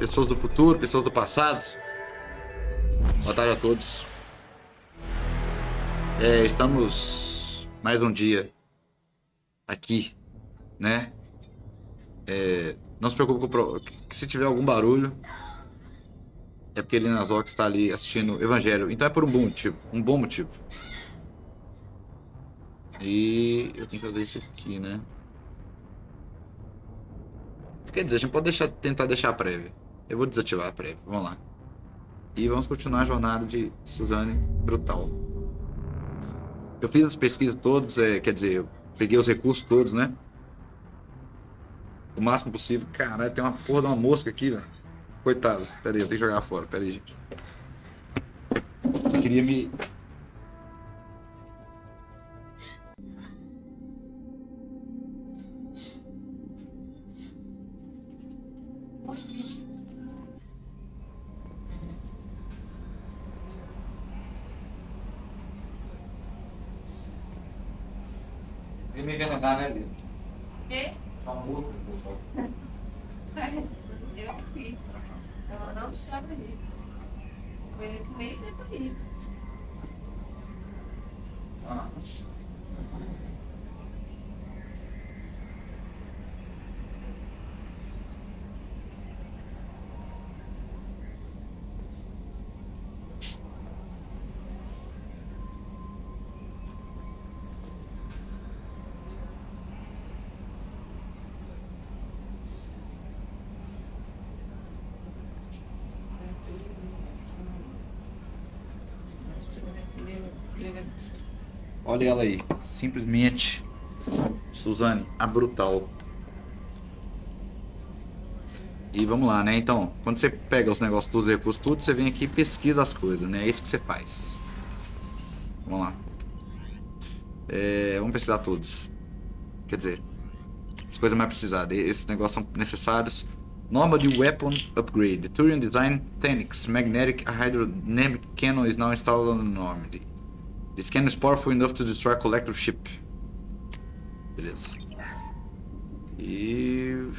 pessoas do futuro, pessoas do passado. Boa tarde a todos. Estamos mais um dia aqui, né? Não se preocupe que se tiver algum barulho é porque ele Nazoc está ali assistindo o Evangelho. Então é por um bom motivo, E eu tenho que fazer isso aqui, né? Quer dizer, a gente pode tentar deixar a prévia. Eu vou desativar a prévia, vamos lá. E vamos continuar a jornada de Suzanne Brutal. Eu fiz as pesquisas todas, quer dizer, eu peguei os recursos todos, né? O máximo possível. Caralho, tem uma porra de uma mosca aqui, velho. Coitado. Pera aí, eu tenho que jogar fora. Pera aí, gente. Você queria me... Queria me envenenar, né, Lili? Quê? Tá morto. Eu fui. Ela não estava ali. Foi nesse meio tempo aí. Ah. Olha ela aí, simplesmente Suzanne, a Brutal. E vamos lá, né? Então, quando você pega os negócios dos recursos, tudo, você vem aqui e pesquisa as coisas, né? É isso que você faz. Vamos lá. Vamos pesquisar todos. Quer dizer, as coisas mais precisadas. Esses negócios são necessários. Normal de Weapon Upgrade. The Turing Design Techniques. Magnetic Hydrodynamic Cannon is now installed on the Normandy. This cannon is powerful enough to destroy a collector ship. Beleza. E...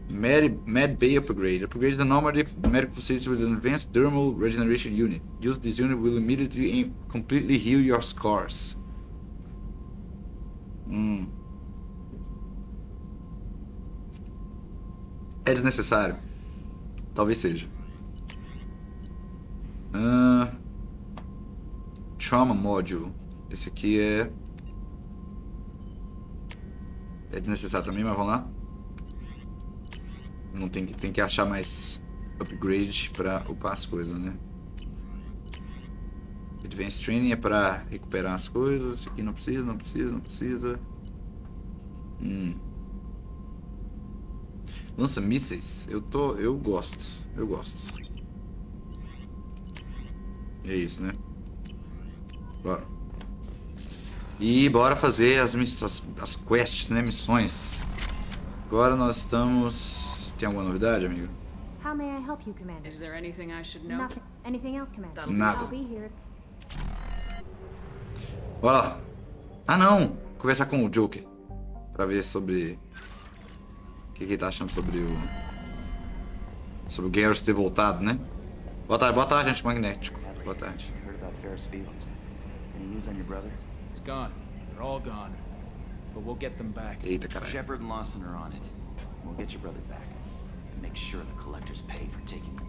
Med Bay Upgrade. Upgrade the Normandy medical facility with an advanced thermal regeneration unit. Use this unit will immediately and completely heal your scars. É desnecessário? Talvez seja. Trauma Module. Esse aqui é desnecessário também, mas vamos lá. Não tem que achar mais upgrade pra upar as coisas, né? Advanced Training é pra recuperar as coisas. Esse aqui não precisa. Lança mísseis. Eu gosto. É isso, né? Bora. E bora fazer as quests, né? Missões. Agora nós estamos... Tem alguma novidade, amigo? How may I help you, Commander? Is there anything I should know? Nothing. Anything else, Commander? Nada. I'll be here. Bora lá. Ah, não! Conversar com o Joker. Pra ver sobre... O que ele tá achando sobre o... Sobre o Garrus ter voltado, né? Boa tarde, gente magnético. Boa tarde. He's gone. They're all gone. But we'll get them back. Eita, caralho. Shepard and Lawson are on it. We'll get your brother back. And make sure the collectors pay for taking him.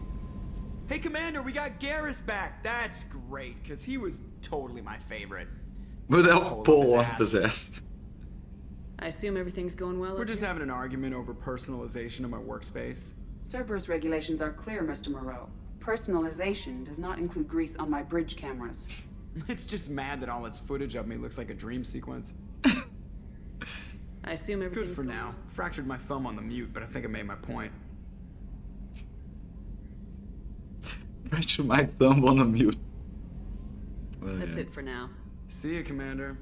Hey, Commander, we got Garrus back. That's great, because he was totally my favorite. Vou dar o Paul off possessed. I assume everything's going well. We're up just here? having an argument over personalization of my workspace. Cerberus regulations are clear, Mr. Moreau. Personalization does not include grease on my bridge cameras. It's just mad that all its footage of me looks like a dream sequence. I assume everything's Good for going now. well. Fractured my thumb on the mute, but I think I made my point. Press my thumb on the mute. That's it for now. See you, Commander.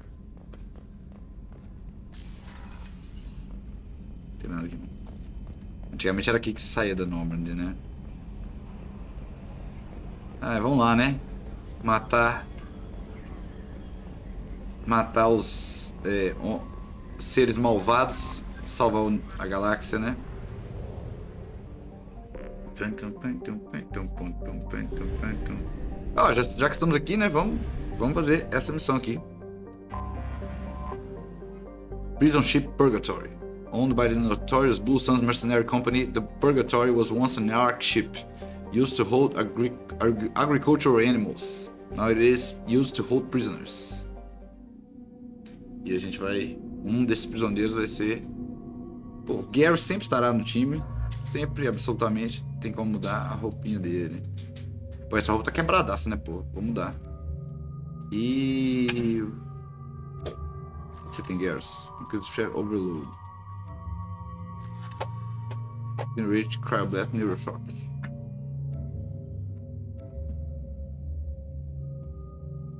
Tem nada aqui. Antigamente era aqui que se saía da Normandy, né? Vamos lá, né? Matar os seres malvados, salvar a galáxia, né? Ó, já que estamos aqui, né? Vamos fazer essa missão aqui. Prison Ship Purgatory. Owned by the notorious Blue Suns mercenary company, the Purgatory was once an ark ship used to hold agricultural animals. Now it is used to hold prisoners. E a gente vai... Um desses prisioneiros vai ser... Pô, o Gary sempre estará no time. Sempre, absolutamente. Tem como mudar a roupinha dele. Pô, essa roupa tá quebradaça, né, pô? Vou mudar. E... Você tem Gears. Inclusive Overload. Enrich, Cryoblast, Neuroshock.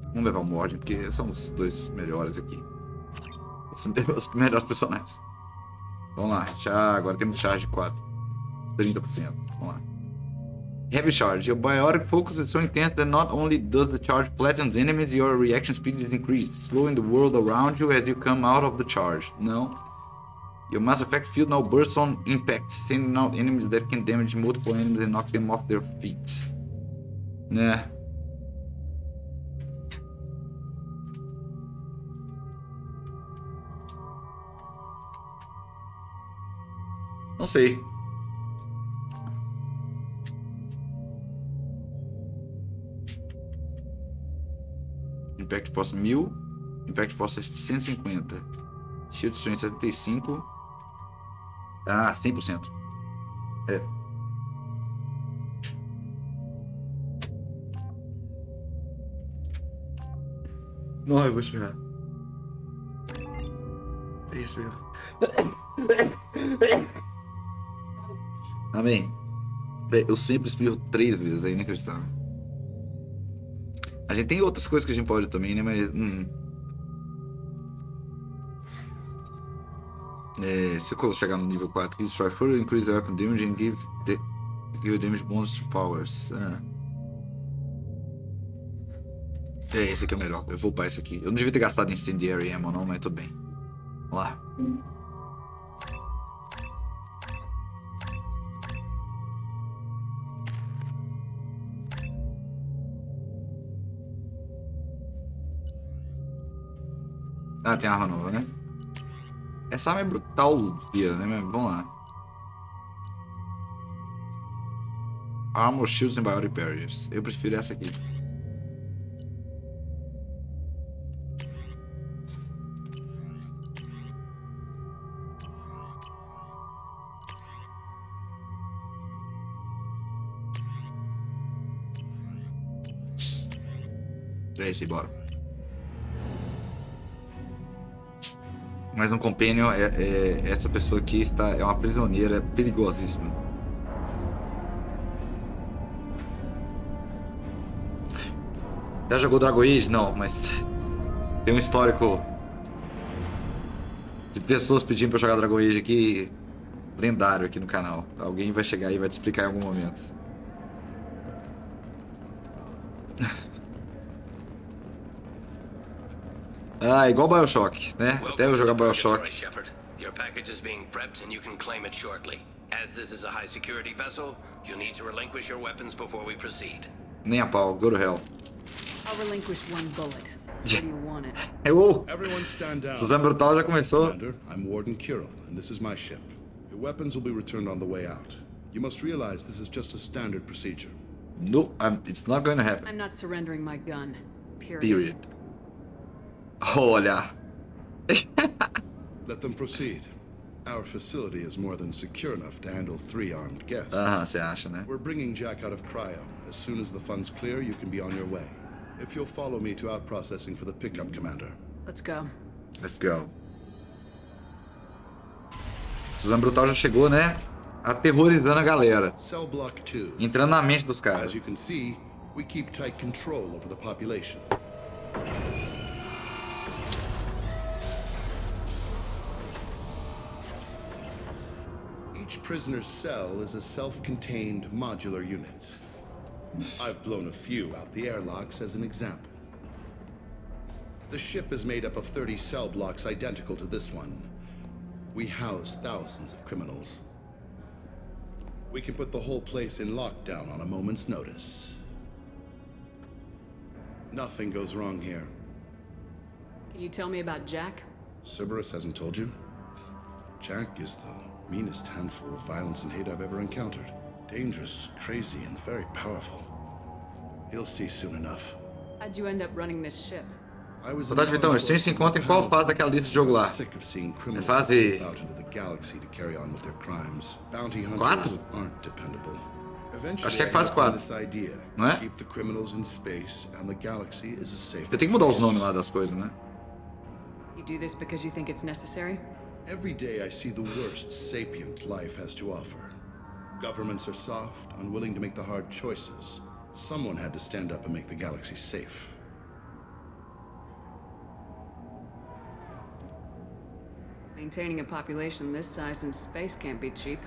Vamos levar o Morden, porque são os dois melhores aqui. Esses são os melhores personagens. Vamos lá, char, agora temos charge de 30%. Vamos lá. Heavy Charge. Your biotic focus is so intense that not only does the charge flattens enemies, your reaction speed is increased, slowing the world around you as you come out of the charge. No. Your Mass Effect field now bursts on impact, sending out enemies that can damage multiple enemies and knock them off their feet. Né. Não sei. Impact Force 1000. Impact Force 150. Shield Strength 75. Ah, 100%. É. Não, eu vou espirrar. É isso mesmo. Amém. Eu sempre espirro 3 vezes, é inacreditável. A gente tem outras coisas que a gente pode também, né? Mas... se eu chegar no nível 4, que destroy further, increase the weapon damage and give damage bonus to powers. Esse aqui é o melhor. Eu vou upar esse aqui. Eu não devia ter gastado Incendiary Ammo não, mas tudo bem. Vamos lá. Ah, tem arma nova, né? Essa arma é brutal, filha, né? Mas vamos lá. Armor, Shields and Biotic Barriers. Eu prefiro essa aqui. É esse, bora. Mas no Companion, essa pessoa aqui é uma prisioneira perigosíssima. Já jogou Dragon Age? Não, mas tem um histórico de pessoas pedindo pra eu jogar Dragon Age aqui, lendário aqui no canal. Alguém vai chegar aí e vai te explicar em algum momento. Ah, igual BioShock, né? Até eu jogar BioShock. Your package is being prepped and you can claim it shortly. As this is a high security vessel, you need to relinquish your weapons before we proceed. Nem a pau, go to hell. I'll relinquish one bullet. Where do you want it? Everyone stand down. Suzanne Brutal já começou. Commander, I'm Warden Kirill, and this is my ship. Your weapons will be returned on the way out. You must realize this is just a standard procedure. No, it's not going to happen. I'm not surrendering my gun. Period. Olha. Let them proceed. Our facility is more than secure enough to handle 3 armed guests. Você acha, né? We're bringing Jack out of cryo. As soon as the funds clear, you can be on your way. If you'll follow me to out processing for the pickup, Commander. Let's go. Let's go. Suzanne Brutal já chegou, né? Aterrorizando a galera. Cell block 2. Entrando na mente dos caras. As you can see, we keep tight control over the population. Each prisoner's cell is a self-contained modular unit. I've blown a few out the airlocks as an example. The ship is made up of 30 cell blocks identical to this one. We house thousands of criminals. We can put the whole place in lockdown on a moment's notice. Nothing goes wrong here. Can you tell me about Jack? Cerberus hasn't told you? Jack is the meanest handful of violence and hate I've ever encountered. Dangerous, crazy, and very powerful. You'll see soon enough. How'd you end up running this ship? Otávio, então, os streams se encontram em qual fase daquela lista de jogo lá? É fase 4? Acho que é fase 4, não é? Você tem que mudar os nomes lá das coisas, né? You do this because you think it's necessary? Every day I see the worst sapient life has to offer. Governments are soft, unwilling to make the hard choices. Someone had to stand up and make the galaxy safe. Maintaining a population this size in space can't be cheap.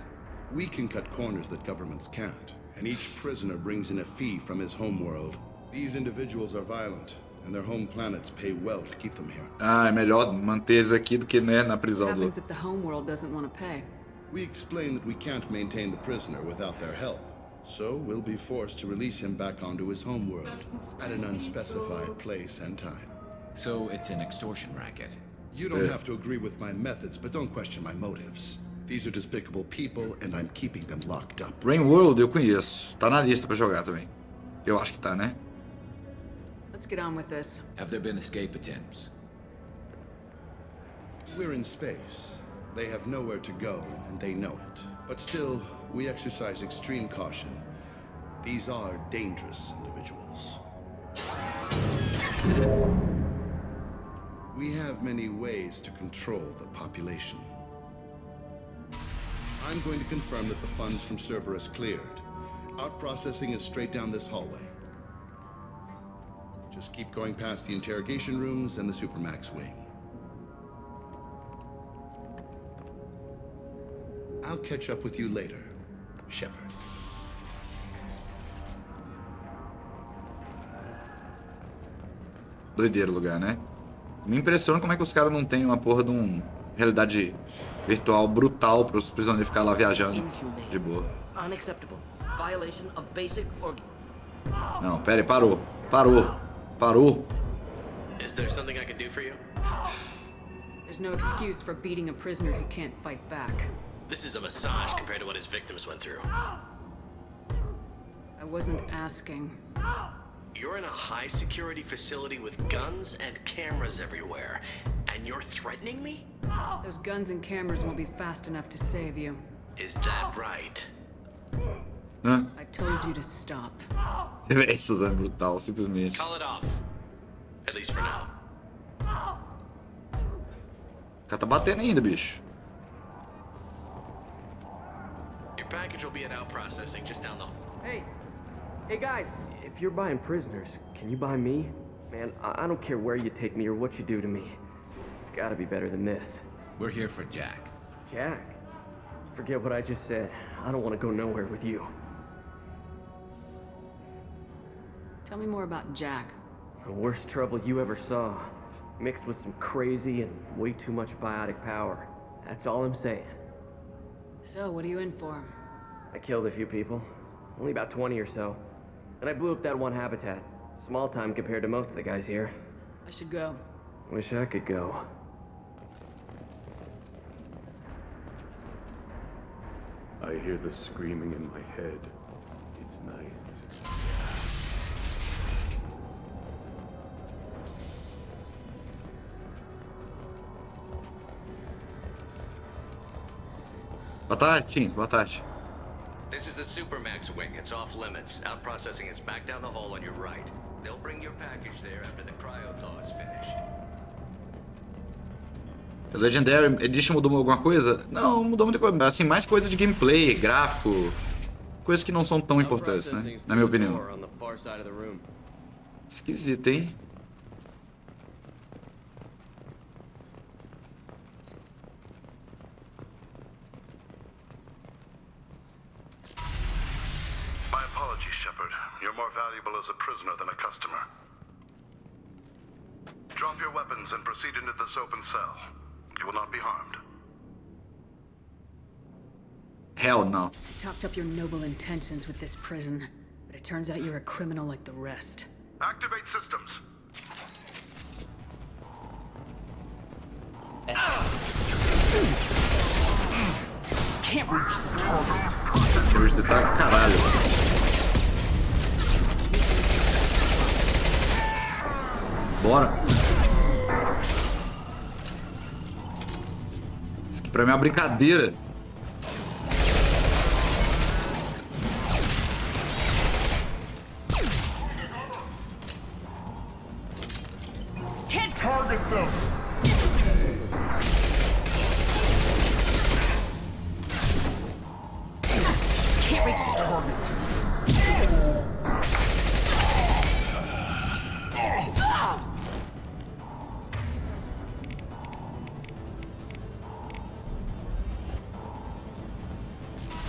We can cut corners that governments can't, and each prisoner brings in a fee from his homeworld. These individuals are violent, and their home planets pay well to keep them here. Ah, é melhor manter eles aqui do que, né, na prisão What do... happens if the homeworld doesn't want to pay? We explain that we can't maintain the prisoner without their help, so we'll be forced to release him back onto his homeworld at an unspecified place and time. So it's an extortion racket. You don't have to agree with my methods, but don't question my motives. These are despicable people, and I'm keeping them locked up. Rain World eu conheço. Tá na lista pra jogar também. Eu acho que tá, né? Let's get on with this. Have there been escape attempts? We're in space. They have nowhere to go, and they know it. But still, we exercise extreme caution. These are dangerous individuals. We have many ways to control the population. I'm going to confirm that the funds from Cerberus cleared. Out-processing is straight down this hallway. Just keep going past the interrogation rooms and the Supermax wing. I'll catch up with you later, Shepard. Doideiro o lugar, né? Me impressiona como é que os caras não têm uma porra de realidade virtual brutal para os prisioneiros ficar lá viajando de boa. Unacceptable. Violation of basic or... Não, pera aí, parou. Parou. Is there something I can do for you? There's no excuse for beating a prisoner who can't fight back. This is a massage compared to what his victims went through. I wasn't asking. You're in a high-security facility with guns and cameras everywhere, and you're threatening me? Those guns and cameras won't be fast enough to save you. Is that right? Hã? I told you to stop. É Suzanne Brutal, simplesmente. Call it off. At least for now. O cara tá batendo ainda, bicho. Your package will be at out processing just down the... Hey guys, if you're buying prisoners, can you buy me? Man, I don't care where you take me or what you do to me. It's gotta be better than this. We're here for Jack. Jack? Forget what I just said. I don't want to go nowhere with you. Tell me more about Jack. The worst trouble you ever saw. Mixed with some crazy and way too much biotic power. That's all I'm saying. So, what are you in for? I killed a few people. Only about 20 or so. And I blew up that one habitat. Small time compared to most of the guys here. I should go. Wish I could go. I hear the screaming in my head. It's nice. Boa tarde, Tim. Boa tarde. This is the Supermax wing. It's off limits. Out processing is back down the hall on your right. They'll bring your package there after the cryo-thaw is finished. O Legendary Edition mudou alguma coisa? Não, mudou muita coisa. Assim, mais coisa de gameplay, gráfico. Coisas que não são tão importantes, né? Na minha opinião. Esquisito, hein? My apologies, Shepard. You're more valuable as a prisoner than a customer. Drop your weapons and proceed into this open cell. You will not be harmed. Hell no. You talked up your noble intentions with this prison, but it turns out you're a criminal like the rest. Activate systems. Can't reach the Reach the target, caralho. Bora. Isso aqui pra mim é uma brincadeira. Can't target them. Can't reach the target.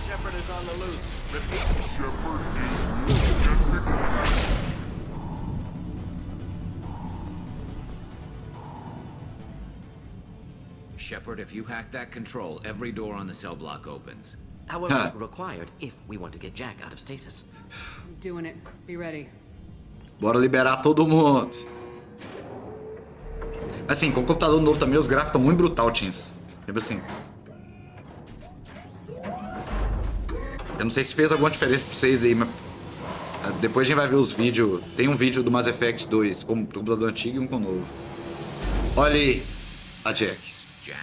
Shepard is on the loose. Repeat. Shepard, if you hack that control, every door on the cell block opens. However, required if we want to get Jack out of stasis. I'm doing it. Be ready. Bora liberar todo mundo. Assim, com o computador novo também, os gráficos estão muito brutal, Teens. Tipo assim. Eu não sei se fez alguma diferença pra vocês aí, mas... Depois a gente vai ver os vídeos. Tem um vídeo do Mass Effect 2 com o computador antigo e um com o novo. Olha aí a Jack. Jack.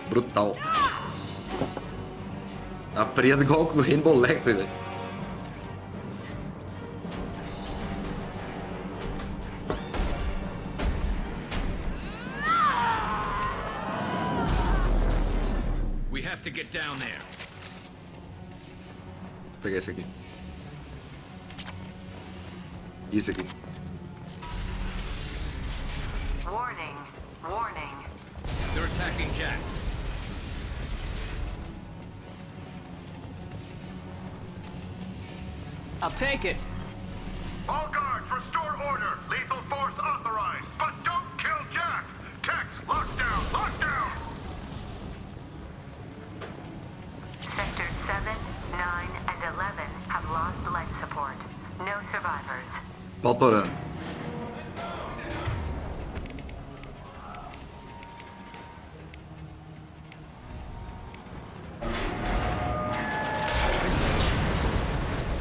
Brutal. Tá presa igual o Rainbow Lecter, velho. We have to get down there. Vou pegar esse aqui. Isso aqui. Warning. Warning. They're attacking Jack. I'll take it. All guards, restore order. Lethal force authorized. But don't kill Jack. Tex, lockdown, lockdown. Sectors 7, 9, and 11 have lost life support. No survivors. Pautorando.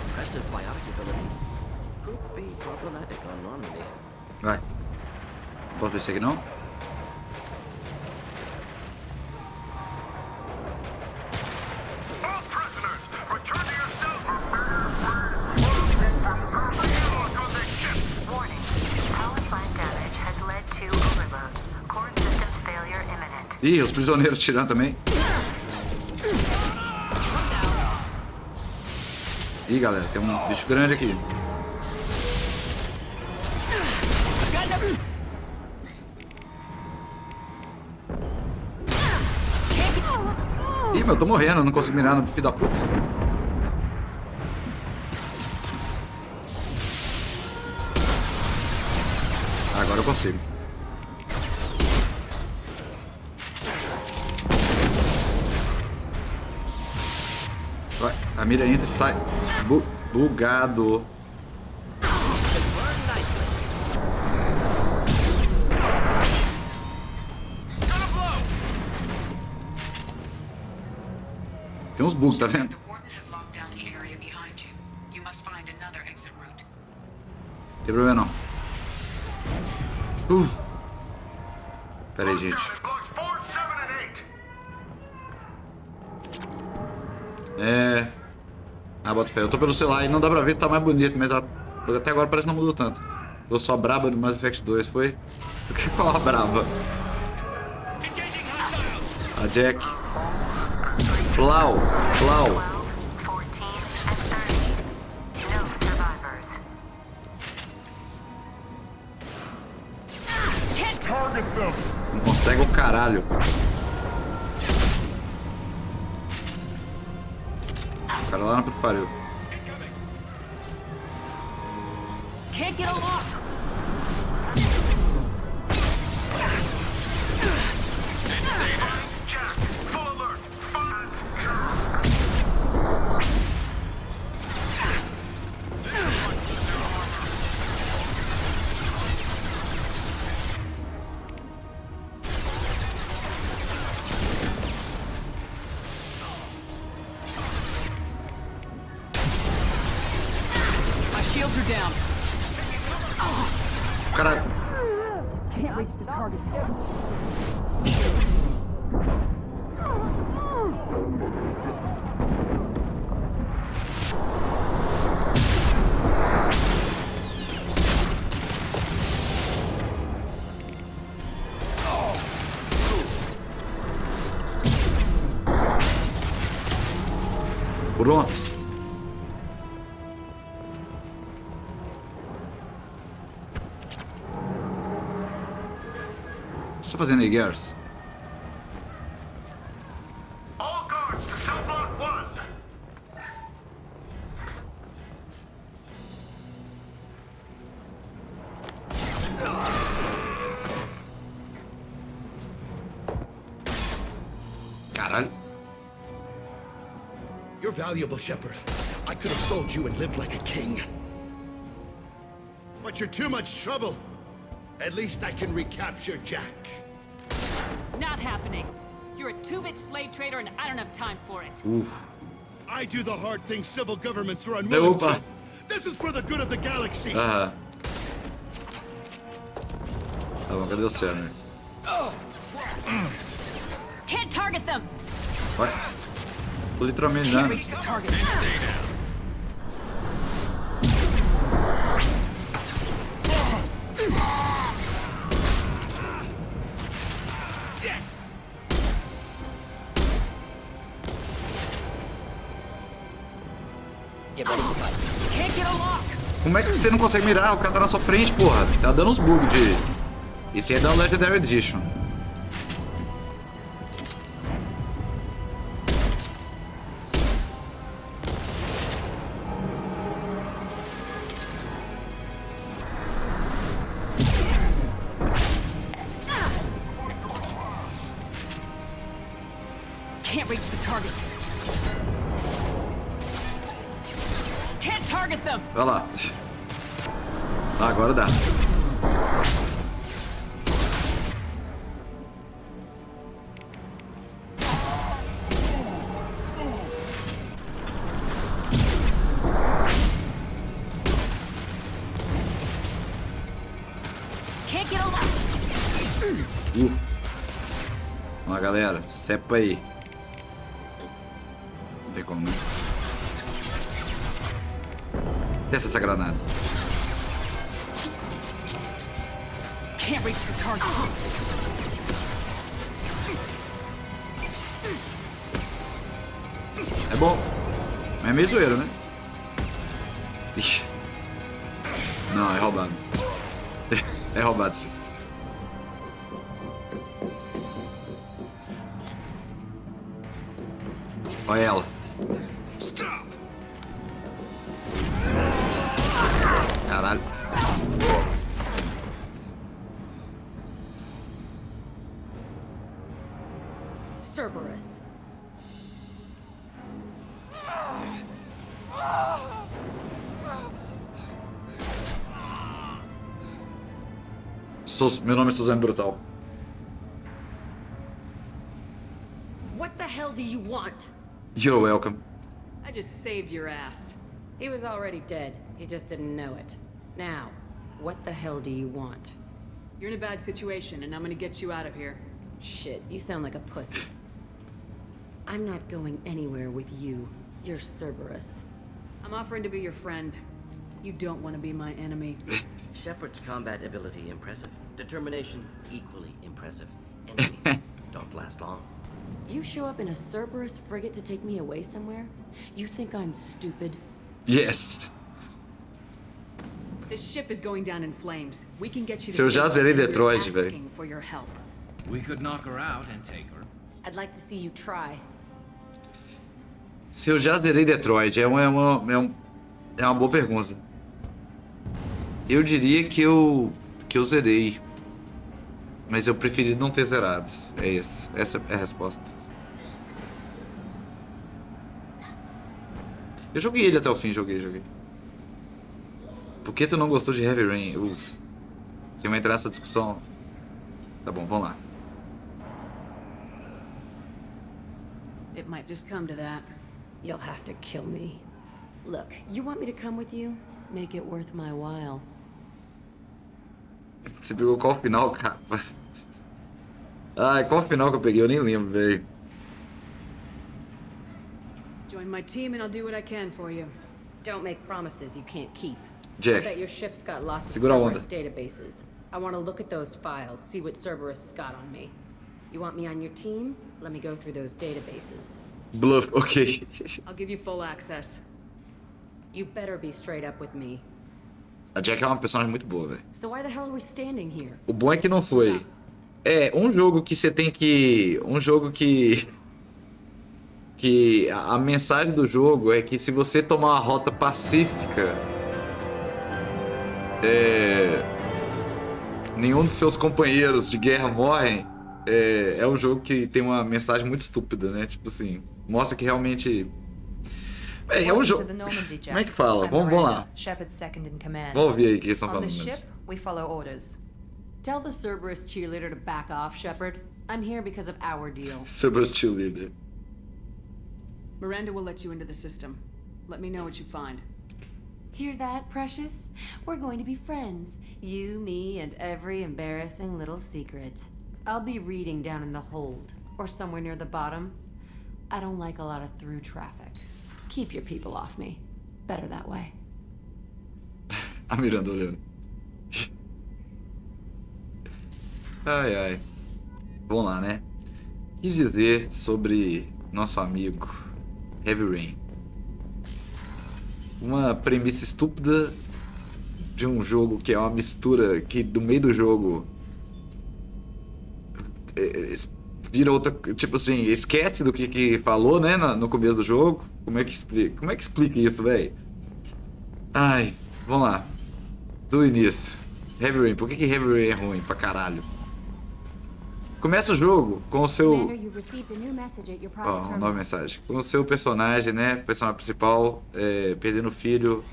Impressive biotic ability. Could be problematic on Normandy. Vai. Não posso descer aqui não? All prisoners, return to your cells. Warning. Power plant damage has led to overload. Core systems failure imminent. Ih, os prisioneiros tirando também. Ih, galera, tem um bicho grande aqui. Ih, mas eu tô morrendo, eu não consigo mirar no filho da puta. Agora eu consigo. Vai, a mira entra e sai. Bugado. Tem uns bugs, tá vendo? Tem problema não. Pera aí, gente. Bota fé. Eu tô pelo celular e não dá pra ver, tá mais bonito, mas até agora parece que não mudou tanto. Eu sou a braba do Mass Effect 2, foi? Qual a braba? A Jack. Plau, plau. Não consegue o caralho. O cara lá na puta que pariu. Can't get a lock. Caralho. Can't reach the target. Pronto. O que você tá fazendo aí, Gears? All guards to cell block 1. Caralho. You're valuable, Shepard. I could have sold you and lived like a king. But you're too much trouble. At least I can recapture Jack. Not happening. You're a 2-bit slave trader and I don't have time for it. Uf. I do the hard things civil governments are unwilling Opa. to. This is for the good of the galaxy. Aham. Tá bom, cadê o céu, né? Can't target them. Vai. Tô literalmente Can't dando. reach the target. Can't get a lock. Como é que você não consegue mirar? O cara tá na sua frente, porra. Tá dando uns bugs de... Esse é da Legendary Edition. Can't reach the target. Can't target them. Vai lá. Ah, agora dá. Can't get a lock. Vamos lá, galera. Cepa aí. Não tem como, né? Testa essa granada. Can't reach the target. É bom. Mas é meio zoeiro, né? Ixi. Não, é roubado. É roubado, sim. Olha ela. Caralho. Cerberus. Meu nome é Suzanne Brutal. What the hell do you want? You're welcome. I just saved your ass. He was already dead. He just didn't know it. Now, what the hell do you want? You're in a bad situation, and I'm gonna get you out of here. Shit, you sound like a pussy. I'm not going anywhere with you. You're Cerberus. I'm offering to be your friend. You don't want to be my enemy. Shepard's combat ability impressive. Determination equally impressive. Enemies don't last long. You show up in a Cerberus frigate to take me away somewhere? You think I'm stupid? Yes. This ship is going down in flames. We can get you to Se eu já zerei Detroit, velho. asking for your help. We could knock her out and take her. I'd like to see you try. Se eu já zerei Detroit, é uma boa pergunta. Eu diria que eu zerei. Mas eu preferi não ter zerado. É esse. Essa é a resposta. Eu joguei ele até o fim, joguei. Por que tu não gostou de Heavy Rain? Uf. Quem vai entrar nessa discussão? Tá bom, vamos lá. It might just come to that. You'll have to kill me. Look, you want me to come with you? Make it worth my while. Você pegou qual final, capa? Ah, qual final que eu peguei? Eu nem lembro, velho. Join my team and I'll do what I can for you. Don't make promises you can't keep. Jack, I bet your ship's got lots of segura a onda. Cerberus databases. I want to look at those files, see what Cerberus has got on me. You want me on your team? Let me go through those databases. Bluff, ok. I'll give you full access. You better be straight up with me. A Jack é uma personagem muito boa, velho. So why the hell are we standing here? O bom é que não foi. É, um jogo que você tem que... Um jogo que a mensagem do jogo é que se você tomar uma rota pacífica... nenhum dos seus companheiros de guerra morrem. É um jogo que tem uma mensagem muito estúpida, né? Tipo assim, mostra que realmente... É um jogo... Como é que fala? Vamos lá. Vamos ouvir aí o que eles estão falando. We follow orders. Tell the Cerberus cheerleader to back off, Shepard. I'm here because of our deal. Cerberus cheerleader. Miranda will let you into the system. Let me know what you find. Hear that, Precious? We're going to be friends. You, me, and every embarrassing little secret. I'll be reading down in the hold, or somewhere near the bottom. I don't like a lot of through traffic. Keep your people off me. Better that way. A Miranda olhando. Ai. Vamos lá, né? O que dizer sobre nosso amigo Heavy Rain? Uma premissa estúpida de um jogo que é uma mistura que do meio do jogo vira outra, tipo assim, esquece do que falou, né, no começo do jogo. Como é que explica isso, velho? Ai, vamos lá. Do início. Heavy Rain, por que Heavy Rain é ruim pra caralho? Começa o jogo com o seu... Uma nova mensagem. Com o seu personagem, né? Personagem principal, perdendo o filho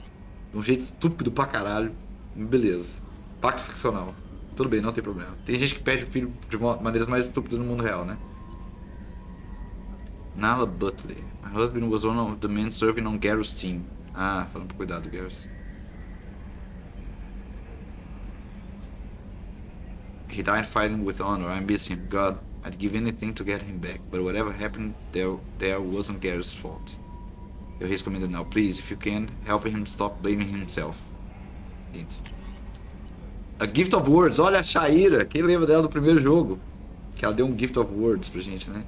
de um jeito estúpido pra caralho. Beleza. Pacto ficcional. Tudo bem, não tem problema. Tem gente que perde o filho de maneiras mais estúpidas no mundo real, né? Nala Butler. My husband was one of the men serving on Garrus' team. Ah, falando pra cuidar do Garrus. He died fighting with honor. I miss him. God, I'd give anything to get him back. But whatever happened there wasn't Garrus' fault. Eu recomendo now. Please, if you can, help him stop blaming himself. A Gift of Words. Olha a Shaira. Quem lembra dela do primeiro jogo? Que ela deu um Gift of Words pra gente, né?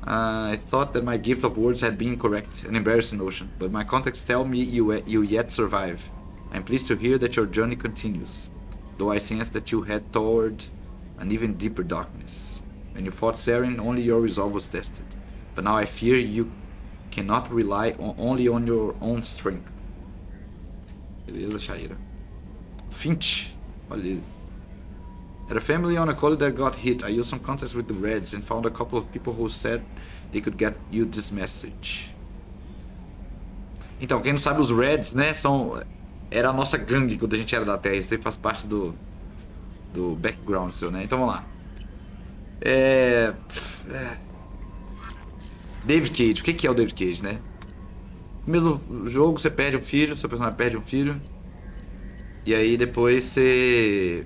I thought that my Gift of Words had been correct. An embarrassing notion. But my contacts tell me you yet survive. I'm pleased to hear that your journey continues. Though I sense that you head toward an even deeper darkness. When you fought Saren, only your resolve was tested. But now I fear you cannot rely only on your own strength. Beleza, Shaira. Finch. Olha ele. Had a family on a colony that got hit. I used some contacts with the Reds and found a couple of people who said they could get you this message. Então, quem não sabe, os Reds, né, era a nossa gangue quando a gente era da Terra. Isso aí faz parte do background seu, né? Então vamos lá. David Cage. O que é o David Cage, né? No mesmo jogo, você perde um filho, seu personagem perde um filho. E aí depois você...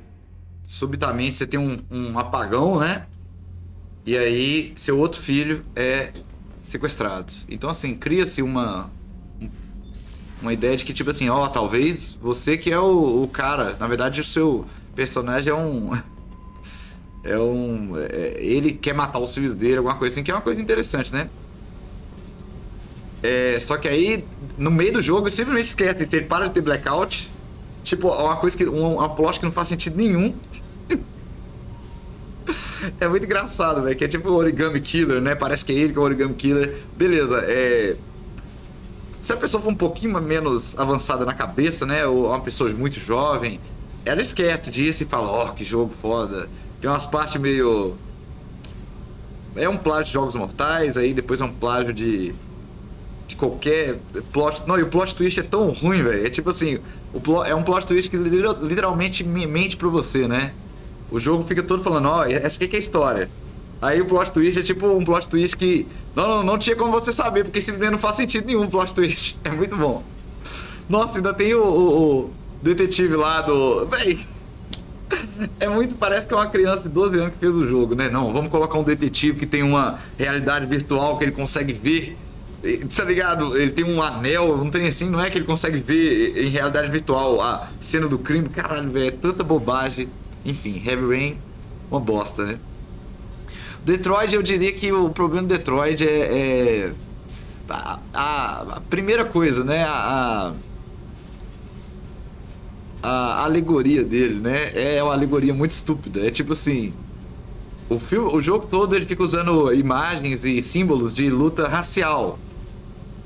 Subitamente você tem um apagão, né? E aí seu outro filho é sequestrado. Então assim, cria-se uma ideia de que tipo assim, talvez você que é o cara. Na verdade o seu personagem ele quer matar o filho dele, alguma coisa assim, que é uma coisa interessante, né? Só que aí, no meio do jogo, ele simplesmente esquece, ele para de ter blackout. Tipo, uma coisa que... uma plot que não faz sentido nenhum. É muito engraçado, velho. Que é tipo o Origami Killer, né? Parece que é ele que é o Origami Killer. Beleza, Se a pessoa for um pouquinho menos avançada na cabeça, né? Ou uma pessoa muito jovem, ela esquece disso e fala, ó, que jogo foda. Tem umas partes meio... É um plágio de Jogos Mortais, aí depois é um plágio de qualquer plot... Não, e o plot twist é tão ruim, velho. É tipo assim, é um plot twist que literalmente mente pra você, né? O jogo fica todo falando, ó, essa aqui que é a história. Aí o plot twist é tipo um plot twist que... Não tinha como você saber, porque simplesmente não faz sentido nenhum o plot twist. É muito bom. Nossa, ainda tem o detetive lá do... Véi... É muito... Parece que é uma criança de 12 anos que fez o jogo, né? Não, vamos colocar um detetive que tem uma realidade virtual que ele consegue ver. Tá ligado? Ele tem um anel, um trem assim, não é que ele consegue ver em realidade virtual a cena do crime. Caralho, velho, é tanta bobagem. Enfim, Heavy Rain, uma bosta, né? Detroit, eu diria que o problema do Detroit é a primeira coisa, né? A alegoria dele, né? É uma alegoria muito estúpida. É tipo assim, o jogo todo ele fica usando imagens e símbolos de luta racial.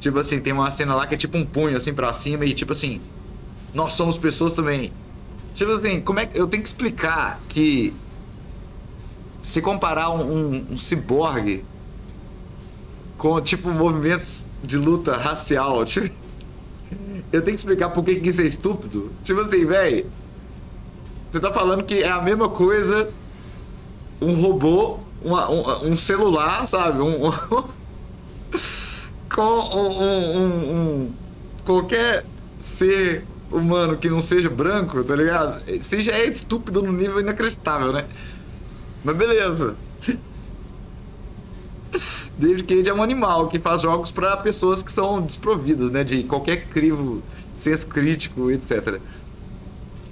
Tipo assim, tem uma cena lá que é tipo um punho assim pra cima e tipo assim, nós somos pessoas também. Tipo assim, como é que eu tenho que explicar que se comparar um ciborgue com tipo movimentos de luta racial, tipo, eu tenho que explicar por que isso é estúpido. Tipo assim, velho, você tá falando que é a mesma coisa um robô, um celular, sabe? Com qualquer ser humano que não seja branco, tá ligado? Isso já é estúpido no nível inacreditável, né? Mas beleza. David Cage é um animal que faz jogos pra pessoas que são desprovidas, né? De qualquer crivo, senso crítico, etc.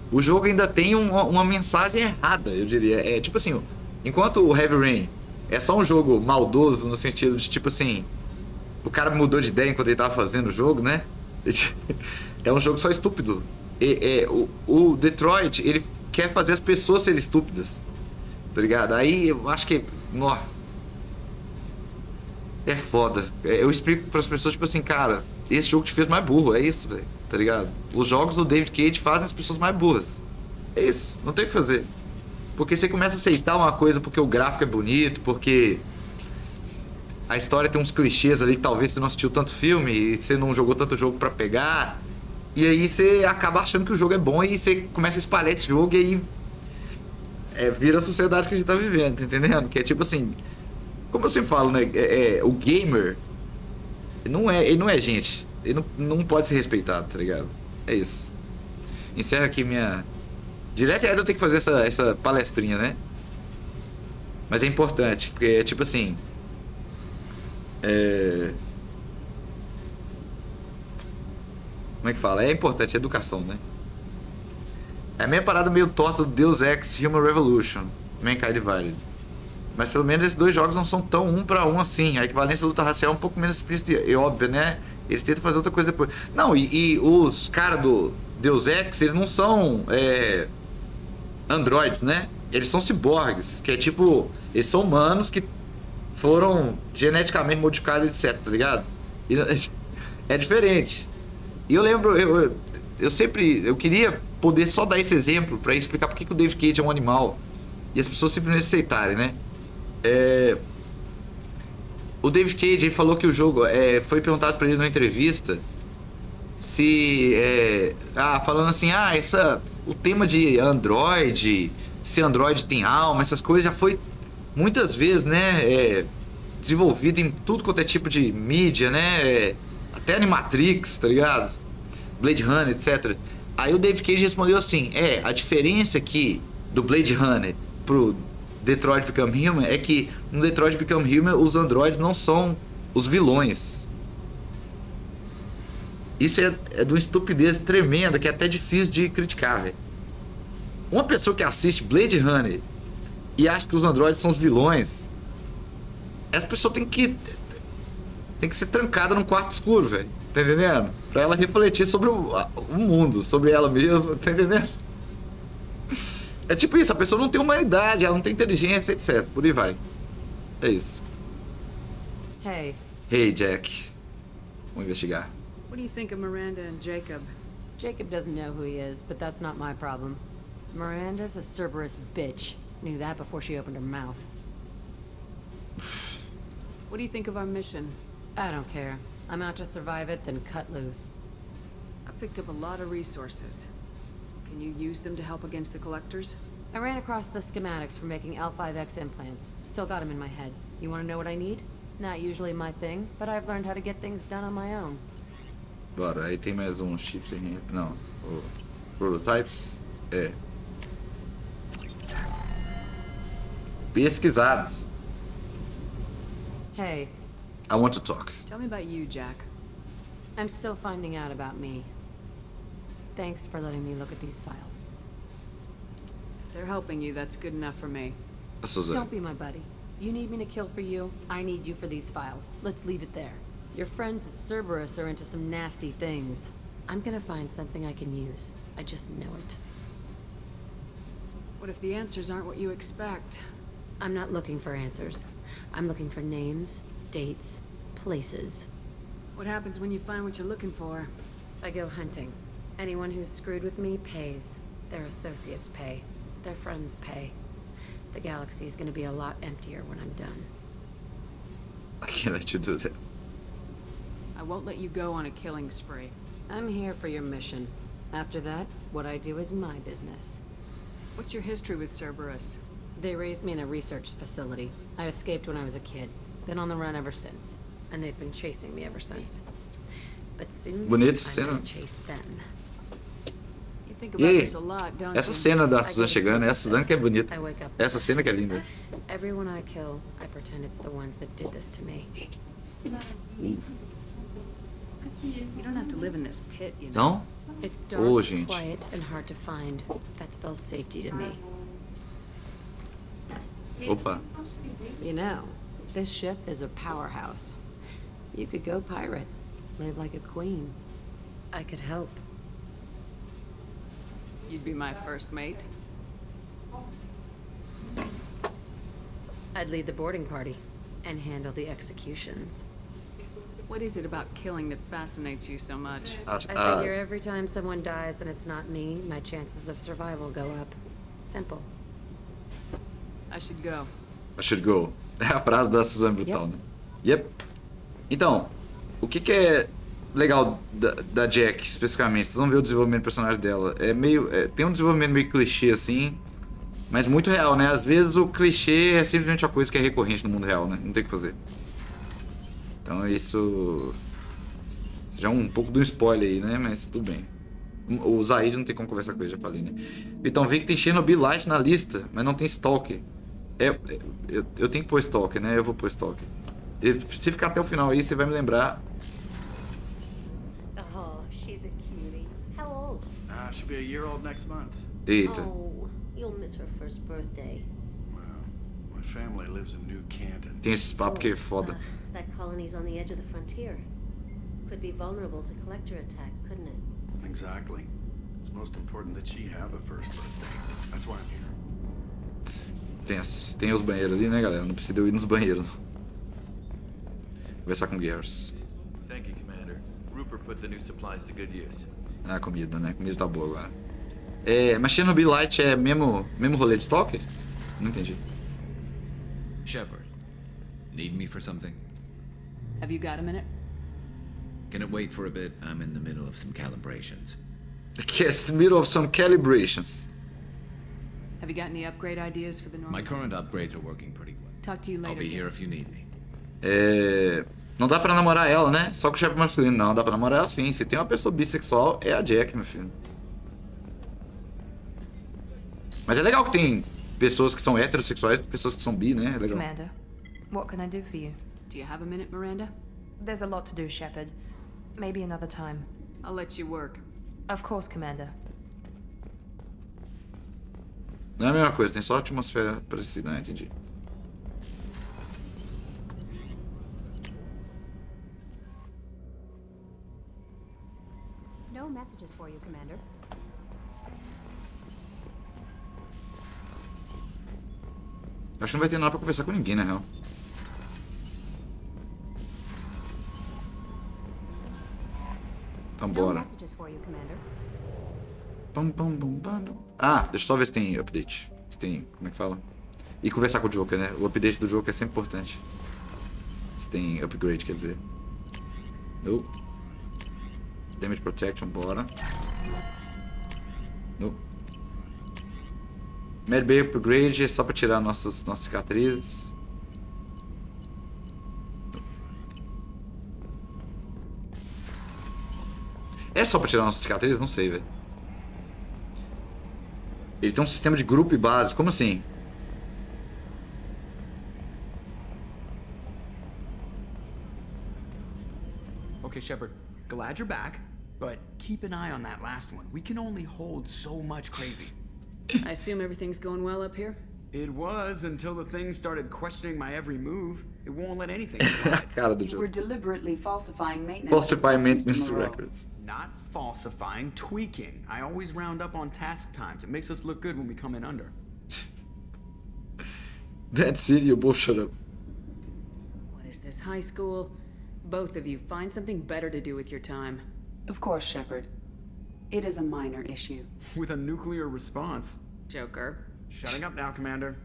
O jogo ainda tem uma mensagem errada, eu diria. É tipo assim, enquanto o Heavy Rain é só um jogo maldoso no sentido de tipo assim, o cara mudou de ideia enquanto ele tava fazendo o jogo, né? É um jogo só estúpido. O Detroit, ele quer fazer as pessoas serem estúpidas, tá ligado? Aí eu acho que... Ó, é foda. Eu explico pras pessoas, tipo assim, cara, esse jogo te fez mais burro, é isso, velho, tá ligado? Os jogos do David Cage fazem as pessoas mais burras. É isso, não tem o que fazer. Porque você começa a aceitar uma coisa porque o gráfico é bonito, porque a história tem uns clichês ali que talvez você não assistiu tanto filme e você não jogou tanto jogo pra pegar. E aí você acaba achando que o jogo é bom e você começa a espalhar esse jogo e aí vira a sociedade que a gente tá vivendo, tá entendendo? Que é tipo assim, como eu sempre falo, né? O gamer ele não é gente. Ele não pode ser respeitado, tá ligado? É isso. Encerro aqui minha... Direto e reto eu tenho que fazer essa palestrinha, né? Mas é importante, porque é tipo assim... Como é que fala? É importante, é educação, né? É a minha parada meio torta do Deus Ex Human Revolution, Mankind Divided. Mas pelo menos esses dois jogos não são tão um pra um assim. A equivalência da luta racial é um pouco menos explícita e óbvia, né? Eles tentam fazer outra coisa depois. Não, e os caras do Deus Ex, eles não são androides, né? Eles são ciborgues, que é tipo... Eles são humanos que foram geneticamente modificados, etc, tá ligado? É diferente. E eu lembro, eu queria poder só dar esse exemplo pra explicar por que o David Cage é um animal e as pessoas simplesmente aceitarem, né? O David Cage, ele falou que o jogo, foi perguntado pra ele numa entrevista se, falando assim, o tema de Android, se Android tem alma, essas coisas já foi muitas vezes, né, desenvolvido em tudo quanto é tipo de mídia, né, até Animatrix, tá ligado? Blade Runner, etc. Aí o David Cage respondeu assim, a diferença aqui do Blade Runner pro Detroit Become Human é que no Detroit Become Human os androides não são os vilões. Isso é de uma estupidez tremenda que é até difícil de criticar, velho. Uma pessoa que assiste Blade Runner e acha que os androides são os vilões, essa pessoa tem que ser trancada num quarto escuro, velho. Tá entendendo? Pra ela refletir sobre o mundo, sobre ela mesma, tá entendendo? É tipo isso, a pessoa não tem humanidade, ela não tem inteligência, etc. Por aí vai. É isso. Hey. Hey, Jack. Vamos investigar. What do you think of Miranda and Jacob? Jacob doesn't know who he is, but that's not my problem. Miranda's a Cerberus bitch. Knew that before she opened her mouth. What do you think of our mission? I don't care. I'm out to survive it, then cut loose. I picked up a lot of resources. Can you use them to help against the collectors? I ran across the schematics for making L5X implants. Still got them in my head. You want to know what I need? Not usually my thing, but I've learned how to get things done on my own. Bora, aí tem mais um chips em... Não, o prototypes. É. Pesquisado. Hey. I want to talk. Tell me about you, Jack. I'm still finding out about me. Thanks for letting me look at these files. If they're helping you, that's good enough for me. Suzanne. Don't be my buddy. You need me to kill for you, I need you for these files. Let's leave it there. Your friends at Cerberus are into some nasty things. I'm gonna find something I can use. I just know it. What if the answers aren't what you expect? I'm not looking for answers. I'm looking for names, dates, places. What happens when you find what you're looking for? I go hunting. Anyone who's screwed with me pays. Their associates pay. Their friends pay. The galaxy's gonna be a lot emptier when I'm done. I can't let you do that. I won't let you go on a killing spree. I'm here for your mission. After that, what I do is my business. What's your history with Cerberus? They raised me in a research facility. I escaped when I was a kid. Been on the run ever since. And they've been chasing me ever since. But soon, Bonita I'm cena. gonna chase them. You think E about aí? this a lot, don't Essa you? cena da Suzanne chegando, essa Suzanne que é bonita. I wake up. Essa cena que é linda. Everyone I kill, I pretend it's the ones that did this to me. You don't have to live in this pit, you know. Então? It's dark, Ô, gente. quiet, and hard to find. That spells safety to me. Opa. You know, this ship is a powerhouse. You could go pirate, live like a queen. I could help. You'd be my first mate. I'd lead the boarding party and handle the executions. What is it about killing that fascinates you so much? I figure every time someone dies and it's not me, my chances of survival go up. Simple. I should go. I should go. É a frase da Suzanne Brutal, né? Yep. Então, o que é legal da Jack, especificamente? Vocês vão ver o desenvolvimento do personagem dela. É meio... tem um desenvolvimento meio clichê, assim, mas muito real, né? Às vezes o clichê é simplesmente uma coisa que é recorrente no mundo real, né? Não tem o que fazer. Então isso... já um pouco do spoiler aí, né? Mas tudo bem. O Zaid não tem como conversar com ele, já falei, né? Então, vi que tem Chernobyl-Lite na lista, mas não tem Stalker. Eu tenho que pôr Stalker, né? Eu vou pôr Stalker. Se ficar até o final aí, você vai me lembrar. Oh, she's a cutie. How old? She'll be a year old next month. Eita. Oh, you'll miss her first birthday. Well, my family lives in New Canton. Tem esses papos que é foda. That colony's on the edge of the frontier. Could be vulnerable to collector attack, couldn't it? Exactly. It's most important that she have a first birthday. That's why I'm here. Tem os banheiros ali, né, galera? Não precisa eu ir nos banheiros. Conversar com Garrus. Thank you, Commander. Rupert put the new supplies to good use. Ah, comida, né? Comida tá boa agora. Mas Chernobyl-Lite é mesmo rolê de Stalker? Não entendi. Shepard, need me for something? Have you got a minute? Can it wait for a bit? I'm in the middle of some calibrations. Yes, middle of some calibrations. Have you got any upgrade ideas for the normal? My current upgrades are working pretty well. Talk to you later. I'll be here if you need me. Não dá pra namorar ela, né? Só com o chefe masculino. Não, dá pra namorar ela sim. Se tem uma pessoa bissexual, é a Jack, meu filho. Mas é legal que tem pessoas que são heterossexuais e pessoas que são bi, né? É legal. Commander, what can I do for you? Do you have a minute, Miranda? There's a lot to do, Shepard. Maybe another time. I'll let you work. Of course, Commander. Não é a mesma coisa, tem só atmosfera parecida, né? Entendi. No messages for you, Commander. Acho que não vai ter nada pra conversar com ninguém, na real. Vambora. Ah, deixa eu só ver se tem update. Se tem, como é que fala? E conversar com o Joker, né? O update do Joker é sempre importante. Se tem upgrade, quer dizer. No. Damage Protection, bora. No. Mad Bay Upgrade é só pra tirar nossas cicatrizes. É só pra tirar nossas cicatrizes? Não sei, velho. Ele tem um sistema de grupo e base. Como assim? Okay, Shepard, glad you're back, but keep an eye on that last one. We can only hold so much crazy. I assume everything's going well up here? It was until the thing started questioning my every move. It won't let anything slide. Cara do You jogo. were deliberately falsifying maintenance. Falsify maintenance Mr. Moreau. records. Not falsifying, tweaking. I always round up on task times. It makes us look good when we come in under. That's it, you both shut up. What is this, high school? Both of you, find something better to do with your time. Of course, Shepard. It is a minor issue. With a nuclear response. Joker. Shutting up now, Commander.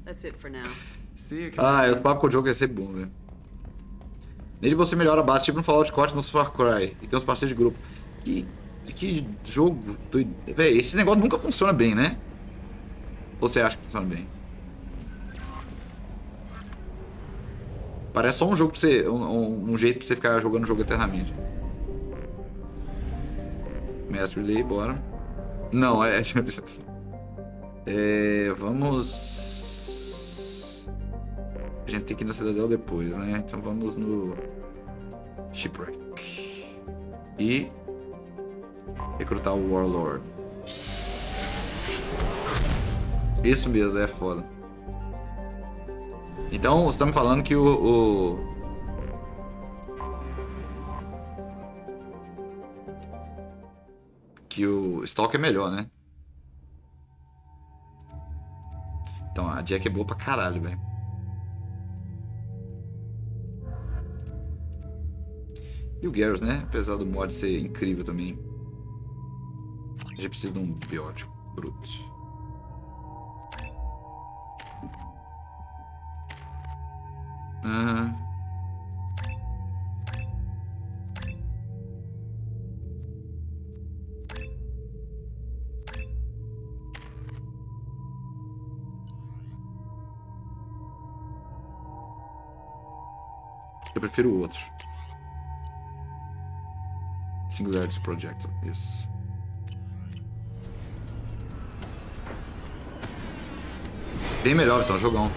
That's it for now. See you, Ah, Commander. os papos com o jogo é sempre bom, velho. Nele você melhora a base, tipo no Fallout 4 no Far Cry. E tem uns parceiros de grupo. Que jogo doido. Véi, esse negócio nunca funciona bem, né? Ou você acha que funciona bem? Parece só um jogo pra você. Um jeito pra você ficar jogando o jogo eternamente. Mass Relay, bora. Não, vamos. A gente tem que ir na Cidadela depois, né? Então vamos no Shipwreck. E recrutar o Warlord. Isso mesmo, é foda. Então, você tá me falando que que o Stalk é melhor, né? Então, a Jack é boa pra caralho, velho. E o Garrus, né? Apesar do mod ser incrível também. A gente precisa de um biótico bruto. Eu prefiro o outro. Singularity Projector, isso. Bem melhor, então, jogão.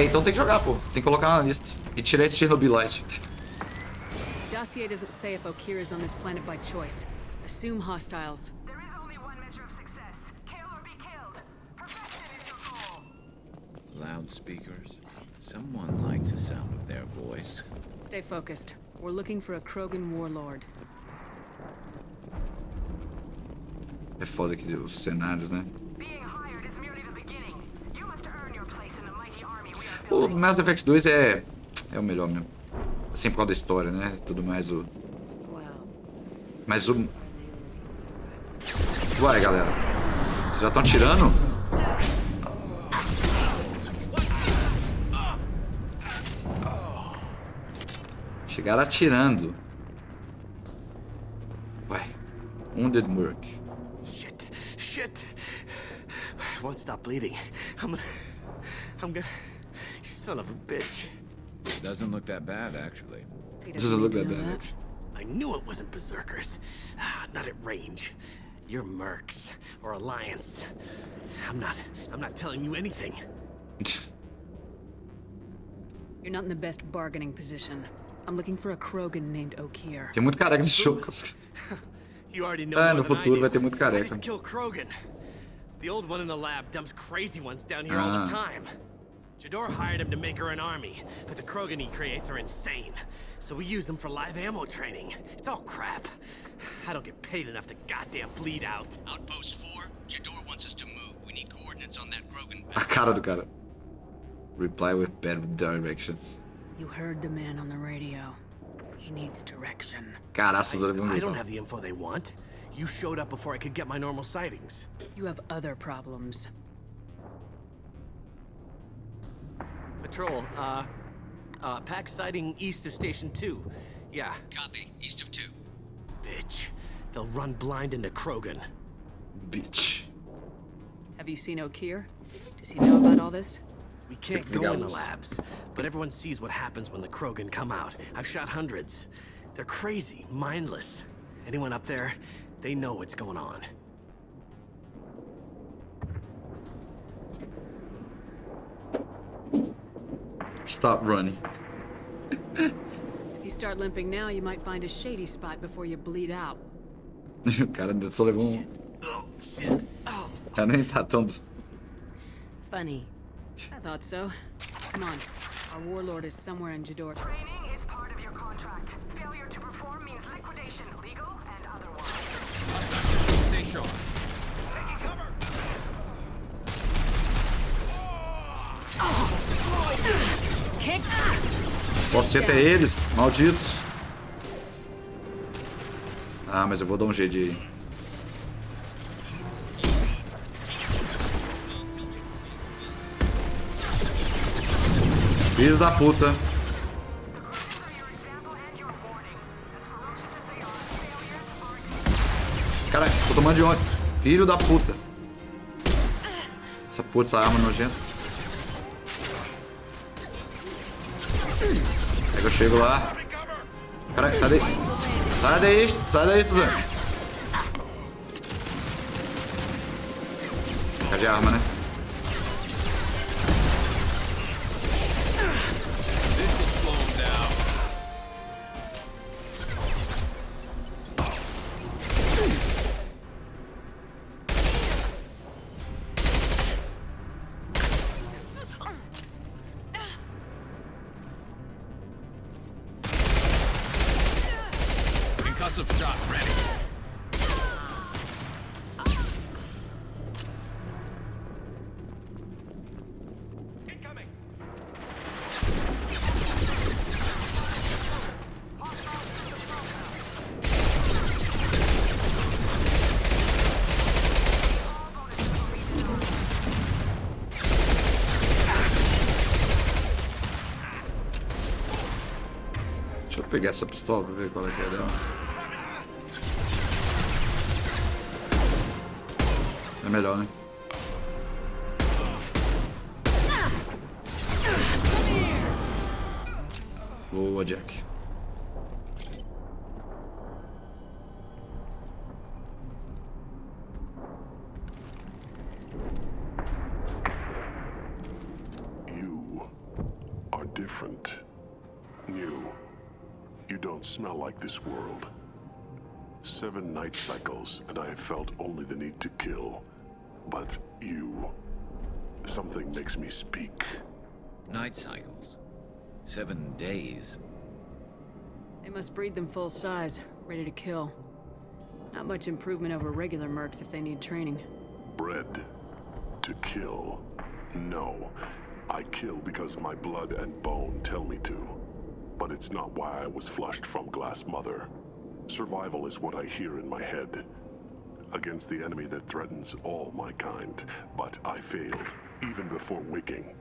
Então tem que jogar, pô. Tem que colocar na lista. E tirar esse Chernobylite. Dossier doesn't say if Okir is on this planet by choice. Assume hostiles. There is only one measure of success. Kill or be killed. Perfection is your goal. Loudspeakers. Someone likes the sound of their voice. Stay focused. We're looking for a Krogan warlord. É foda aqui os cenários, né? O Mass Effect 2 é o melhor mesmo. Assim, por causa da história, né? Tudo mais o... Mas o... Vai, galera. Vocês já estão atirando? Chegaram atirando. Vai. Wounded Merc. Shit. Won't stop bleeding. I'm gonna... Son of a bitch. Doesn't look that bad, actually. Doesn't look that bad. I knew it wasn't berserkers. Not at range. You're mercs or alliance. I'm not telling you anything. You're not in the best bargaining position. I'm looking for a Krogan named Okir. Tem muito careca nesse jogo. You already know no futuro vai ter muito I careca. just kill Krogan. The old one in the lab dumps crazy ones down here all the time. Jador hired him to make her an army, but the Krogan he creates are insane. So we use them for live ammo training. It's all crap. I don't get paid enough to goddamn bleed out. Outpost 4, Jador wants us to move. We need coordinates on that Krogan. A cara do cara. Reply with bad directions. You heard the man on the radio. He needs direction. Caraças, ele vai I don't gritar. have the info they want. You showed up before I could get my normal sightings. You have other problems. Patrol, pack sighting east of Station 2. Yeah. Copy. East of 2. Bitch. They'll run blind into Krogan. Bitch. Have you seen O'Keir? Does he know about all this? We can't go in the labs, but everyone sees what happens when the Krogan come out. I've shot hundreds. They're crazy, mindless. Anyone up there, they know what's going on. Stop running. If you start limping now, you might find a shady spot before you bleed out. O cara só levou um. Oh, shit. Oh. O cara nem tá tão. Funny. I thought so. Come on. Our warlord is somewhere in Jador. Training is part of your contract. Failure to perform means liquidation, legal and otherwise. Stay sharp. Taking cover. Kick! Posso ser até eles, malditos. Ah, mas eu vou dar um jeito de ir. Filho da puta. Caralho, tô tomando de ontem. Filho da puta. Essa puta, essa arma nojenta. Aí eu chego lá. Caralho, sai daí. Sai daí, sai daí, Suzanne. Cadê a arma, né? Concussive shot ready. Incoming. Deixa eu pegar essa pistola pra ver qual é que é dela. É melhor, né? Boa, Jack. You are different. New. You don't smell like this world. 7 night cycles, and I have felt only the need to kill. But you... something makes me speak. Night cycles. 7 days. They must breed them full size, ready to kill. Not much improvement over regular mercs if they need training. Bred to kill. No. I kill because my blood and bone tell me to. But it's not why I was flushed from Glass Mother. Survival is what I hear in my head. Against the enemy that threatens all my kind. But I failed, even before waking.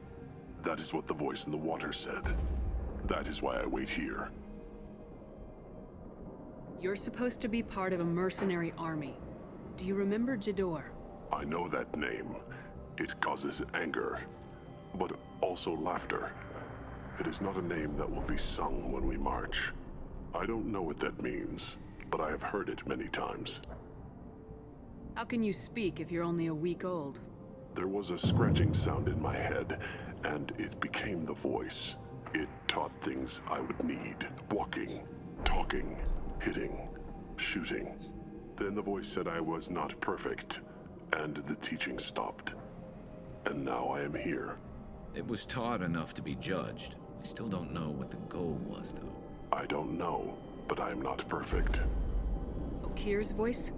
That is what the voice in the water said. That is why I wait here. You're supposed to be part of a mercenary army. Do you remember Jador? I know that name. It causes anger, but also laughter. It is not a name that will be sung when we march. I don't know what that means, but I have heard it many times. How can you speak if you're only a week old? There was a scratching sound in my head, and it became the voice. It taught things I would need. Walking, talking, hitting, shooting. Then the voice said I was not perfect, and the teaching stopped. And now I am here. It was taught enough to be judged. We still don't know what the goal was, though. I don't know, but I am not perfect. O'Keir's voice?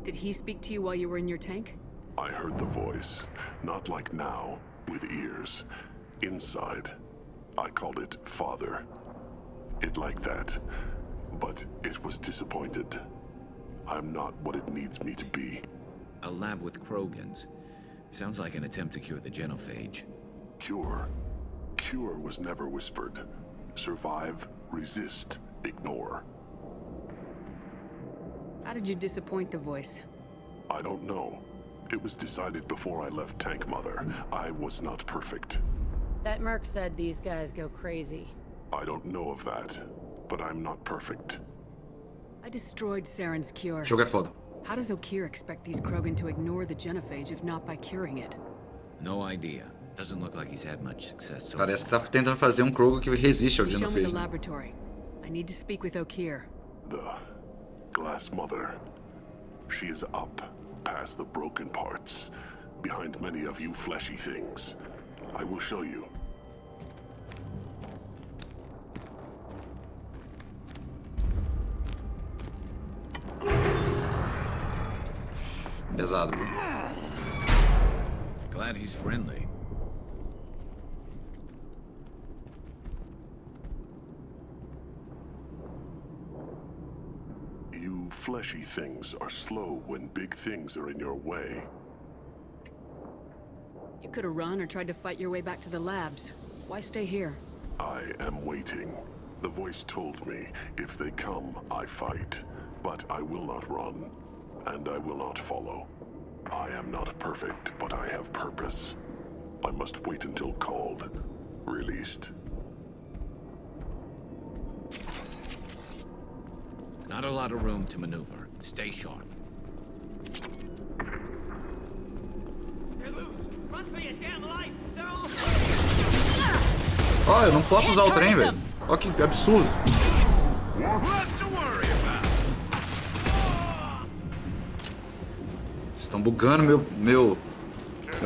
Did he speak to you while you were in your tank? I heard the voice, not like now, with ears. Inside. I called it Father. it like that, but it was disappointed. I'm not what it needs me to be. A lab with Krogans. Sounds like an attempt to cure the genophage. Cure? Cure was never whispered. Survive, resist, ignore. How did you disappoint the voice? I don't know. It was decided before I left Tank Mother. I was not perfect. That merc said these guys go crazy. I don't know of that, but I'm not perfect. I destroyed Saren's cure. O jogo é foda. How does Okir expect these Krogan to ignore the genophage if not by curing it? No idea. Doesn't look like he's had much success so Parece que tá tentando fazer Krogan que resiste ao Show me the genophage. Né? laboratory. I need to speak with Okir. The Glass Mother. She is up, past the broken parts, behind many of you fleshy things. I will show you. Pesado, viu? Glad he's friendly. You fleshy things are slow when big things are in your way. You could have run or tried to fight your way back to the labs. Why stay here? I am waiting. The voice told me, if they come, I fight. But I will not run, and I will not follow. I am not perfect, but I have purpose. I must wait until called, released. Not a lot of room to maneuver. Stay sharp. They're loose. Run for your damn life. They're all. Ó, eu não posso usar o trem, velho. Ó que absurdo. Estão bugando meu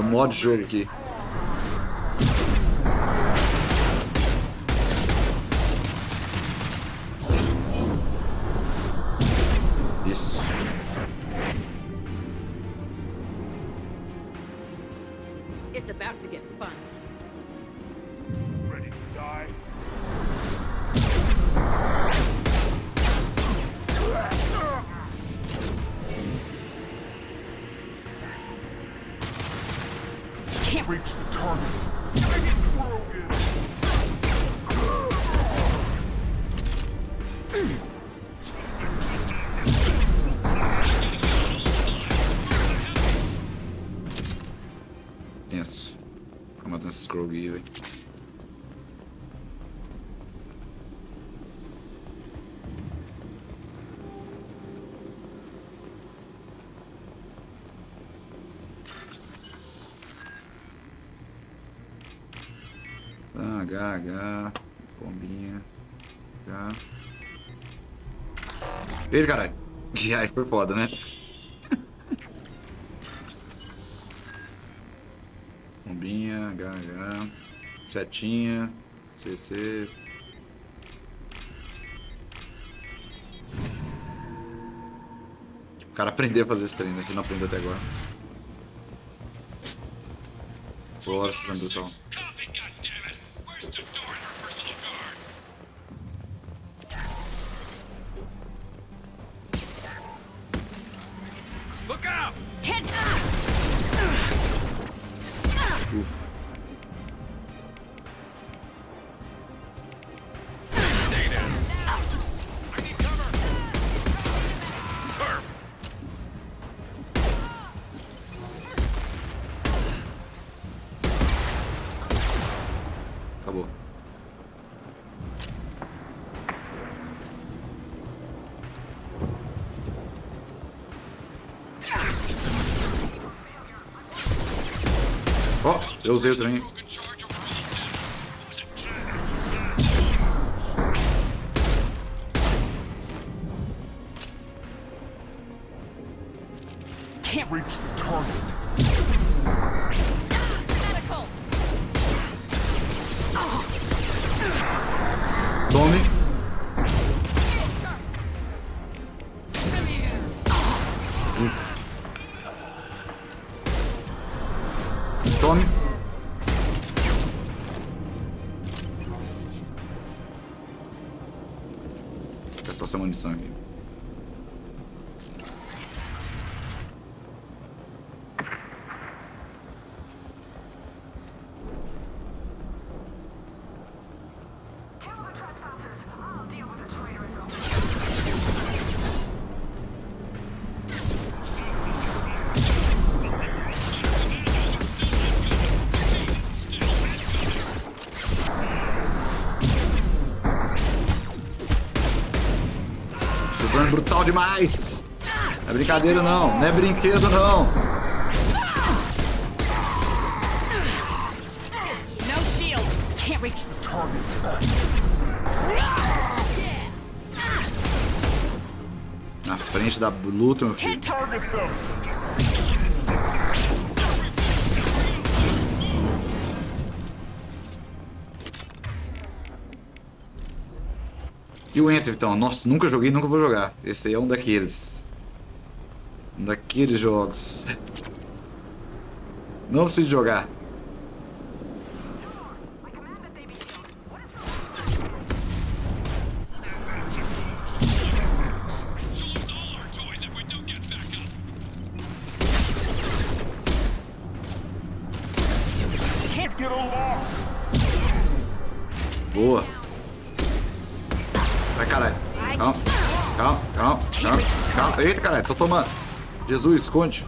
modo de jogo aqui. Isso. It's about to get fun. Ready to die? Can't reach the target. Tenso. Ficar matando esses Krog aí, velho. H, bombinha, H. Eita, caralho. E aí foi foda, né? Bombinha, H, setinha, CC. O cara aprender a fazer esse treino, né? Se não aprendeu até agora. Bora, Suzanne Brutal. Look out! Uf. Stay down. I need cover. Perf. Acabou. Ó, eu usei o trem. Can't reach the target. Tome. Tome. fosse a munição aqui. Suzanne brutal demais! Não é brincadeira não, não é brinquedo não! No shield. Can't reach the target. Na frente da luta, meu filho. E o Enter, então? Nossa, nunca joguei, nunca vou jogar. Esse aí é um daqueles. Um daqueles jogos. Não preciso jogar. Boa. Vai, caralho. Calma, calma, calma, calma, calma. Eita, caralho, tô tomando. Jesus, esconde.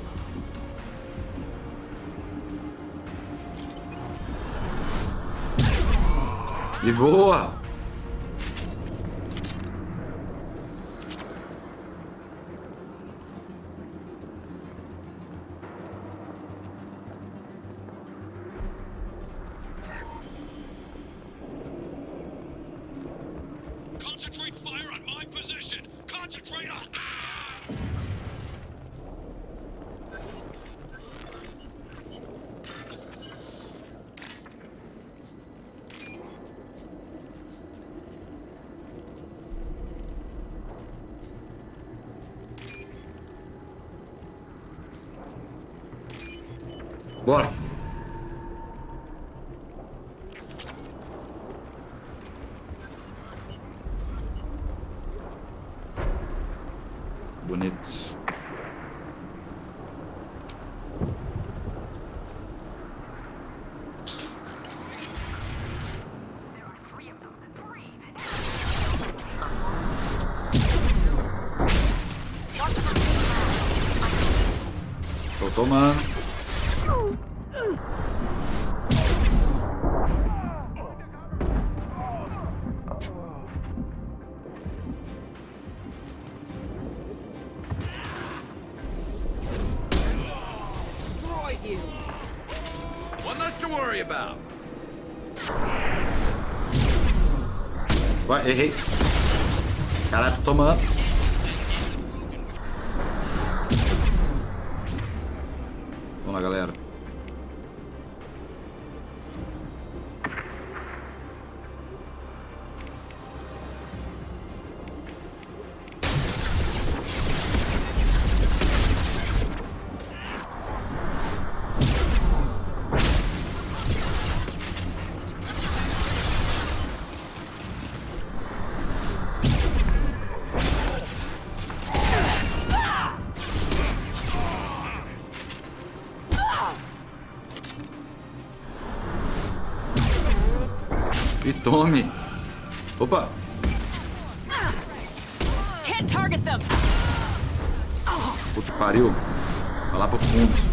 E voa. Concentrate fire on my position. Concentrate on. Bora. Bonito. Tô tomando. Vai, errei. Caralho, tô tomando. Vamos lá, galera. E tome. Opa. Can't target them. Puta que pariu. Vai lá pro fundo.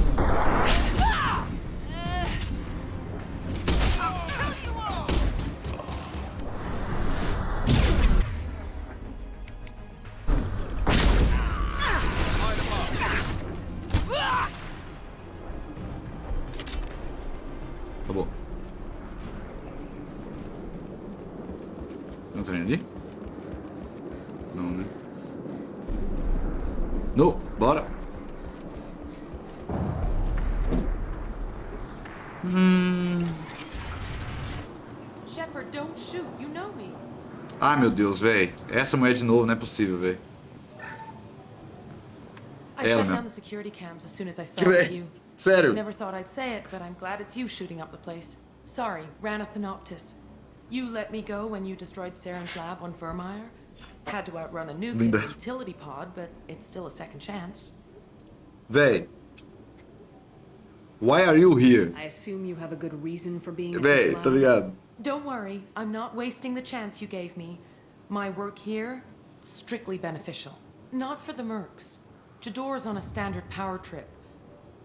Acabou. Não tá vendo ali? Não, né? No, bora! Shepard, don't shoot. You know me. Ai, meu Deus, velho. Essa mulher de novo, não é possível, velho. I Ela shut down mesmo. the security cams as soon as I saw it was you. Sério? Never thought I'd say it, but I'm glad it's you shooting up the place. Sorry, Ranathanoptis. You let me go when you destroyed Saren's lab on Vermeer, Had to outrun a nuke in Linda. a utility pod, but it's still a second chance. Véi. Why are you here? I assume you have a good reason for being at Véi, this tá lab? ligado? Don't worry, I'm not wasting the chance you gave me. My work here, strictly beneficial. Not for the mercs. Jador's on a standard power trip.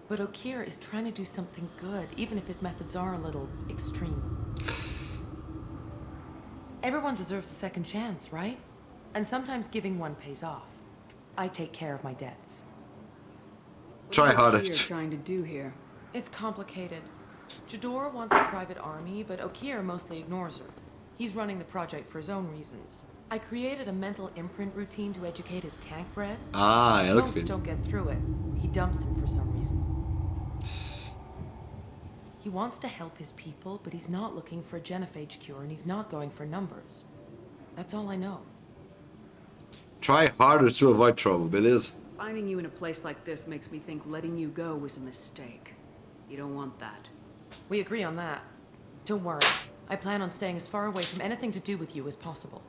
But Okir is trying to do something good, even if his methods are a little extreme. Everyone deserves a second chance, right? And sometimes giving one pays off. I take care of my debts. Try harder. What are you trying to do here? It's complicated. Jador wants a private army, but Okir mostly ignores her. He's running the project for his own reasons. I created a mental imprint routine to educate his tank bred. Ah, ela que Most fez. don't get through it. He dumps them for some reason. He wants to help his people, but he's not looking for a genophage cure, and he's not going for numbers. That's all I know. Try harder to avoid trouble, beleza? Finding you in a place like this makes me think letting you go was a mistake. You don't want that. We agree on that. Don't worry. I plan on staying as far away from anything to do with you as possible.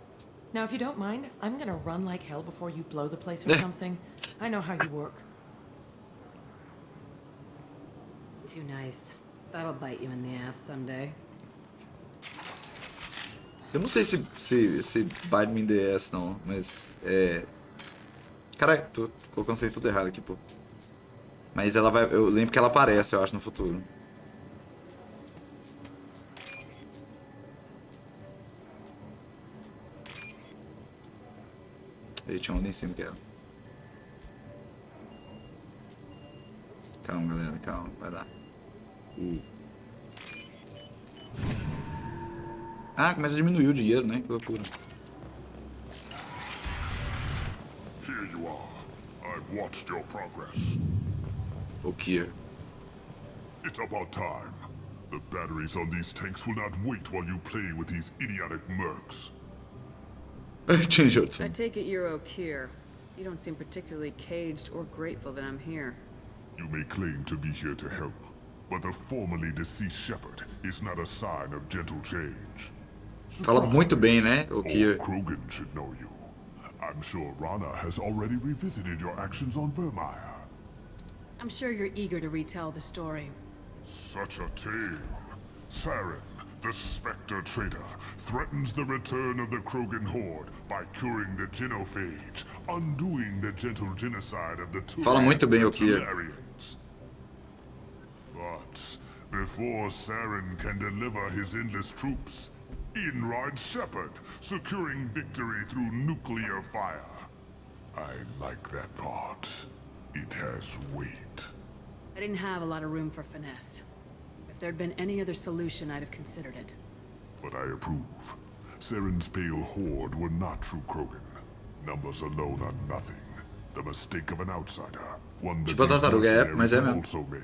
Now, if you don't mind, I'm gonna run like hell before you blow the place or something. I know how you work. Too nice. That'll bite you in the ass someday. Eu não sei se bite me in the ass não, mas é... Caralho, tô colocando isso aí tudo errado aqui, pô. Mas ela vai... Eu lembro que ela aparece, eu acho, no futuro. Ele tinha um em cima que ela. Calma, galera, calma, vai dar. Ah, começa a diminuir o dinheiro, né? Que loucura. Here you are. I've watched your progress. Okay. It's about time. The batteries on these tanks will not wait while you play with these idiotic mercs. Change your I tune. take it you're Okir. You don't seem particularly caged or grateful that I'm here. You may claim to be here to help, but the formerly deceased shepherd is not a sign of gentle change. Fala muito bem, né, Okir? Old Krogan should know you. I'm sure Rana has already revisited your actions on Vermeer. I'm sure you're eager to retell the story. Such a tale. Saren, the Spectre traitor, threatens the return of the Krogan horde by curing the genophage, undoing the gentle genocide of the Fala muito bem, Turians Okir. and Solarians. But before Saren can deliver his endless troops, in rides Shepard, securing victory through nuclear fire. I like that part. It has weight. I didn't have a lot of room for finesse. If there'd been any other solution, I'd have considered it. But I approve. Saren's pale horde were not true Krogan. Numbers alone are nothing. The mistake of an outsider. One that Tipo a these tartaruga, é, mercenaries mas é have mesmo. also made.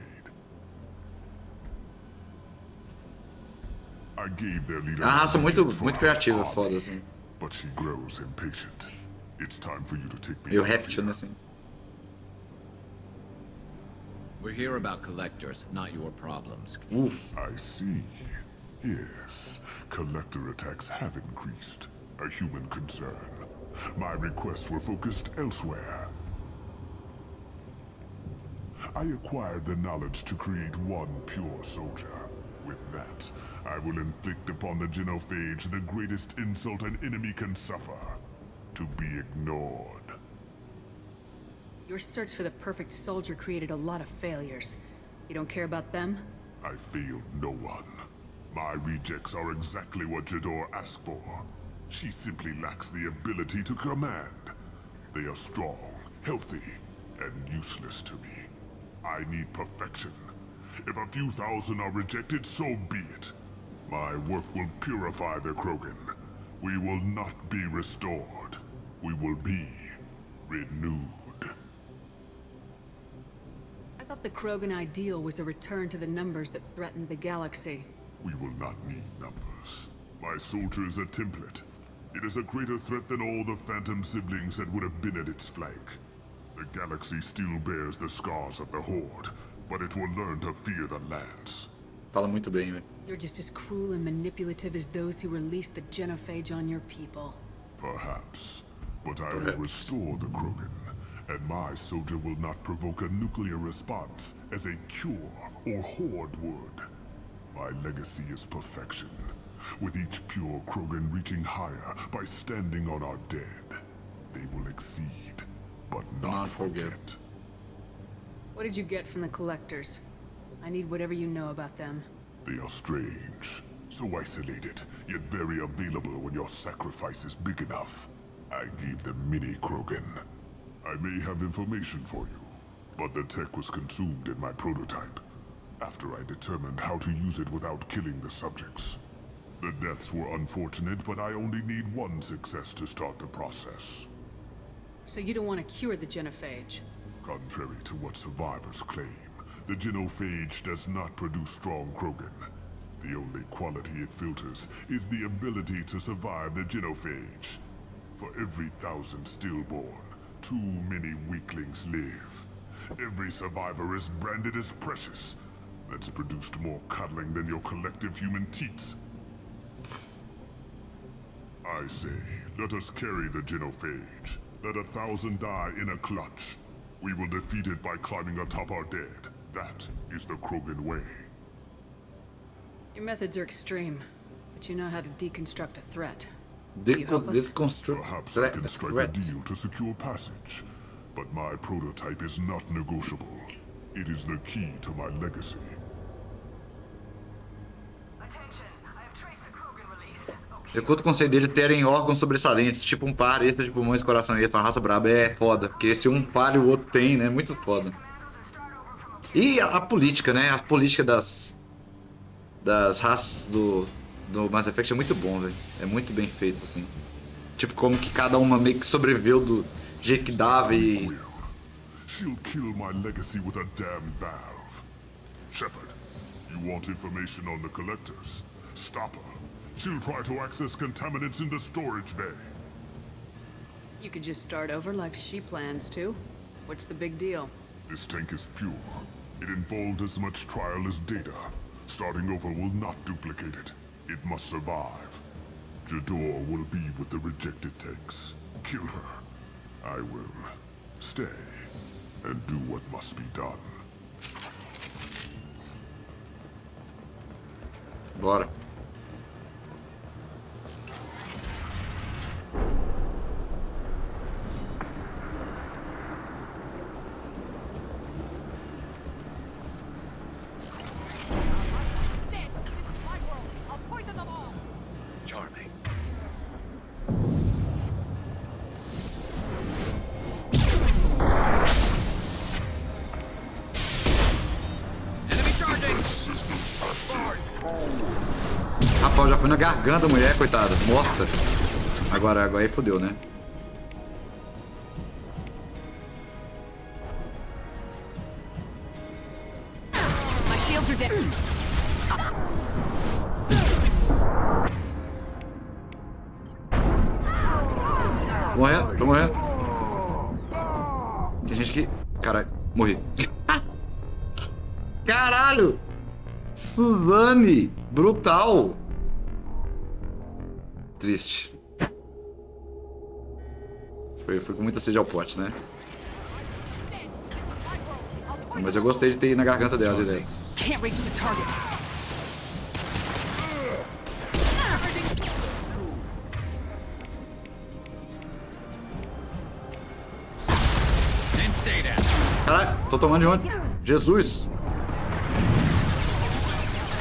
I gave their leader A raça muito, for muito our criativa, army, foda, assim. But she grows impatient. It's time for you to take me Meio out réptil, here. né, assim. We're here about collectors, not your problems. I see. Yes, collector attacks have increased. A human concern. My requests were focused elsewhere. I acquired the knowledge to create one pure soldier. With that, I will inflict upon the genophage the greatest insult an enemy can suffer. To be ignored. Your search for the perfect soldier created a lot of failures. You don't care about them? I failed no one. My rejects are exactly what Jador asked for. She simply lacks the ability to command. They are strong, healthy, and useless to me. I need perfection. If a few thousand are rejected, so be it. My work will purify the Krogan. We will not be restored. We will be renewed. I thought the Krogan ideal was a return to the numbers that threatened the galaxy. We will not need numbers. My soldier is a template. It is a greater threat than all the phantom siblings that would have been at its flank. The galaxy still bears the scars of the Horde, but it will learn to fear the Lance. Fala muito bem, velho. You're just as cruel and manipulative as those who released the genophage on your people. Perhaps. But I will restore the Krogan, and my soldier will not provoke a nuclear response as a cure or horde would. My legacy is perfection, with each pure Krogan reaching higher by standing on our dead. They will exceed, but not forget. What did you get from the collectors? I need whatever you know about them. They are strange, so isolated, yet very available when your sacrifice is big enough. I gave them mini Krogan. I may have information for you, but the tech was consumed in my prototype, after I determined how to use it without killing the subjects. The deaths were unfortunate, but I only need one success to start the process. So you don't want to cure the genophage? Contrary to what survivors claim, the genophage does not produce strong Krogan. The only quality it filters is the ability to survive the genophage. For every 1,000 stillborn, too many weaklings live. Every survivor is branded as precious. That's produced more cuddling than your collective human teats. I say, let us carry the genophage. Let 1,000 die in a clutch. We will defeat it by climbing atop our dead. That is the Krogan way. Your methods are extreme, but you know how to deconstruct a threat. Perhaps I can strike a deal to secure passage, but my prototype is not negotiable. It is the key to my legacy. Eu curto o conceito dele terem órgãos sobressalentes, tipo um par extra de pulmões, coração extra, uma raça braba. É foda, porque se um falha o outro tem, né? Muito foda. E a política, né? A política das raças do Mass Effect é muito bom, velho. É muito bem feito, assim. Tipo, como que cada uma meio que sobreviveu do jeito que dava e... She'll kill my legacy with a damn valve. Shepard, you want information on the collectors? Stop her. She'll try to access contaminants in the storage bay. You could just start over like she plans to. What's the big deal? This tank is pure. It involved as much trial as data. Starting over will not duplicate it. It must survive. Jador will be with the rejected tanks. Kill her. I will stay and do what must be done. Bora. Charming. Enemy charging! Rapaz, já foi na garganta a mulher, coitada. Morta. Agora aí fodeu, né? My shields are down. Morrendo, tô morrendo. Tem gente que... Caralho, morri. Caralho! Suzanne Brutal. Triste. Foi com muita sede ao pote, né? Mas eu gostei de ter ido na garganta dela direto. Can't reach the target. Caralho, tô tomando de onde? Jesus!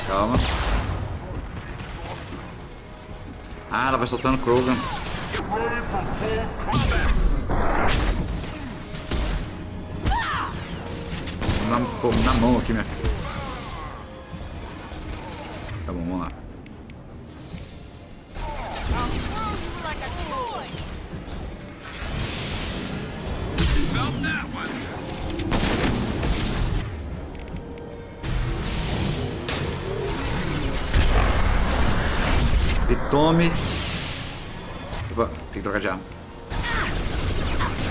Calma. Ah, ela vai soltando Krogan. Na mão aqui, minha filha. Tá bom, vamos lá. E tome. Opa, tem que trocar de arma.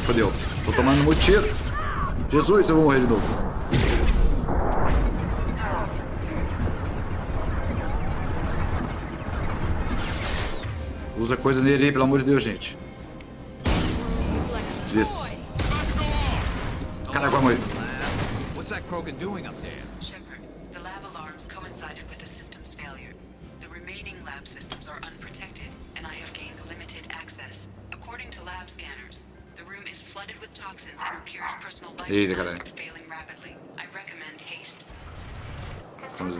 Fodeu. Tô tomando muito tiro. Jesus, eu vou morrer de novo. Usa coisa nele aí, pelo amor de Deus, gente. this. Caraca, vai morrer. What's that Krogan doing up there? Shepard, the lab alarms coincided with the system's failure. The remaining lab systems are unprotected, and I have gained limited access. According to lab scanners, the room is flooded with toxins and Okir's personal life signs are failing rapidly. I recommend haste. Estamos...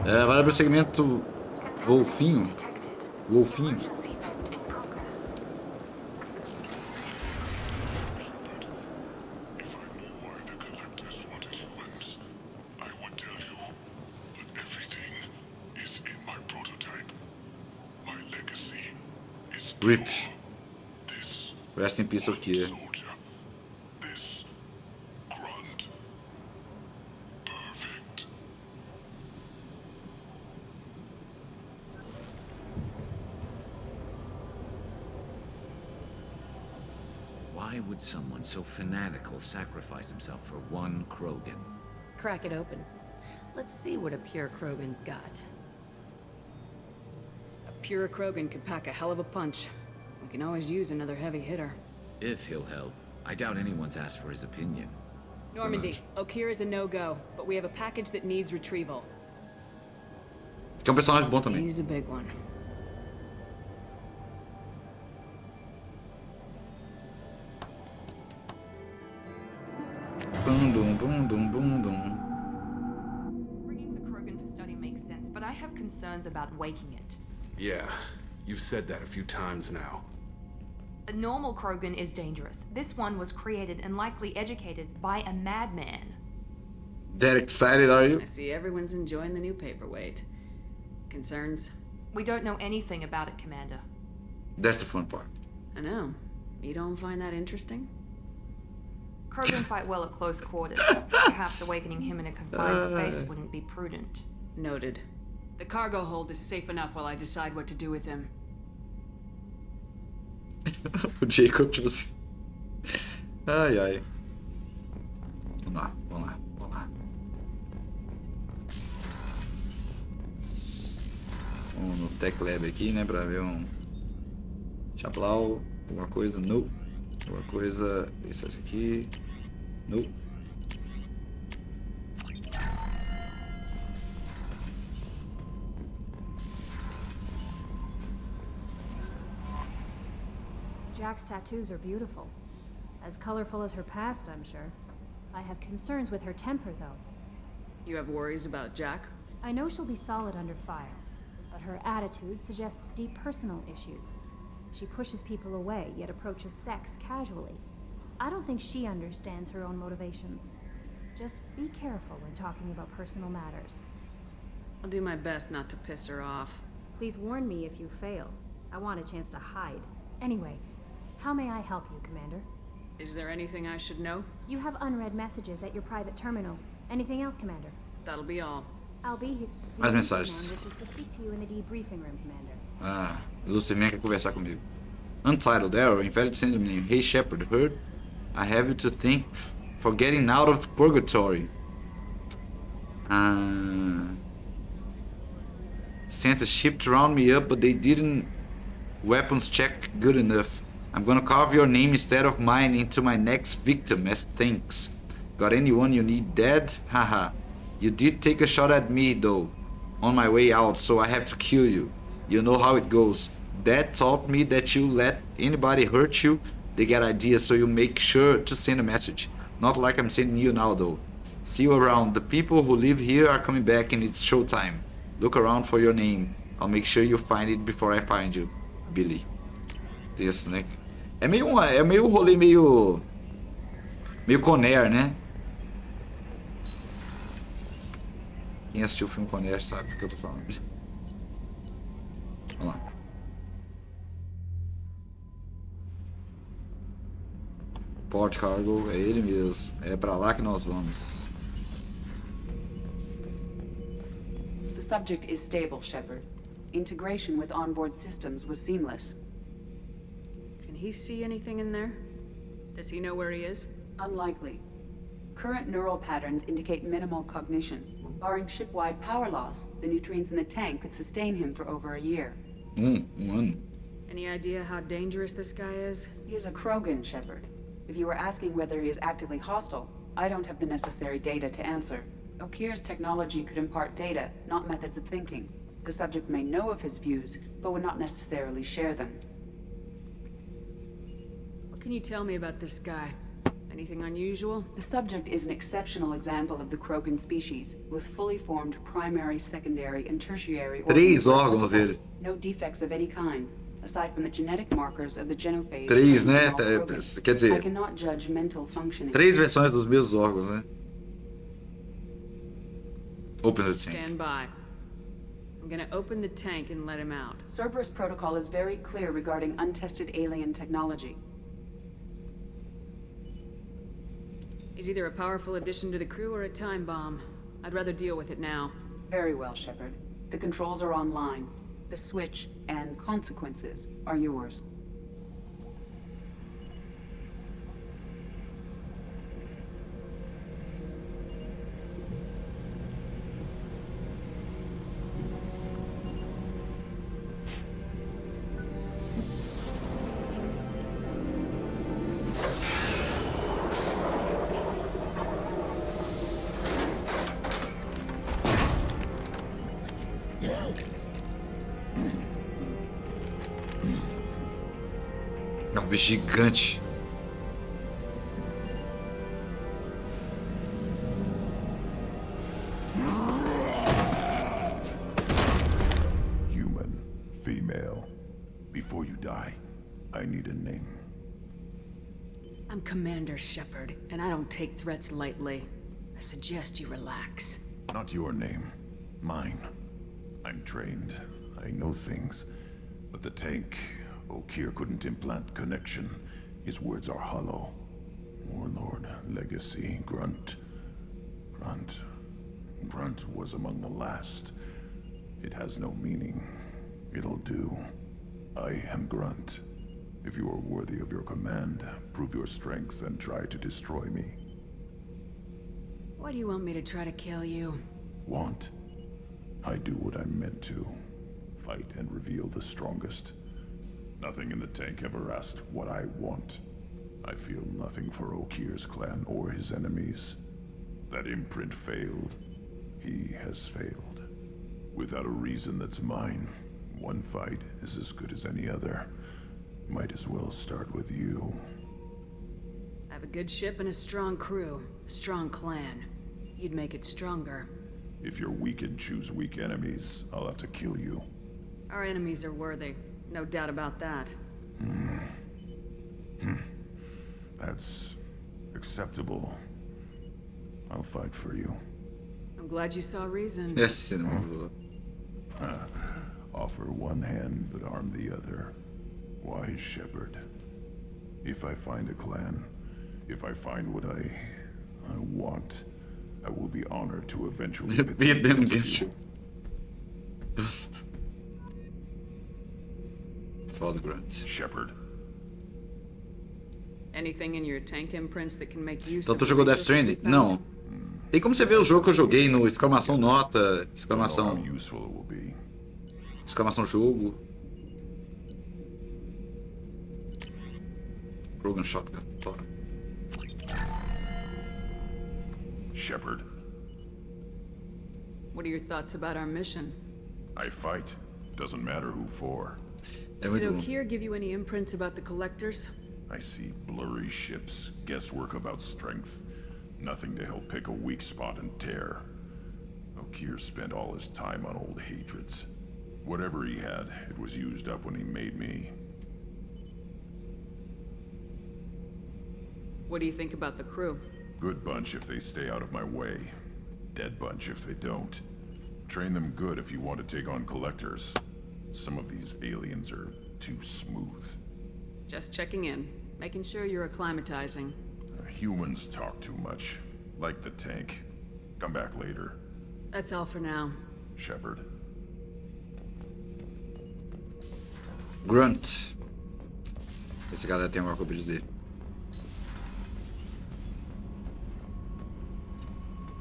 vai abrir o segmento Wolfinho. Wolfinho. RIP. Rest in peace, Okir. Why would someone so fanatical sacrifice himself for one Krogan? Crack it open. Let's see what a pure Krogan's got. A pure Krogan could pack a hell of a punch. We can always use another heavy hitter. If he'll help. I doubt anyone's asked for his opinion. Normandy, Okir is a no-go, but we have a package that needs retrieval. Que é um personagem bom também. He's a big one. Bum, dum, bum, dum, bum, dum. Bringing the Krogan for study makes sense, but I have concerns about waking it. Yeah, you've said that a few times now. A normal Krogan is dangerous. This one was created and likely educated by a madman. That excited, are you? I see everyone's enjoying the new paperweight. Concerns? We don't know anything about it, Commander. That's the fun part. I know. You don't find that interesting? Krogan fight well at close quarters. Perhaps awakening him in a confined space wouldn't be prudent. Noted. The cargo hold is safe enough while I decide what to do with him. O Jacob, tipo assim. Ai, ai. Vamos lá, vamos lá, vamos lá. Vamos no Tech Lab aqui, né, pra ver um... Chaplau, alguma coisa, não. Alguma coisa, isso aqui, não. Jack's tattoos are beautiful. As colorful as her past, I'm sure. I have concerns with her temper, though. You have worries about Jack? I know she'll be solid under fire, but her attitude suggests deep personal issues. She pushes people away, yet approaches sex casually. I don't think she understands her own motivations. Just be careful when talking about personal matters. I'll do my best not to piss her off. Please warn me if you fail. I want a chance to hide. Anyway, how may I help you, Commander? Is there anything I should know? You have unread messages at your private terminal. Anything else, Commander? That'll be all. I'll be here. Mais mensagens. Wishes to speak to you in the debriefing room, Commander. Ah, Lucifer quer conversar comigo. Untitled Arrow, invalid syndrome name. Hey Shepard, heard? I have you to thank for getting out of purgatory. Sent a ship to round me up, but they didn't weapons check good enough. I'm gonna carve your name instead of mine into my next victim as thanks. Got anyone you need dead? Haha. You did take a shot at me though, on my way out, so I have to kill you. You know how it goes. Dad taught me that you let anybody hurt you, they get ideas, so you make sure to send a message. Not like I'm sending you now though. See you around. The people who live here are coming back and it's showtime. Look around for your name. I'll make sure you find it before I find you. Billy. Texto, né? É meio um rolê meio Conner, né? Quem assistiu o filme Conner sabe do que eu tô falando. Vamos lá. Port Cargo, é ele mesmo. É pra lá que nós vamos. The subject is stable, Shepard. Integration with onboard systems was seamless. Can he see anything in there? Does he know where he is? Unlikely. Current neural patterns indicate minimal cognition. Barring ship-wide power loss, the nutrients in the tank could sustain him for over a year. Ano. Any idea how dangerous this guy is? He is a Krogan, Shepard. If you were asking whether he is actively hostile, I don't have the necessary data to answer. Okeer's technology could impart data, not methods of thinking. The subject may know of his views, but would not necessarily share them. What can you tell me about this guy? Anything unusual? The subject is an exceptional example of the Krogan species, with fully formed primary, secondary, and tertiary Três órgãos dele. No defects of any kind, aside from the genetic markers of the genophage. Três, né? Quer I dizer, cannot judge mental functioning. 3 versões dos mesmos órgãos, né? Open the tank. Stand by. I'm gonna open the tank and let him out. Cerberus protocol is very clear regarding untested alien technology. He's either a powerful addition to the crew or a time bomb. I'd rather deal with it now. Very well, Shepard. The controls are online. The switch and consequences are yours. É um bicho gigante. Human, female. Before you die, I need a name. I'm Commander Shepard, and I don't take threats lightly. I suggest you relax. Not your name. Mine. I'm trained. I know things. But the tank, Okeer couldn't implant connection. His words are hollow. Warlord, legacy, Grunt. Grunt was among the last. It has no meaning. It'll do. I am Grunt. If you are worthy of your command, prove your strength and try to destroy me. Why do you want me to try to kill you? Want? I do what I'm meant to. Fight and reveal the strongest. Nothing in the tank ever asked what I want. I feel nothing for Okeer's clan or his enemies. That imprint failed. He has failed. Without a reason that's mine, one fight is as good as any other. Might as well start with you. I have a good ship and a strong crew. A strong clan. You'd make it stronger. If you're weak and choose weak enemies, I'll have to kill you. Our enemies are worthy. No doubt about that. That's acceptable. I'll fight for you. I'm glad you saw reason. Yes, Offer one hand, but arm the other. Wise Shepard. If I find a clan, if I find what I want, I will be honored to eventually beat them against you. Foda, Grunt. Shepard. Anything in your tank imprints that can make use Então of tu the jogou Death resources Stranding? we found? Não. Tem como você ver o jogo que eu joguei no exclamação nota, exclamação... Exclamação jogo. Krogan Shotgun. Fora. Shepard. What are your thoughts about our mission? I fight. Doesn't matter who for. É Did muito bom. Okeer give you any imprints about the collectors? I see blurry ships, guesswork about strength. Nothing to help pick a weak spot and tear. Okeer spent all his time on old hatreds. Whatever he had, it was used up when he made me. What do you think about the crew? Good bunch if they stay out of my way. Dead bunch if they don't. Train them good if you want to take on collectors. Some of these aliens are too smooth. Just checking in, making sure you're acclimatizing. Humans talk too much. Like the tank. Come back later. That's all for now. Shepard. Grunt. Esse galera tem alguma coisa pra dizer.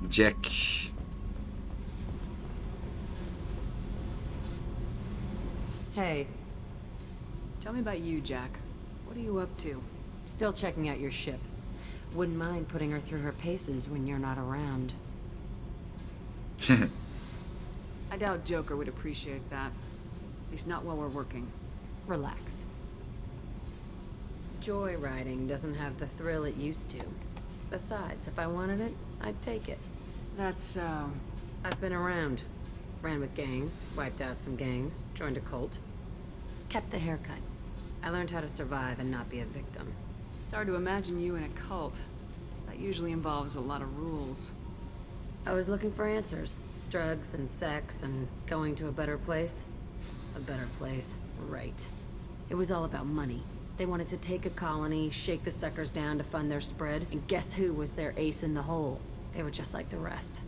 Jack. Hey. Tell me about you, Jack. What are you up to? Still checking out your ship. Wouldn't mind putting her through her paces when you're not around. I doubt Joker would appreciate that. At least not while we're working. Relax. Joyriding doesn't have the thrill it used to. Besides, if I wanted it, I'd take it. That's so... I've been around. Ran with gangs, wiped out some gangs, joined a cult. Kept the haircut. I learned how to survive and not be a victim. It's hard to imagine you in a cult. That usually involves a lot of rules. I was looking for answers. Drugs and sex and going to a better place. A better place, right. It was all about money. They wanted to take a colony, shake the suckers down to fund their spread, and guess who was their ace in the hole? They were just like the rest.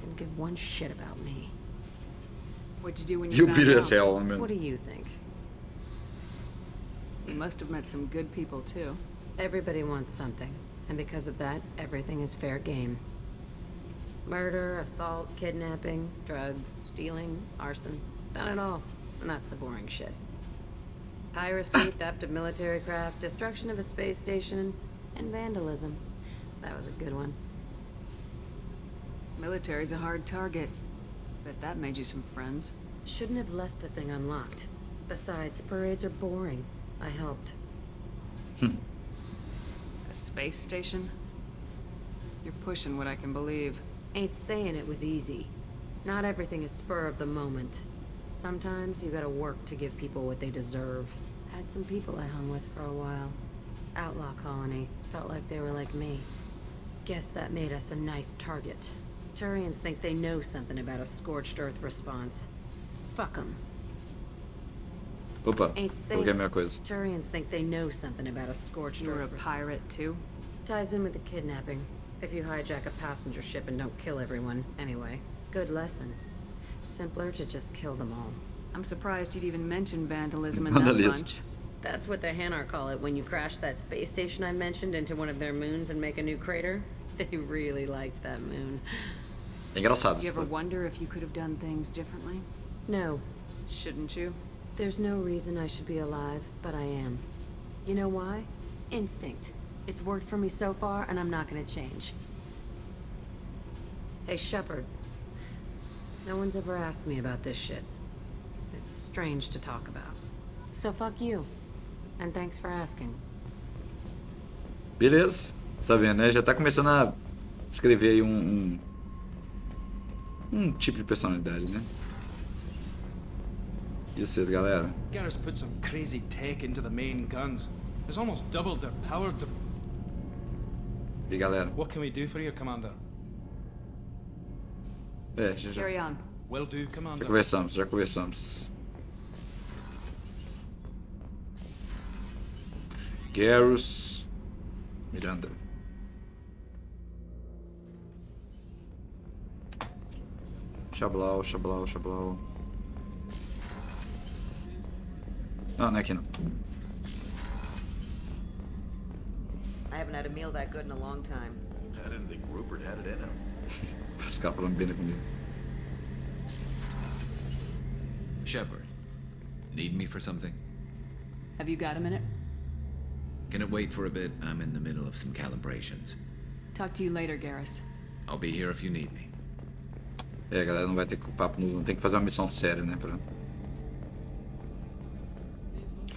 Didn't give one shit about me. What'd you do when you You found beat out? as hell, man. What do you think? You must have met some good people, too. Everybody wants something, and because of that, everything is fair game. Murder, assault, kidnapping, drugs, stealing, arson. Done it all. And that's the boring shit. Piracy, theft of military craft, destruction of a space station, and vandalism. That was a good one. Military's a hard target. Bet that made you some friends. Shouldn't have left the thing unlocked. Besides, parades are boring. I helped. A space station? You're pushing what I can believe. Ain't saying it was easy. Not everything is spur of the moment. Sometimes you gotta work to give people what they deserve. Had some people I hung with for a while. Outlaw colony. Felt like they were like me. Guess that made us a nice target. Turians think they know something about a scorched earth response. Fuck 'em. Opa, Ain't coloquei a saying minha coisa. Turians think they know something about a scorched You were a earth response. pirate, too? Ties in with the kidnapping. If you hijack a passenger ship and don't kill everyone, anyway. Good lesson. Simpler to just kill them all. I'm surprised you'd even mention vandalism in that Vandalism. bunch. That's what the Hanar call it when you crash that space station I mentioned into one of their moons and make a new crater. They really liked that moon. Engraçado. You ever wonder if you could have done things differently? No. Shouldn't you? There's no reason I should be alive, but I am. You know why? Instinct. It's worked for me so far, and I'm not gonna change. Hey, Shepard. No one's ever asked me about this shit. It's strange to talk about. So fuck you. And thanks for asking. Beleza. Você tá vendo, né? Já tá começando a descrever aí um tipo de personalidade, né? E vocês, galera? Garrus put some crazy tech into the main guns. It's almost doubled their power to... E galera? What can we do for you, Commander? Carry on. Will do, Já Commander. conversamos. Garrus, Miranda. Xablau. Não é aqui não. I haven't had a meal that good in a long time. I didn't think Rupert had it in him. Os caras falando bem da comida. Shepard, need me for something? Have you got a minute? Can it wait for a bit? I'm in the middle of some calibrations. Talk to you later, Garrus. I'll be here if you need me. É, galera, não vai ter papo, não tem que fazer uma missão séria, né? Pra...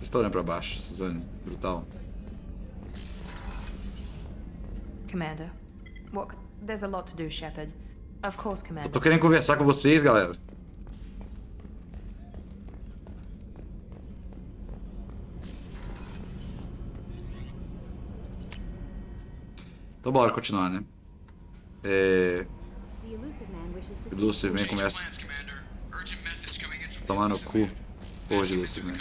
Estou olhando pra baixo, Suzanne Brutal. Commander. What? There's a lot to do, Shepard. Of course, Eu Commander. tô querendo conversar com vocês, galera. Então bora continuar, né? O Elusive Man começa a tomar no cu. Porra de Elusive Man.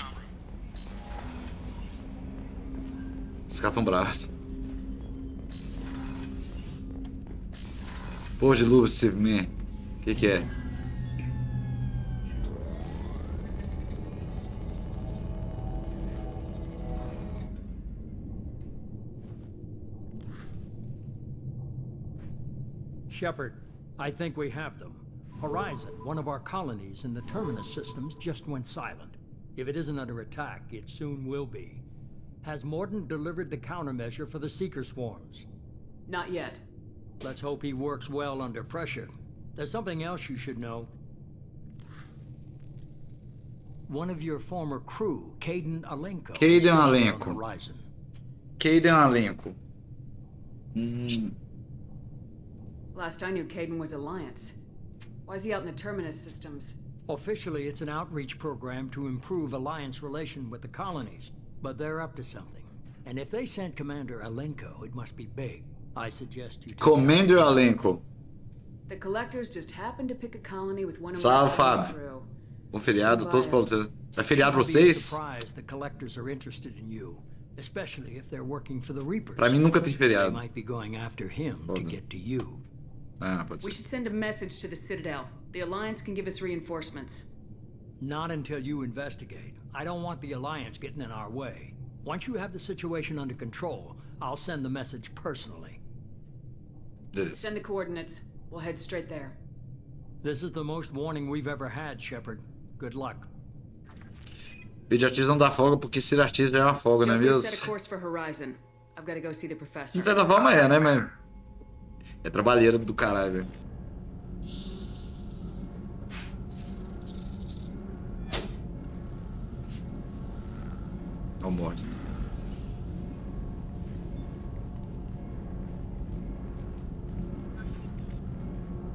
Os caras tão bravos. Porra de Elusive Man. Que é? Shepard, I think we have them. Horizon, one of our colonies in the Terminus systems, just went silent. If it isn't under attack, it soon will be. Has Morden delivered the countermeasure for the Seeker swarms? Not yet. Let's hope he works well under pressure. There's something else you should know. One of your former crew, Caden Alenko. Caden on the Alenko. horizon. Caden Alenko. Last I knew, Caden was Alliance. Why is he out in the Terminus systems? Officially, it's an outreach program to improve Alliance relation with the colonies, but they're up to something. And if they sent Commander Alenko, it must be big. I suggest you... Commander Alenko. The Collectors just happened to pick a colony with one of Salve, my Fábio. crew. Bom feriado, todos pra vocês. É feriado pra I'll be vocês? surprised the Collectors are interested in you, especially if they're working for the Reapers. Pra mim nunca tem They feriado. might be going after him to get to you. Ah, pode We ser. should send a message to the Citadel. The Alliance can give us reinforcements. Not until you investigate. I don't want the Alliance getting in our way. Once you have the situation under control, I'll send the message personally. Send the coordinates. We'll head straight there. This is the most warning we've ever had, Shepard. Good luck. Vídeo artista não dá folga porque ser artista já é uma folga, não é Joker mesmo? set a course for Horizon. I've got to go see the professor. De certa forma é, né, mas... É trabalheira do caralho, velho. Não morre.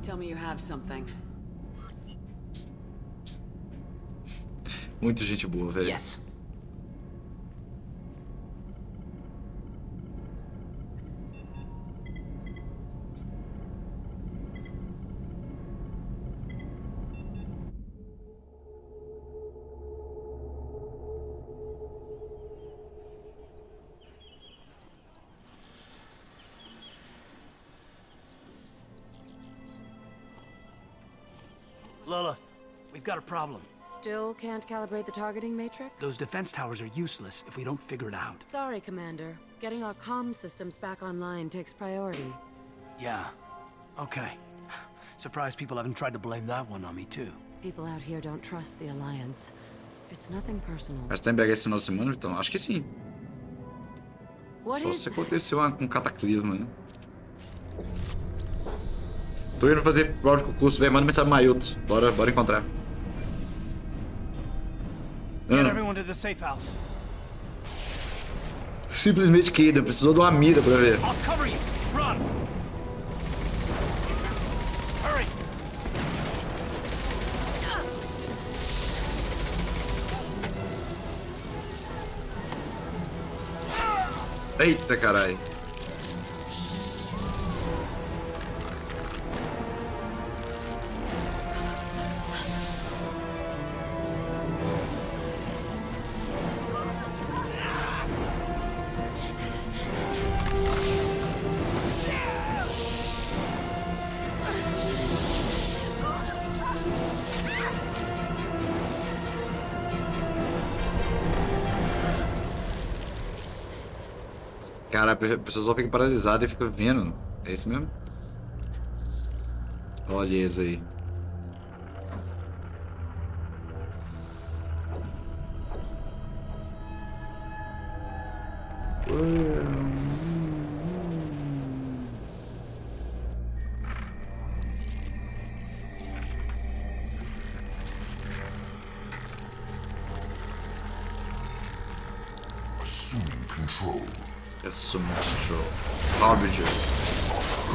Tell me you have something. Muita gente boa, velho. Yes. Lilith, we've got a problem. Still can't calibrate the targeting matrix? Those defense towers are useless if we don't figure it out. Sorry, Commander. Getting our comm systems back online takes priority. Yeah. Okay. Surprised people haven't tried to blame that one on me, too. People out here don't trust the Alliance. It's nothing personal. Mas tá em BH esse final de semana, então? Acho que sim. Só se aconteceu um cataclisma, né? Tô indo fazer prova de concurso, velho. Manda mensagem pro Mailton. Bora encontrar. Get everyone to the safe house. Simplesmente Caden precisou de uma mira pra ver. I'll cover you. Run. Hurry. Eita, caralho. Cara, a pessoa só fica paralisada e fica vendo. É isso mesmo? Olha eles aí. Assuming control. Assuming control. Harbinger.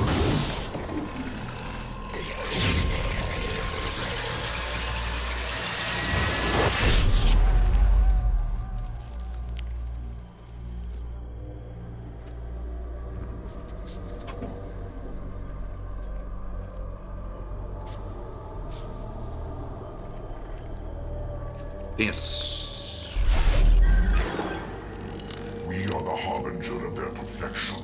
Yes. We are the harbinger of their perfection.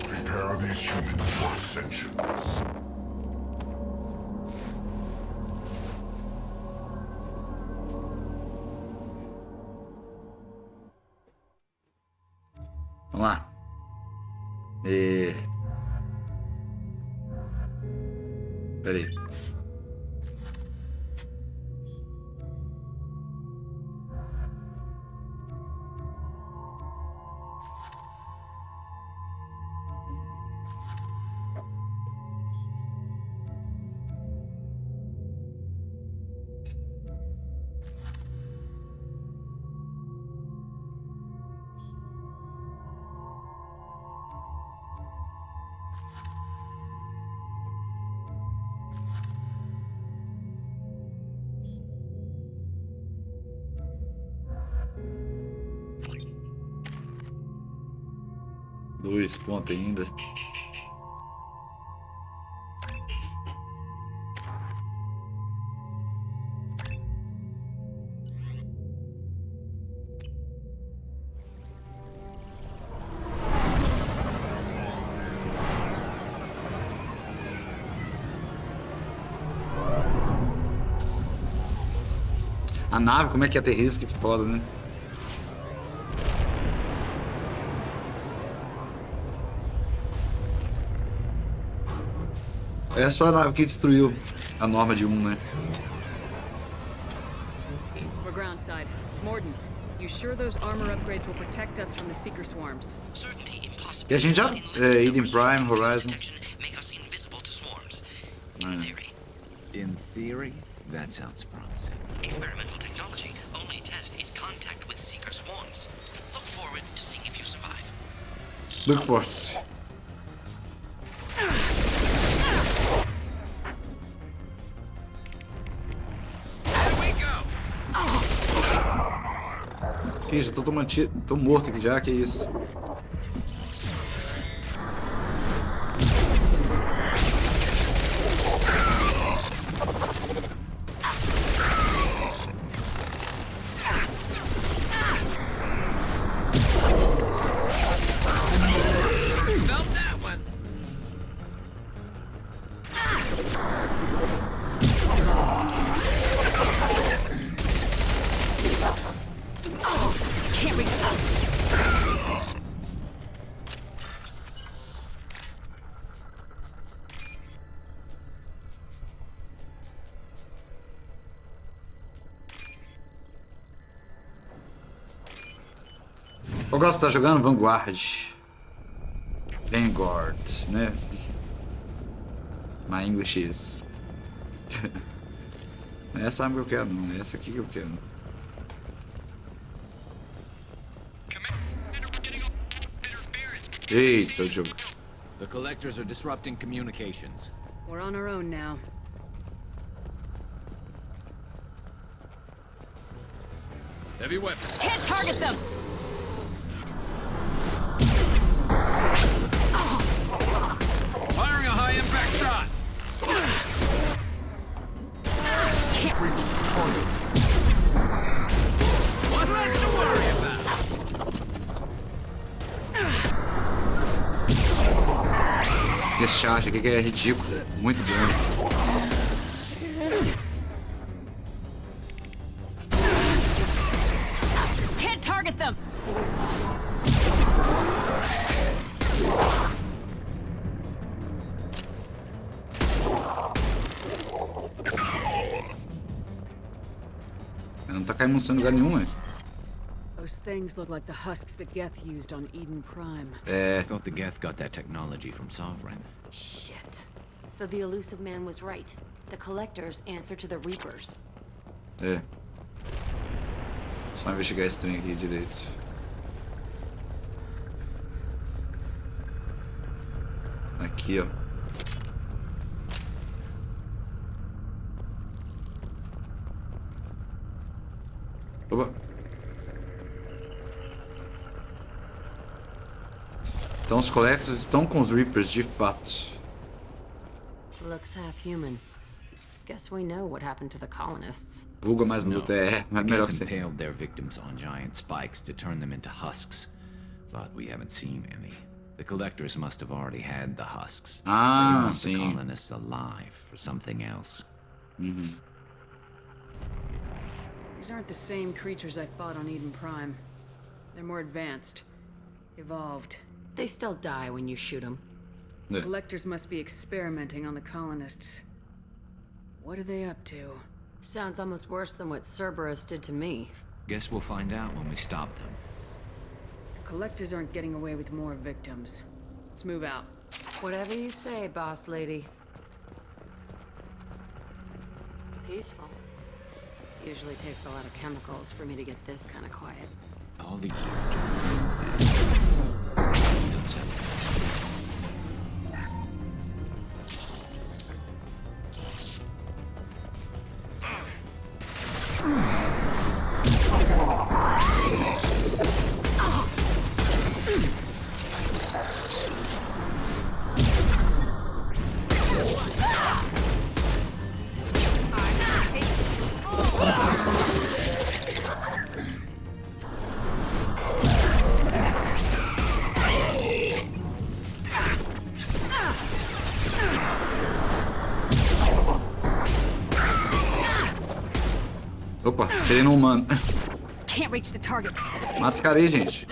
Prepare these humans for ascension. Vamos lá. Pera aí. 2 pontos ainda. A nave, como é que aterriza? Que foda, né? É só a nave que destruiu a norma de 1, né? We're groundside. Morden, you sure those armor upgrades will protect us from the seeker swarms? E a gente já... Eden Prime, Horizon... Make us invisible to swarms. In theory. In theory? That sounds promising. Experimental technology. Only test is contact with seeker swarms. Look forward to seeing if you survive. Look for it. Que isso, eu tô tomando tiro, tô morto aqui já, que isso? Qual você tá jogando? Vanguard, né? My English is. Não é essa arma que eu quero, não. É essa aqui que eu quero. Eita, o jogo. The collectors are disrupting communications. We're on our own now. Heavy weapons. Can't target them! Firing a high-impact shot! Can't reach the target. One less to worry about! Esse charge aqui que é ridículo. Muito bom. Can't target them! Não tá caindo em lugar nenhum, é? Those things look like the husks that Geth used on Eden Prime. I thought the Geth got that technology from Sovereign. Shit. So the elusive man was right. The collectors answer to the Reapers. É. Só investigar esse trem aqui direito. Aqui, ó. Opa. Então os collectors estão com os Reapers de fato. Looks half human. Guess we know what happened to the colonists. Vulga mais bruta, é melhor que Geth ser. impaled their victims on giant spikes to turn them into husks, but we haven't seen any. The collectors must have already had the husks. Ah, they want sim. the colonists alive for something else. These aren't the same creatures I fought on Eden Prime. They're more advanced. Evolved. They still die when you shoot them. Yeah. Collectors must be experimenting on the colonists. What are they up to? Sounds almost worse than what Cerberus did to me. Guess we'll find out when we stop them. The collectors aren't getting away with more victims. Let's move out. Whatever you say, boss lady. Peaceful. Usually takes a lot of chemicals for me to get this kind of quiet. All the Opa, tirei no humano. Can't reach the target. Mata os caras aí, gente.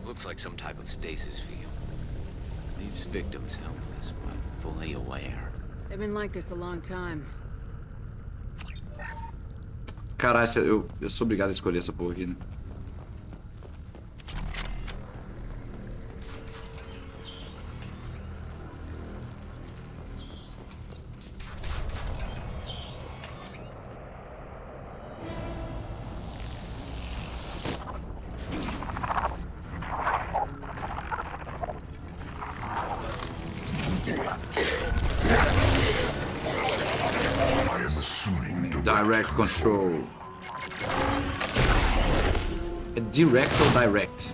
Looks like some type of stasis field. Leaves victims helpless, but fully aware. They've been like this a long time. Caralho, eu sou obrigado a escolher essa porra aqui, né? Direct control. É direct ou direct?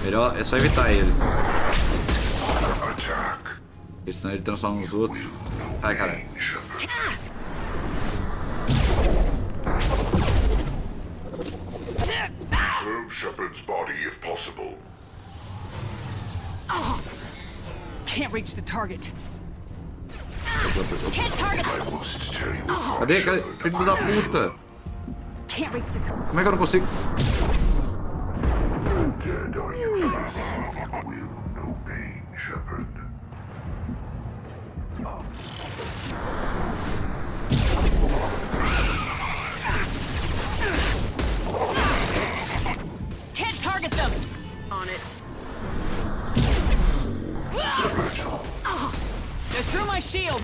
Melhor é só evitar ele. Porque senão ele transforma nos outros. Ai, caralho. Preserve Shepard's body if possible. Oh. Can't reach the target. Can't target. Cadê? Filho da puta! Como é que eu não consigo? Can't target them. On it. They're through my shield.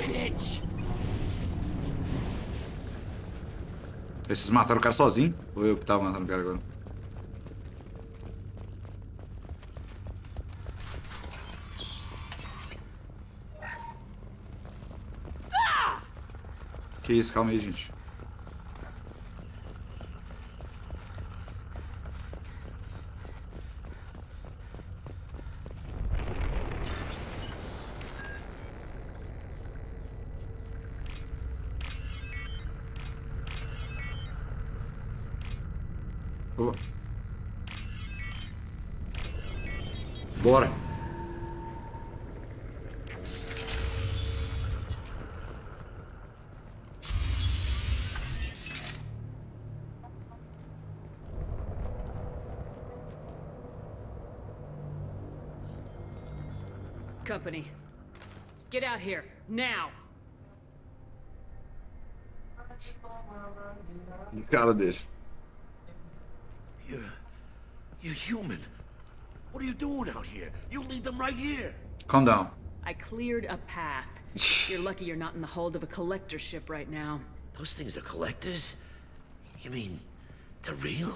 Bitch. Esses mataram o cara sozinho? Ou eu que tava matando o cara agora? Que isso, calma aí, gente. Bora. Company. Get out here, now! Cara deixa. You're human. What are you doing out here? You lead them right here. Calm down. I cleared a path. You're lucky you're not in the hold of a collector ship right now. Those things are collectors? You mean, they're real?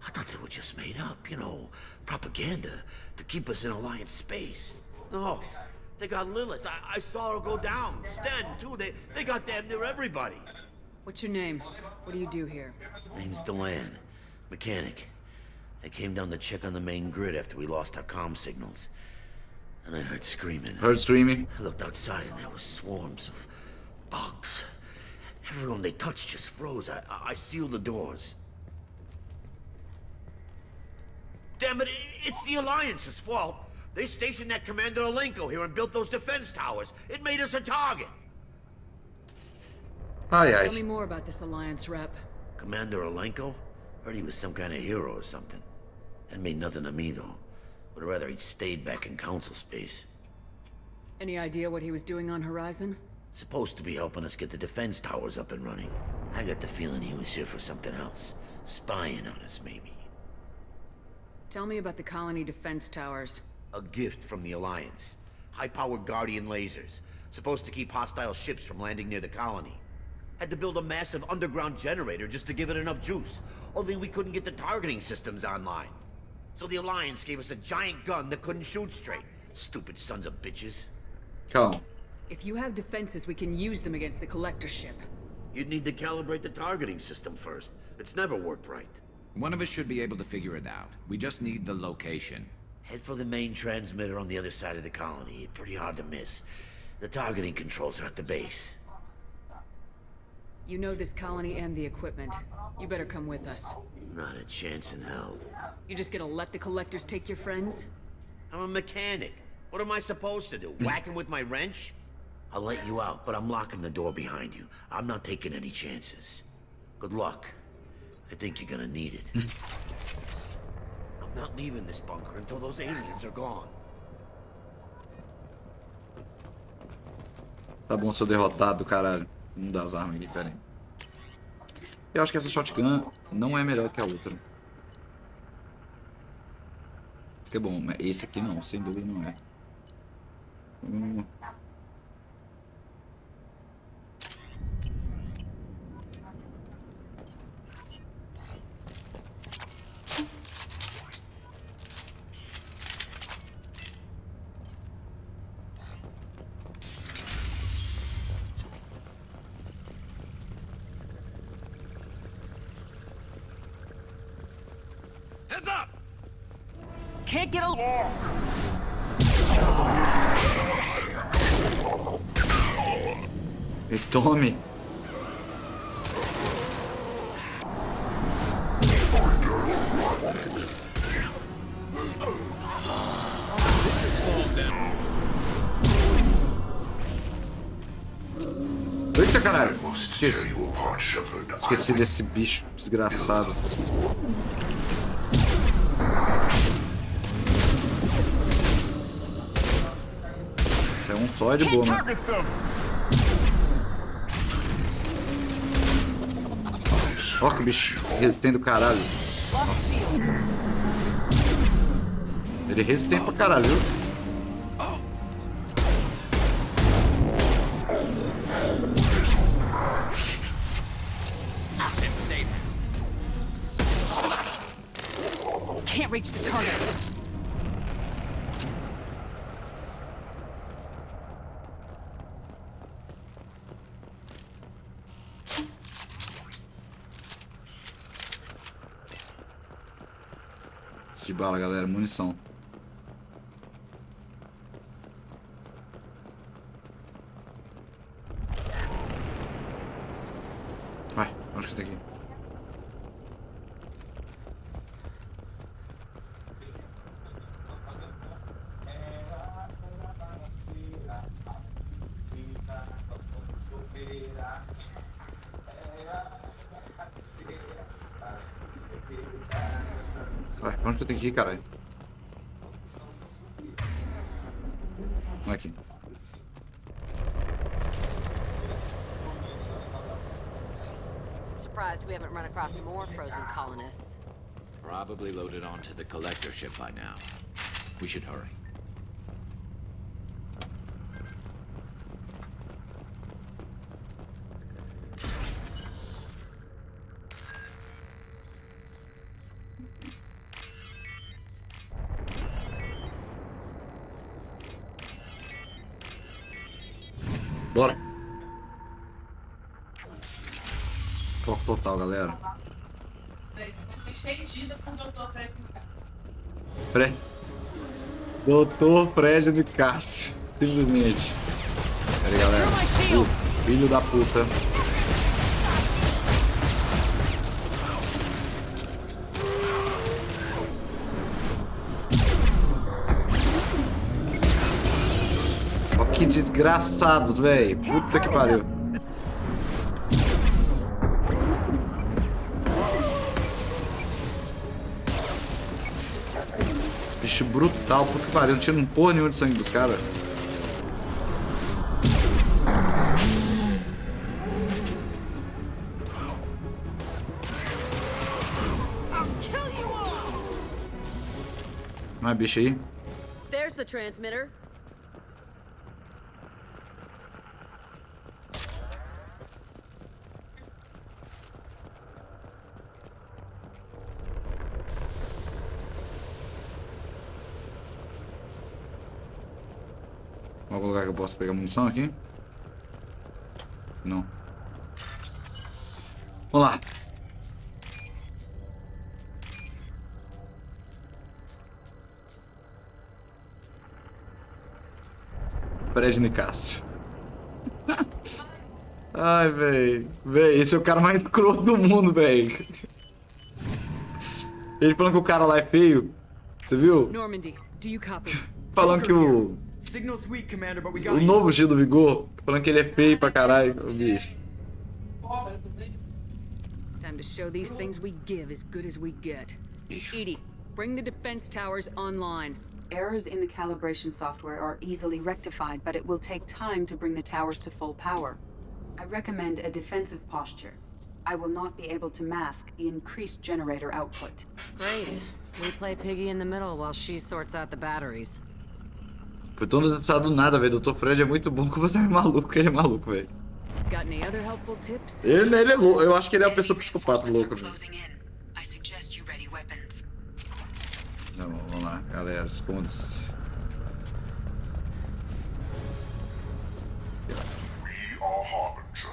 I thought they were just made up, you know, propaganda to keep us in Alliance space. No, they got Lilith. I saw her go down. Sten, too. They got damn near everybody. What's your name? What do you do here? Name's Delan. Mechanic. I came down to check on the main grid after we lost our comm signals. And I heard screaming. Heard screaming? I looked outside and there was swarms of bugs. Everyone they touched just froze. I sealed the doors. Damn it, it's the Alliance's fault. They stationed that Commander Alenko here and built those defense towers. It made us a target. Tell me more about this Alliance rep. Commander Alenko? Heard he was some kind of hero or something. That made nothing to me, though. Would rather he'd stayed back in Council space. Any idea what he was doing on Horizon? Supposed to be helping us get the defense towers up and running. I got the feeling he was here for something else. Spying on us, maybe. Tell me about the colony defense towers. A gift from the Alliance. High-powered Guardian lasers. Supposed to keep hostile ships from landing near the colony. Had to build a massive underground generator just to give it enough juice. Only we couldn't get the targeting systems online. So the Alliance gave us a giant gun that couldn't shoot straight. Stupid sons of bitches. Calm. If you have defenses, we can use them against the collector ship. You'd need to calibrate the targeting system first. It's never worked right. One of us should be able to figure it out. We just need the location. Head for the main transmitter on the other side of the colony. Pretty hard to miss. The targeting controls are at the base. You know this colony and the equipment. You better come with us. Not a chance in hell. You just gonna let the collectors take your friends? I'm a mechanic. What am I supposed to do? Whack him with my wrench? I'll let you out, but I'm locking the door behind you. I'm not taking any chances. Good luck. I think you're gonna need it. I'm not leaving this bunker until those aliens are gone. Tá bom, sou derrotado, caralho. Vamos dar as armas aqui, pera aí. Eu acho que essa shotgun não é melhor que a outra. Isso que é bom, mas esse aqui não, sem dúvida não é. Heads up! Can't get along. E tome. Eita, caralho. Esqueci desse bicho desgraçado. Isso é um só, é de boa, né? Ó que bicho resistente do caralho. Ele é resistente pra caralho, viu? Can't reach the target. De bala, galera, munição. Vai, onde que tem aqui? Vai, onde que eu tenho que ir, caralho? Aqui. Surprised we haven't run across more frozen colonists. Probably loaded onto the collector ship by now. We should hurry. Bora. Foco total, galera. Doutor Fred de Cássio. Simplesmente. Pera aí, galera. Filho da puta. Ó, que desgraçados, velho. Puta que pariu. Esse bicho brutal, puta que pariu. Não tira um porra nenhuma de sangue dos caras. Mais bicho aí. There's the transmitter. Algum lugar que eu possa pegar munição aqui? Não. Vamos lá. Fred Nicásio. Ai, véi. Véi, esse é o cara mais escroto do mundo, véi. Ele falando que o cara lá é feio. Você viu? Normandy, do you copy? Falando que o novo Gil do Vigor. Falando que ele é feio pra caralho, o bicho. Time to show these things we give as good as we get. Edie, bring the defense towers online. Errors in the calibration software are easily rectified, but it will take time to bring the towers to full power. I recommend a defensive posture. I will not be able to mask the increased generator output. Great. We play piggy in the middle while she sorts out the batteries. Foi tão desnecessário do nada, velho. Dr. Fred é muito bom como você é maluco, ele é maluco, velho. Got any other helpful tips? Ele é louco. Eu acho que ele é uma pessoa psicopata louca, velho. I suggest you ready weapons. Não, vamos lá, galera. Esconda-se. We are Harbinger.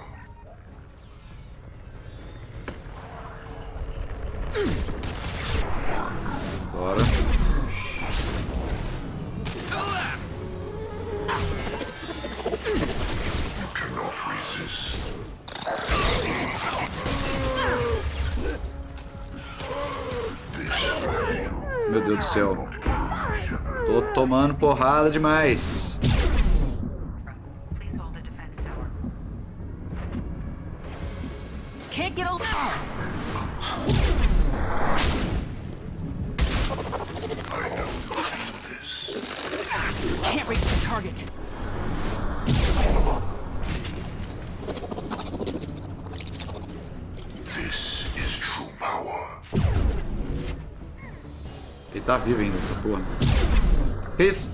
Bora. You cannot resist. Meu Deus do céu. Tô tomando porrada demais. Can't get over. Can't reach the target. This is true power. Ele tá vivo ainda, essa porra. Que isso?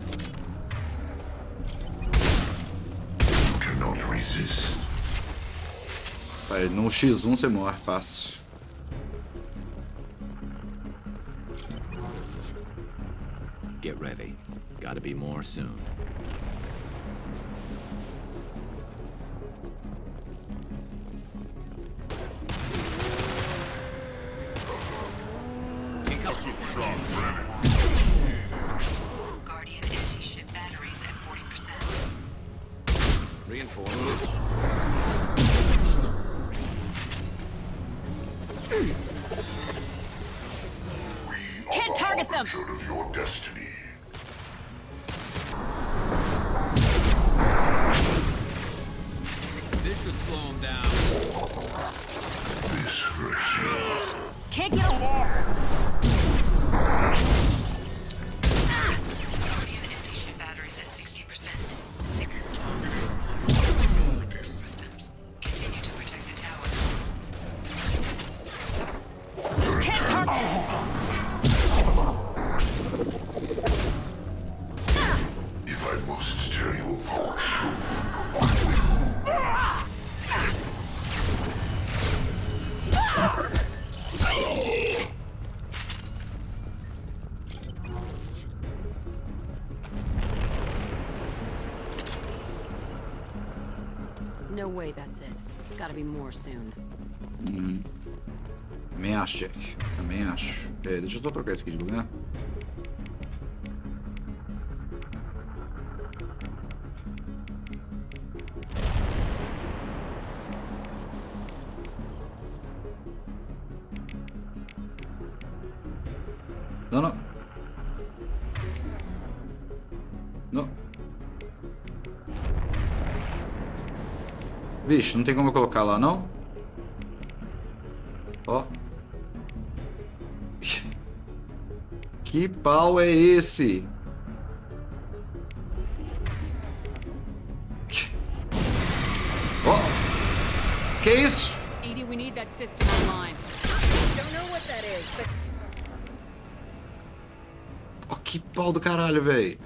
You cannot resist. Vai, no X1 você morre, fácil. Get ready. Gotta be more soon. Guardian anti-ship batteries at 40%. Reinforced. Can't target them. Of your destiny. This should slow him down. This hurts you. Can't get over. Guardian anti-ship batteries at 60%. Systems. Continue to protect the tower. Can't target. If I must tear you apart, No way that's it. Gotta be more soon. Também acho, Jack. Também acho. É, deixa eu só trocar esse aqui de lugar. Não, não. Não. Vixe, não tem como eu colocar lá, não? Ó. Que pau é esse? Ó. Que isso? Edie, we need that system online. Don't know what that is, but Ó, que pau do caralho, velho.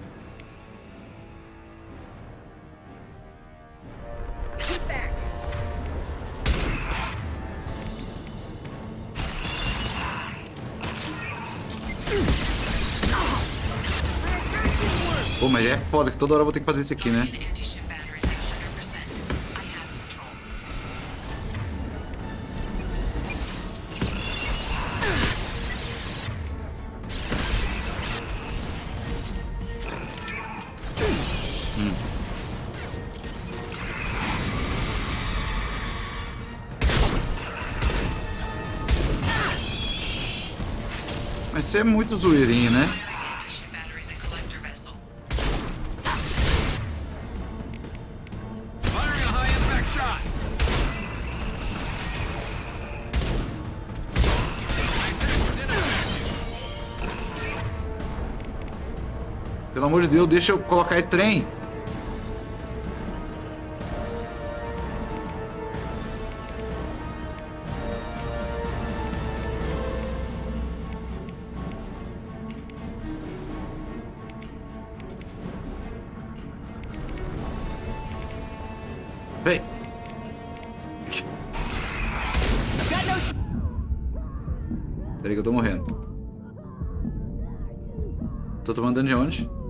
Pô, mas é foda que toda hora eu vou ter que fazer isso aqui, né? Mas você é muito zoeirinho, né? Pelo amor de Deus, deixa eu colocar esse trem. Vem. Peraí que eu tô morrendo. Tô tomando dano de onde?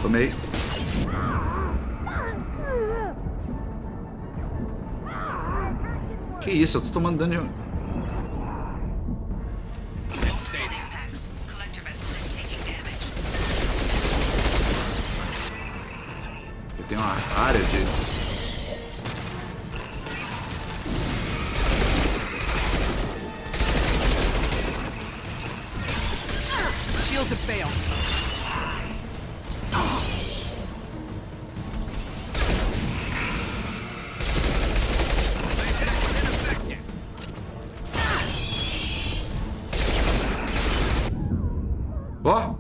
Tomei. Que isso? Eu tô tomando dano de onde? Eu tenho uma área de... Shields have failed. Ó!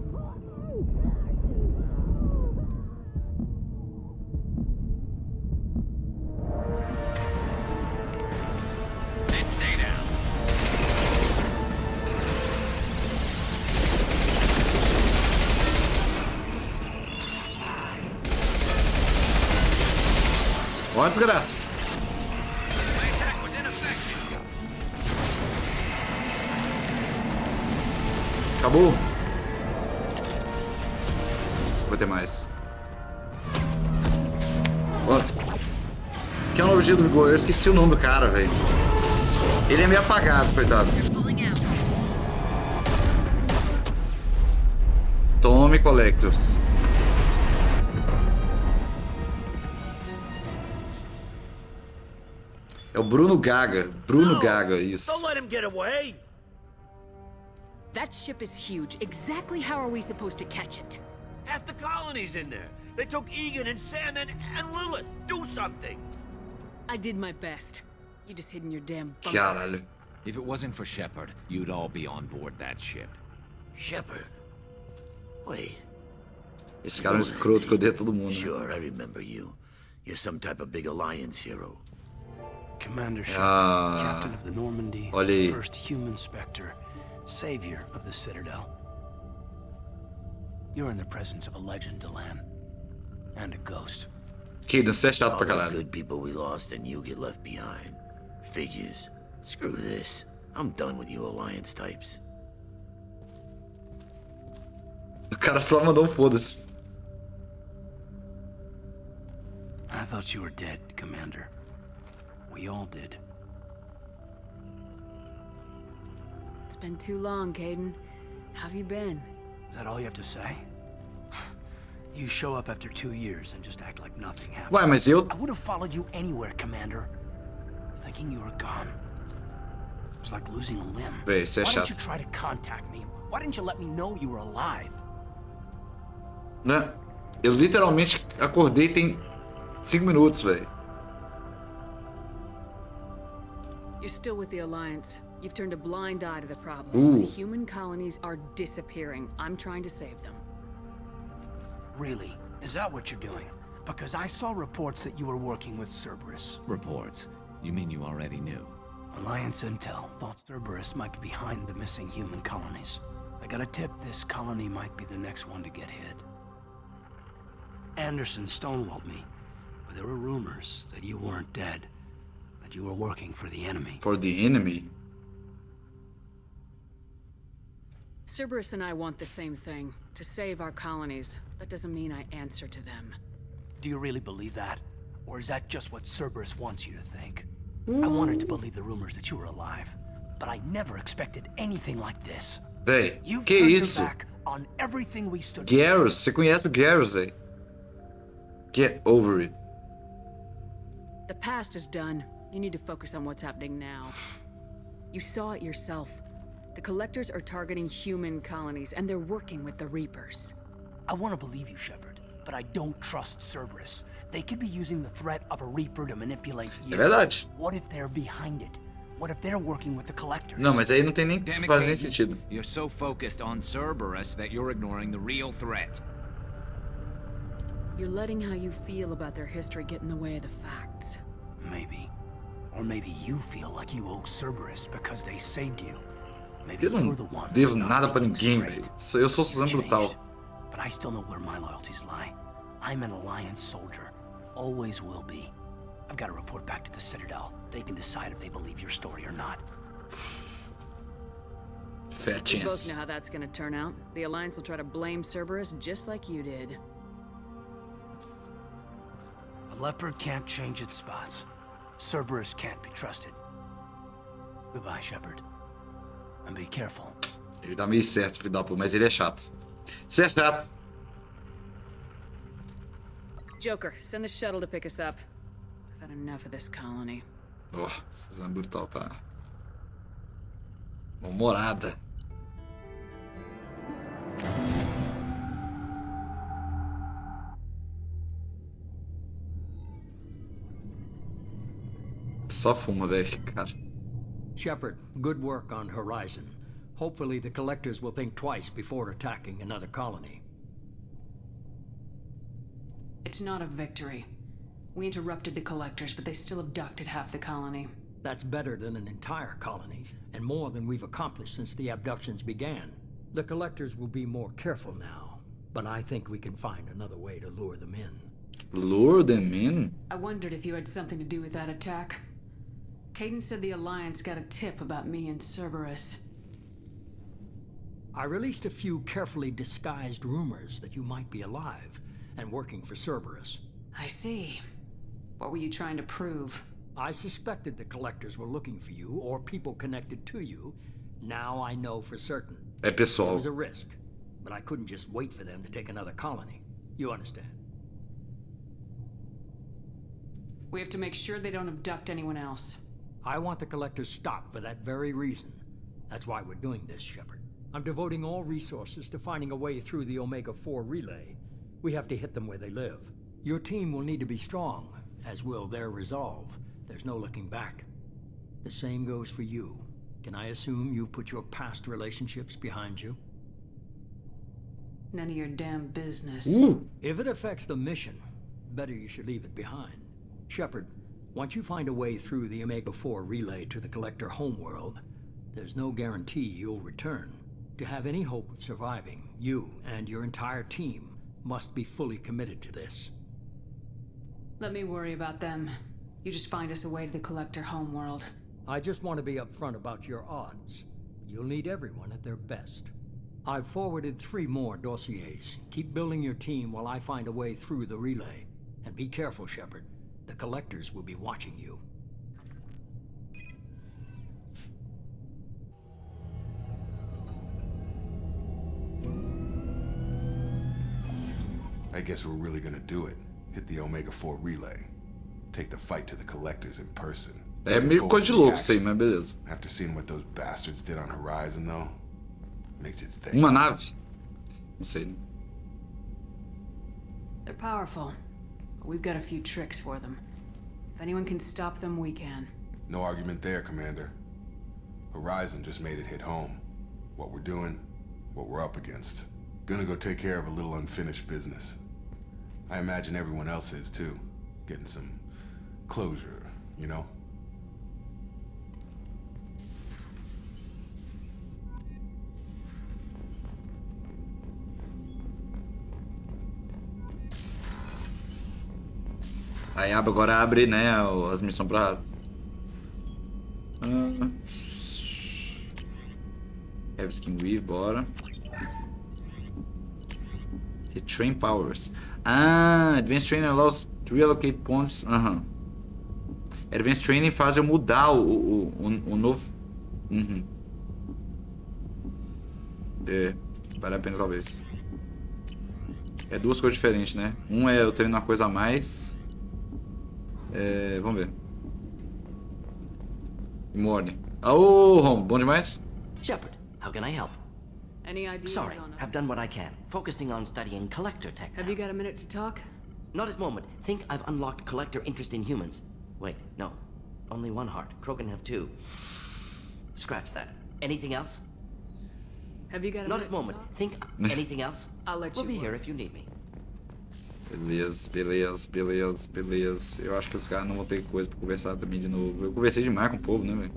Ó, desgraça! Acabou! Vou ter mais. Ó. Que é o novo dia do Vigor. Eu esqueci o nome do cara, velho. Ele é meio apagado, coitado. Tome, Collectors. É o Bruno Gaga. Bruno Gaga, isso. Don't let him get away. That ship is huge. Exactly how are we supposed to catch it? Half the colony's in there. They took Egan and Sam and Lilith. Do something. I did my best. You just hid in your damn bunker. Caralho. If it wasn't for Shepard, you'd all be on board that ship. Shepard? Wait. Esse cara é um escroto que odeia todo mundo. Sure, I remember you. You're some type of big alliance hero. Commander Shepard, captain of the Normandy, olha aí. first human spectre, savior of the Citadel. You're in the presence of a legend, Delan. And a ghost. Kaidan, você é chato pra All the caralho. good people we lost and you get left behind. Figures. Screw this. I'm done with you alliance types. O cara só mandou um foda-se. I thought you were dead, Commander. We all did. It's been too long, Kaidan. How have you been? Is that all you have to say? You show up after 2 years and just act like nothing happened. Ué, mas eu... I would have followed you anywhere, Commander. Thinking you were gone. It's like losing a limb. Véi, isso é Why chato. didn't you try to contact me? Why didn't you let me know you were alive? Né? Eu literalmente acordei tem 5 minutos, velho. You're still with the Alliance. You've turned a blind eye to the problem. The human colonies are disappearing. I'm trying to save them. Really? Is that what you're doing? Because I saw reports that you were working with Cerberus. Reports? You mean you already knew? Alliance intel thought Cerberus might be behind the missing human colonies. I got a tip this colony might be the next one to get hit. Anderson stonewalled me, but there were rumors that you weren't dead, that you were working for the enemy. For the enemy? Cerberus and I want the same thing, to save our colonies. That doesn't mean I answer to them. Do you really believe that? Or is that just what Cerberus wants you to think? I wanted to believe the rumors that you were alive, but I never expected anything like this. Véi, You've que turned your isso? back on everything we stood Garrus, você conhece o Garrus, véi? Get over it. The past is done. You need to focus on what's happening now. You saw it yourself. The Collectors are targeting human colonies, and they're working with the Reapers. I want to believe you, Shepard, but I don't trust Cerberus. They could be using the threat of a Reaper to manipulate you. É verdade. What if they're behind it? What if they're working with the Collectors? Não, mas aí não tem nem Damn it, faz nem Caden. sentido. You're so focused on Cerberus that you're ignoring the real threat. You're letting how you feel about their history get in the way of the facts. Maybe. Or maybe you feel like you owe Cerberus because they saved you. Maybe Eu não you're the one devo who's not nada pra thinking ninguém, straight. velho. Eu sou Suzanne Brutal. Changed. But I still know where my loyalties lie. I'm an Alliance soldier. Always will be. I've got to report back to the Citadel. They can decide if they believe your story or not. Fair We both chance. know how that's gonna turn out. The Alliance will try to blame Cerberus just like you did. A leopard can't change its spots. Cerberus can't be trusted. Goodbye, Shepard. And be careful. Ele tá meio certo, filho da puta, mas ele é chato. Você é chato. Joker, send the shuttle to pick us up. I've had enough of this colony. Oh, Suzanne Brutal tá... humorada. Só fuma, velho, cara. Shepard, good work on Horizon. Hopefully the Collectors will think twice before attacking another colony. It's not a victory. We interrupted the Collectors, but they still abducted half the colony. That's better than an entire colony, and more than we've accomplished since the abductions began. The Collectors will be more careful now, but I think we can find another way to lure them in. Lure them in? I wondered if you had something to do with that attack. Caden said the Alliance got a tip about me and Cerberus. I released a few carefully disguised rumors that you might be alive and working for Cerberus. I see. What were you trying to prove? I suspected the Collectors were looking for you or people connected to you. Now I know for certain. É It pessoal. was a risk, but I couldn't just wait for them to take another colony. You understand? We have to make sure they don't abduct anyone else. I want the Collectors stopped for that very reason. That's why we're doing this, Shepard. I'm devoting all resources to finding a way through the Omega-4 relay. We have to hit them where they live. Your team will need to be strong, as will their resolve. There's no looking back. The same goes for you. Can I assume you've put your past relationships behind you? None of your damn business. If it affects the mission, better you should leave it behind. Shepard, once you find a way through the Omega-4 relay to the Collector homeworld, there's no guarantee you'll return. To have any hope of surviving, you and your entire team must be fully committed to this. Let me worry about them. You just find us a way to the Collector homeworld. I just want to be upfront about your odds. You'll need everyone at their best. I've forwarded 3 more dossiers. Keep building your team while I find a way through the relay. And be careful, Shepard. The Collectors will be watching you. I guess we're really gonna do it. Hit the Omega-4 relay. Take the fight to the Collectors in person. É meio coisa de louco isso aí, mas beleza. After seeing what those bastards did on Horizon, though, makes you think. Uma nave? Não sei. They're powerful, but we've got a few tricks for them. If anyone can stop them, we can. No argument there, Commander. Horizon just made it hit home. What we're doing, what we're up against. Gonna go take care of a little unfinished business. I imagine everyone else is too. Getting some closure, you know? Aí agora abre, né, as missões pra... Have skin weave, bora. Retrain powers. Ah, Advanced Training allows to reallocate points. Aham. Advanced Training faz eu mudar o novo. Uhum. É, vale a pena talvez. É duas coisas diferentes, né? Um é eu treino uma coisa a mais. É, vamos ver. Morning. Ô, Rom, bom demais? Shepard, how can I help? Any ideas Sorry, on have done what I can, focusing on studying collector tech. Have you got a minute to talk? Not at the moment. Think I've unlocked collector interest in humans. Wait, no. Only one heart. Krogan have two. Scratch that. Anything else? Have you got a Not minute at the moment. to talk? Think anything else? I'll let We'll you be here work. if you need me. Beleza, beleza, beleza, beleza. Eu acho que os caras não vão ter coisa pra conversar também de novo. Eu conversei demais com o povo, né, velho?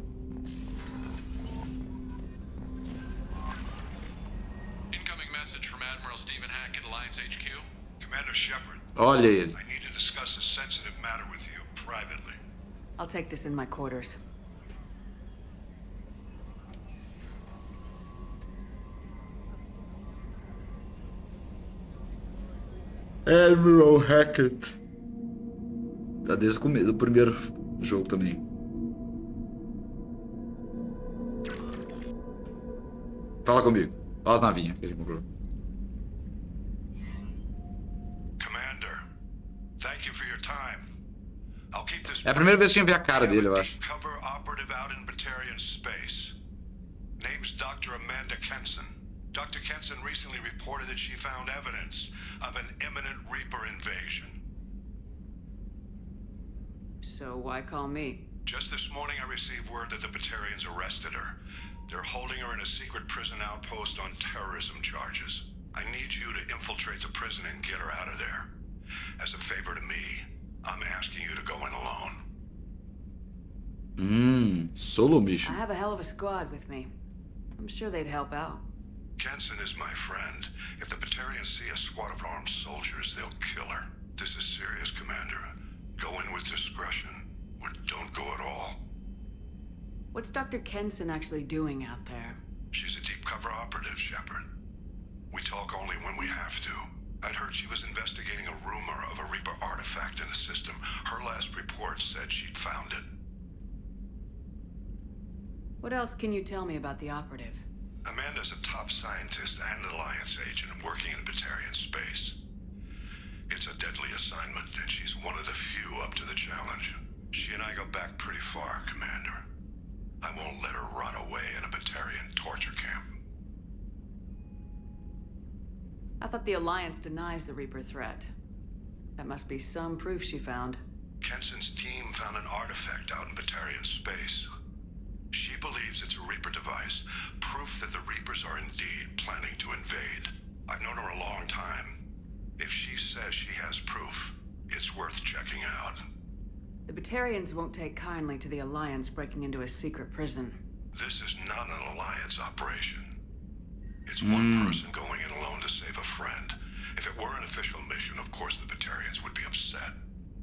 Incoming message from Admiral Stephen Hackett, Alliance HQ. Commander Shepard. Olha ele. I need to discuss a sensitive matter with you privately. I'll take this in my quarters. Admiral Hackett. Tá desde o começo do primeiro jogo também. Fala comigo. Olha as navinhas que a gente comprou. Commander, thank you for your time. I'll keep this. É a primeira vez que a gente vê a cara dele, eu acho. Cover operative out in Batarian space. Name's Dr. Amanda Kenson. Dr. Kenson recently reported that she found evidence of an imminent Reaper invasion. So why call me? Just this morning I received word that the Batarians arrested her. They're holding her in a secret prison outpost on terrorism charges. I need you to infiltrate the prison and get her out of there. As a favor to me, I'm asking you to go in alone. Solo mission. I have a hell of a squad with me. I'm sure they'd help out. Kenson is my friend. If the Batarians see a squad of armed soldiers, they'll kill her. This is serious, Commander. Go in with discretion, or don't go at all. What's Dr. Kenson actually doing out there? She's a deep cover operative, Shepard. We talk only when we have to. I'd heard she was investigating a rumor of a Reaper artifact in the system. Her last report said she'd found it. What else can you tell me about the operative? Amanda's a top scientist and an Alliance agent working in Batarian space. It's a deadly assignment, and she's one of the few up to the challenge. She and I go back pretty far, Commander. I won't let her rot away in a Batarian torture camp. I thought the Alliance denies the Reaper threat. That must be some proof she found. Kenson's team found an artifact out in Batarian space. She believes it's a Reaper device, proof that the Reapers are indeed planning to invade. I've known her a long time. If she says she has proof, it's worth checking out. The Batarians won't take kindly to the Alliance breaking into a secret prison. This is not an Alliance operation. It's one person going in alone to save a friend. If it were an official mission, of course the Batarians would be upset.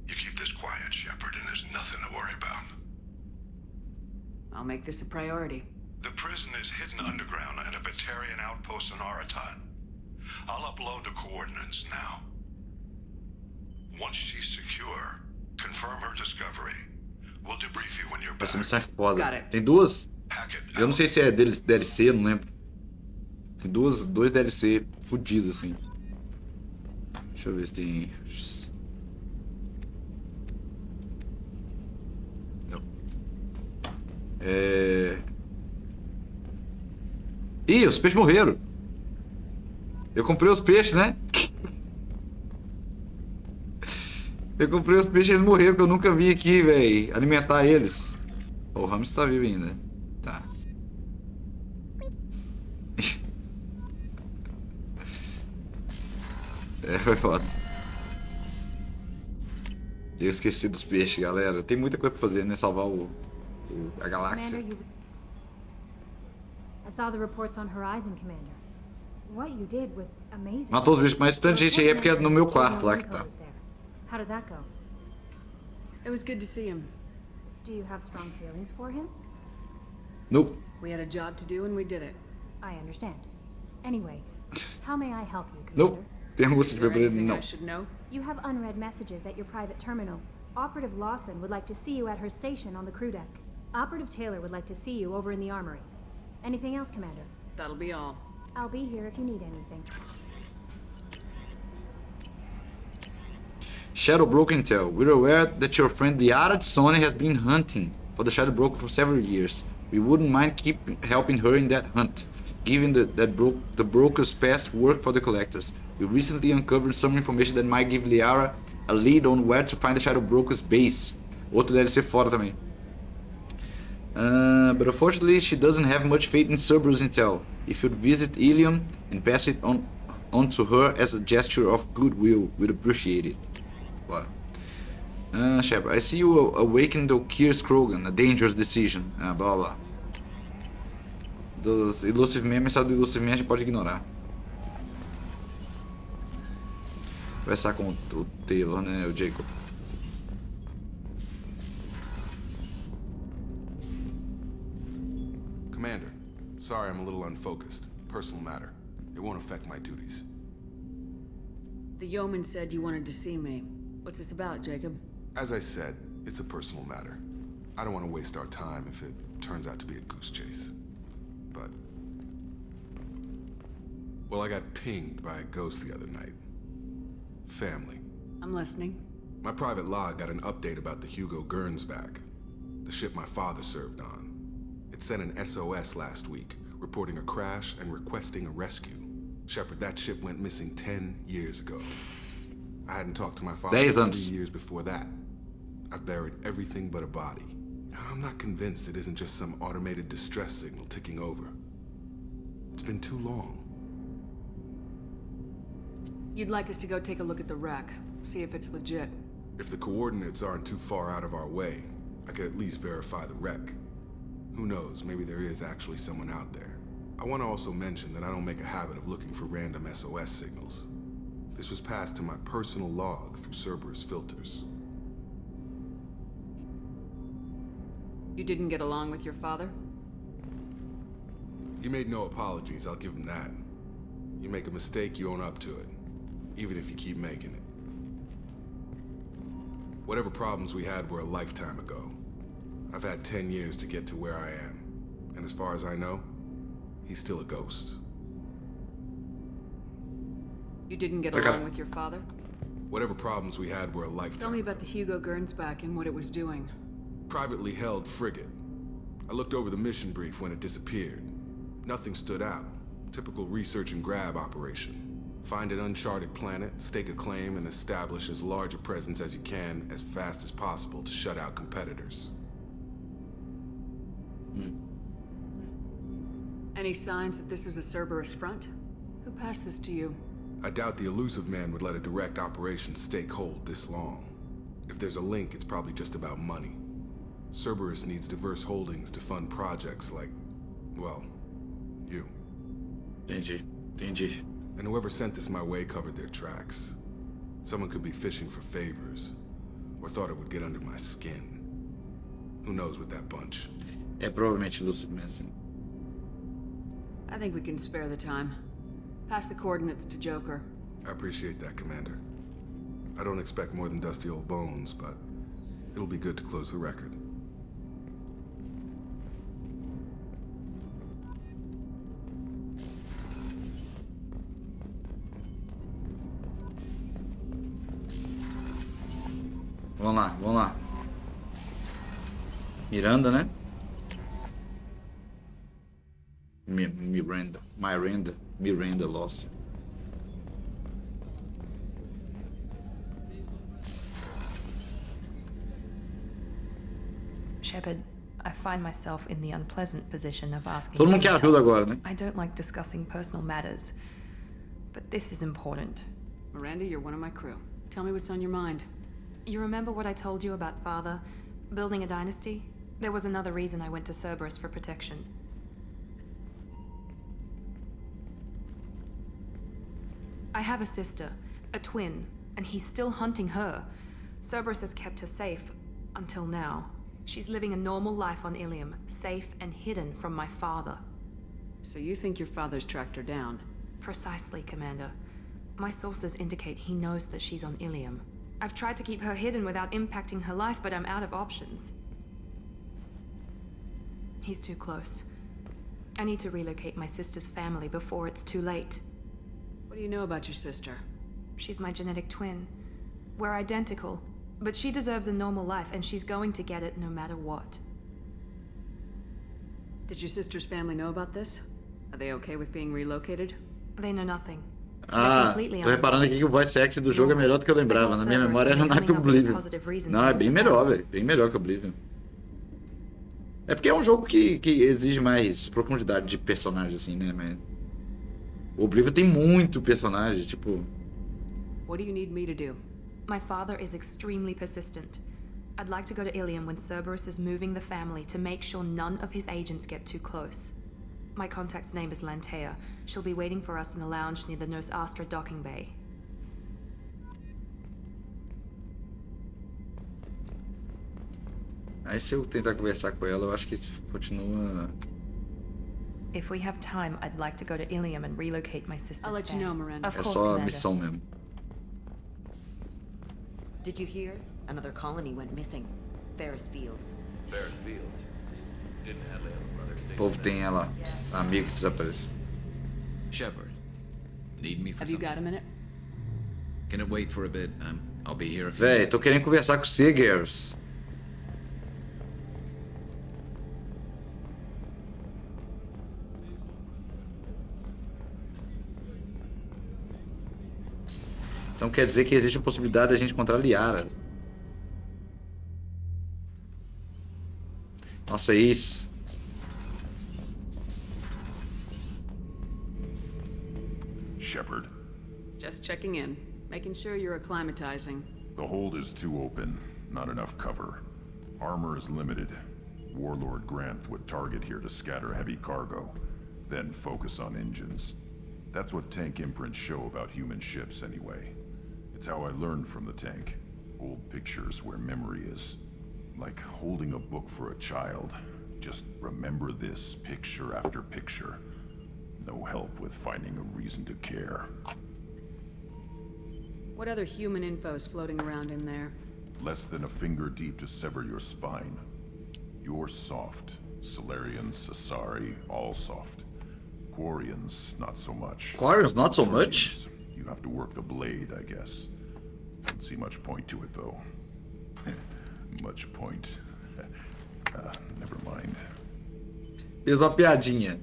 You keep this quiet, Shepard, and there's nothing to worry about. I'll make this a priority. The prison is hidden underground in a Batarian outpost in Aratat. I'll upload the coordinates now. Once she's secure, confirm her discovery. We'll debrief you when you're back. Essa missão é foda. Tem duas. Eu não sei se é DLC, eu não lembro. Tem dois DLC fudidos assim. Deixa eu ver se tem. Não. Ih, os peixes morreram. Eu comprei os peixes, né? Eu comprei os peixes e eles morreram, que eu nunca vim aqui, velho, alimentar eles. O Ramos tá vivo ainda. Tá. Foi foda. Eu esqueci dos peixes, galera. Tem muita coisa pra fazer, né? Salvar a galáxia. Commander, I saw the reports on Horizon, Commander. What you did was amazing. Matou os bichos, mas tanta gente aí é porque é no meu quarto lá que tá. How did that go? It was good to see him. Do you have strong feelings for him? Nope. We had a job to do and we did it. I understand. Anyway, how may I help you, Nope. Commander? Tem angústia de Is there preparo? anything Não. I should know? You have unread messages at your private terminal. Operative Lawson would like to see you at her station on the crew deck. Operative Taylor would like to see you over in the armory. Anything else, Commander? That'll be all. I'll be here if you need anything. Shadow Broker Intel. We're aware that your friend the Arad Sony has been hunting for the Shadow Broker for several years. We wouldn't mind helping her in that hunt, given that the broker's past work for the collectors. We recently uncovered some information that might give Liara a lead on where to find the Shadow Broker's base. Outro DLC fora também. But unfortunately, she doesn't have much faith in Cerberus Intel. If you'd visit Ilium and pass it on to her as a gesture of goodwill, we'd appreciate it. Bora. Shepard, I see you awakened Okir's Krogan, a dangerous decision. Blá blá. Dos Illusive Man, a mensagem do Illusive Man a gente pode ignorar. Conversar com o Taylor, né? O Jacob. Commander, sorry I'm a little unfocused. Personal matter. It won't affect my duties. The yeoman said you wanted to see me. What's this about, Jacob? As I said, it's a personal matter. I don't want to waste our time if it turns out to be a goose chase. But... well, I got pinged by a ghost the other night. Family. I'm listening. My private log got an update about the Hugo Gernsback, the ship my father served on. It sent an SOS last week, reporting a crash and requesting a rescue. Shepard, that ship went missing 10 years ago. I hadn't talked to my father for 3 years before that. I've buried everything but a body. I'm not convinced it isn't just some automated distress signal ticking over. It's been too long. You'd like us to go take a look at the wreck, see if it's legit. If the coordinates aren't too far out of our way, I could at least verify the wreck. Who knows, maybe there is actually someone out there. I want to also mention that I don't make a habit of looking for random SOS signals. This was passed to my personal log through Cerberus filters. You didn't get along with your father? He made no apologies, I'll give him that. You make a mistake, you own up to it. Even if you keep making it. Whatever problems we had were a lifetime ago. I've had 10 years to get to where I am. And as far as I know, he's still a ghost. You didn't get along with your father? Whatever problems we had were a lifetime. Tell me about the Hugo Gernsback and what it was doing. Privately held frigate. I looked over the mission brief when it disappeared. Nothing stood out. Typical research and grab operation. Find an uncharted planet, stake a claim, and establish as large a presence as you can as fast as possible to shut out competitors. Any signs that this was a Cerberus front? Who passed this to you? I doubt the Elusive Man would let a direct operation stake hold this long. If there's a link, it's probably just about money. Cerberus needs diverse holdings to fund projects like, well, you. Entendi. And whoever sent this my way covered their tracks. Someone could be fishing for favors, or thought it would get under my skin. Who knows with that bunch? É provavelmente Lucid Manson. I think we can spare the time. Pass the coordinates to Joker. I appreciate that, Commander. I don't expect more than dusty old bones, but it'll be good to close the record. Vamos lá. Miranda, né? Miranda Loss. Shepard, I find myself in the unpleasant position of asking. Todo mundo quer ajuda agora, né? I don't like discussing personal matters, but this is important. Miranda, you're one of my crew. Tell me what's on your mind. You remember what I told you about Father? Building a dynasty? There was another reason I went to Cerberus for protection. I have a sister, a twin, and he's still hunting her. Cerberus has kept her safe, until now. She's living a normal life on Ilium, safe and hidden from my father. So you think your father's tracked her down? Precisely, Commander. My sources indicate he knows that she's on Ilium. I've tried to keep her hidden without impacting her life, but I'm out of options. He's too close. I need to relocate my sister's family before it's too late. What do you know about your sister? She's my genetic twin. We're identical, but she deserves a normal life, and she's going to get it no matter what. Did your sister's family know about this? Are they okay with being relocated? They know nothing. Ah, tô reparando aqui que o voice act do jogo é melhor do que eu lembrava. Na minha memória era o naipe Oblivion. Não, é bem melhor, velho. Bem melhor que Oblivion. É porque é um jogo que exige mais profundidade de personagem, assim, né? Mas... o Oblivion tem muito personagem, tipo... What do you need me to do? My father is extremely persistent. I'd like to go to Ilium when Cerberus is moving the family to make sure none of his agents get too close. My contact's name is Lantea. She'll be waiting for us in the lounge near the Nos Astra docking bay. Aí se eu tentar conversar com ela, eu acho que continua... If we have time, I'd like to go to Ilium and relocate my sister's I'll let you know, Miranda. Of É course, só a Commander. missão mesmo. Did you hear? Another colony went missing. Ferris Fields. Ferris Fields. Didn't Hadley have a brother O stationed povo there? tem ela, amigo que desapareceu. Shepard, need me for Have you something? got a minute? Can it wait for a bit? I'll be here if you... Véi, tô querendo conversar com o Seggers. Então quer dizer que existe a possibilidade da gente encontrar a Liara. Nossa, é isso. Shepard, Just checking in. Making sure you're acclimatizing. the hold is too open. Not enough cover. Armor is limited. Warlord Granth would target here to scatter heavy cargo, then focus on engines. That's what tank imprints show about human ships anyway. It's how I learned from the tank. Old pictures where memory is. Like holding a book for a child. Just remember this picture after picture. No help with finding a reason to care. What other human info is floating around in there? Less than a finger deep to sever your spine. You're soft. Solarians, Asari, all soft. Quarians, not so much. Quarians, not so much? You have to work the blade, I guess. Don't see much point to it, though. Much point. Never mind. Fez uma piadinha.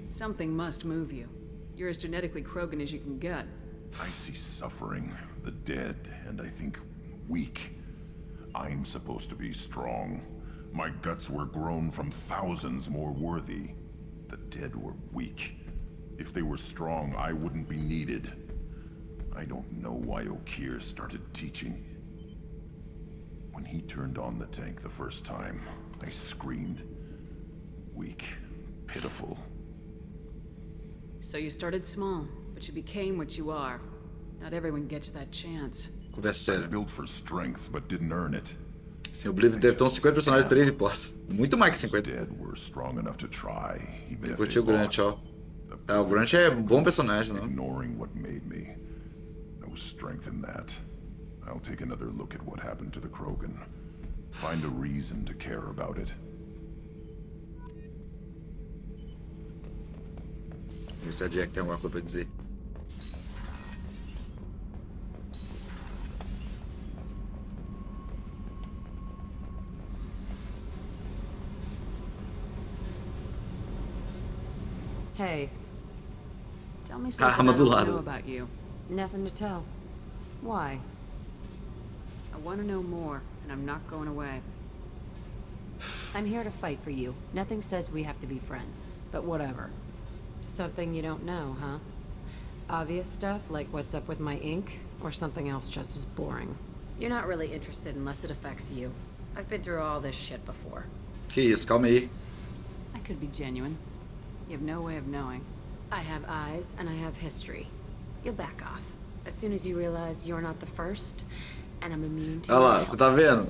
Something must move you. You're as genetically Krogan as you can get. I see suffering, the dead, and I think weak. I'm supposed to be strong. My guts were grown from thousands more worthy. The dead were weak. If they were strong, I wouldn't be needed. I don't know why Okeer started teaching. When he turned on the tank the first time, I screamed. Weak, pitiful. So you started small, but you became what you are. Not everyone gets that chance. Conversa séria. Built for strength, but didn't earn it. Sim, o Oblivion deve ter uns 50 personagens, 3 impostos. Muito mais que 50. Dead were strong enough to try, even Eu if curti they o Grant, ó. lost. Ah, o Grant é um bom personagem, não? Ignoring what made me. No strength in that. I'll take another look at what happened to the Krogan. Find a reason to care about it. Ver se a Jack tem alguma coisa pra dizer. Hey. Tell me something I don't know about you. Nothing to tell. Why? I want to know more, and I'm not going away. I'm here to fight for you. Nothing says we have to be friends, but whatever. Something you don't know, huh? Obvious stuff, like what's up with my ink, or something else just as boring? You're not really interested unless it affects you. I've been through all this shit before. Que isso, calma aí. I could be genuine. You have no way of knowing. I have eyes, and I have history. You'll back off. As soon as you realize you're not the first, and I'm immune to Olha lá, your você tá vendo?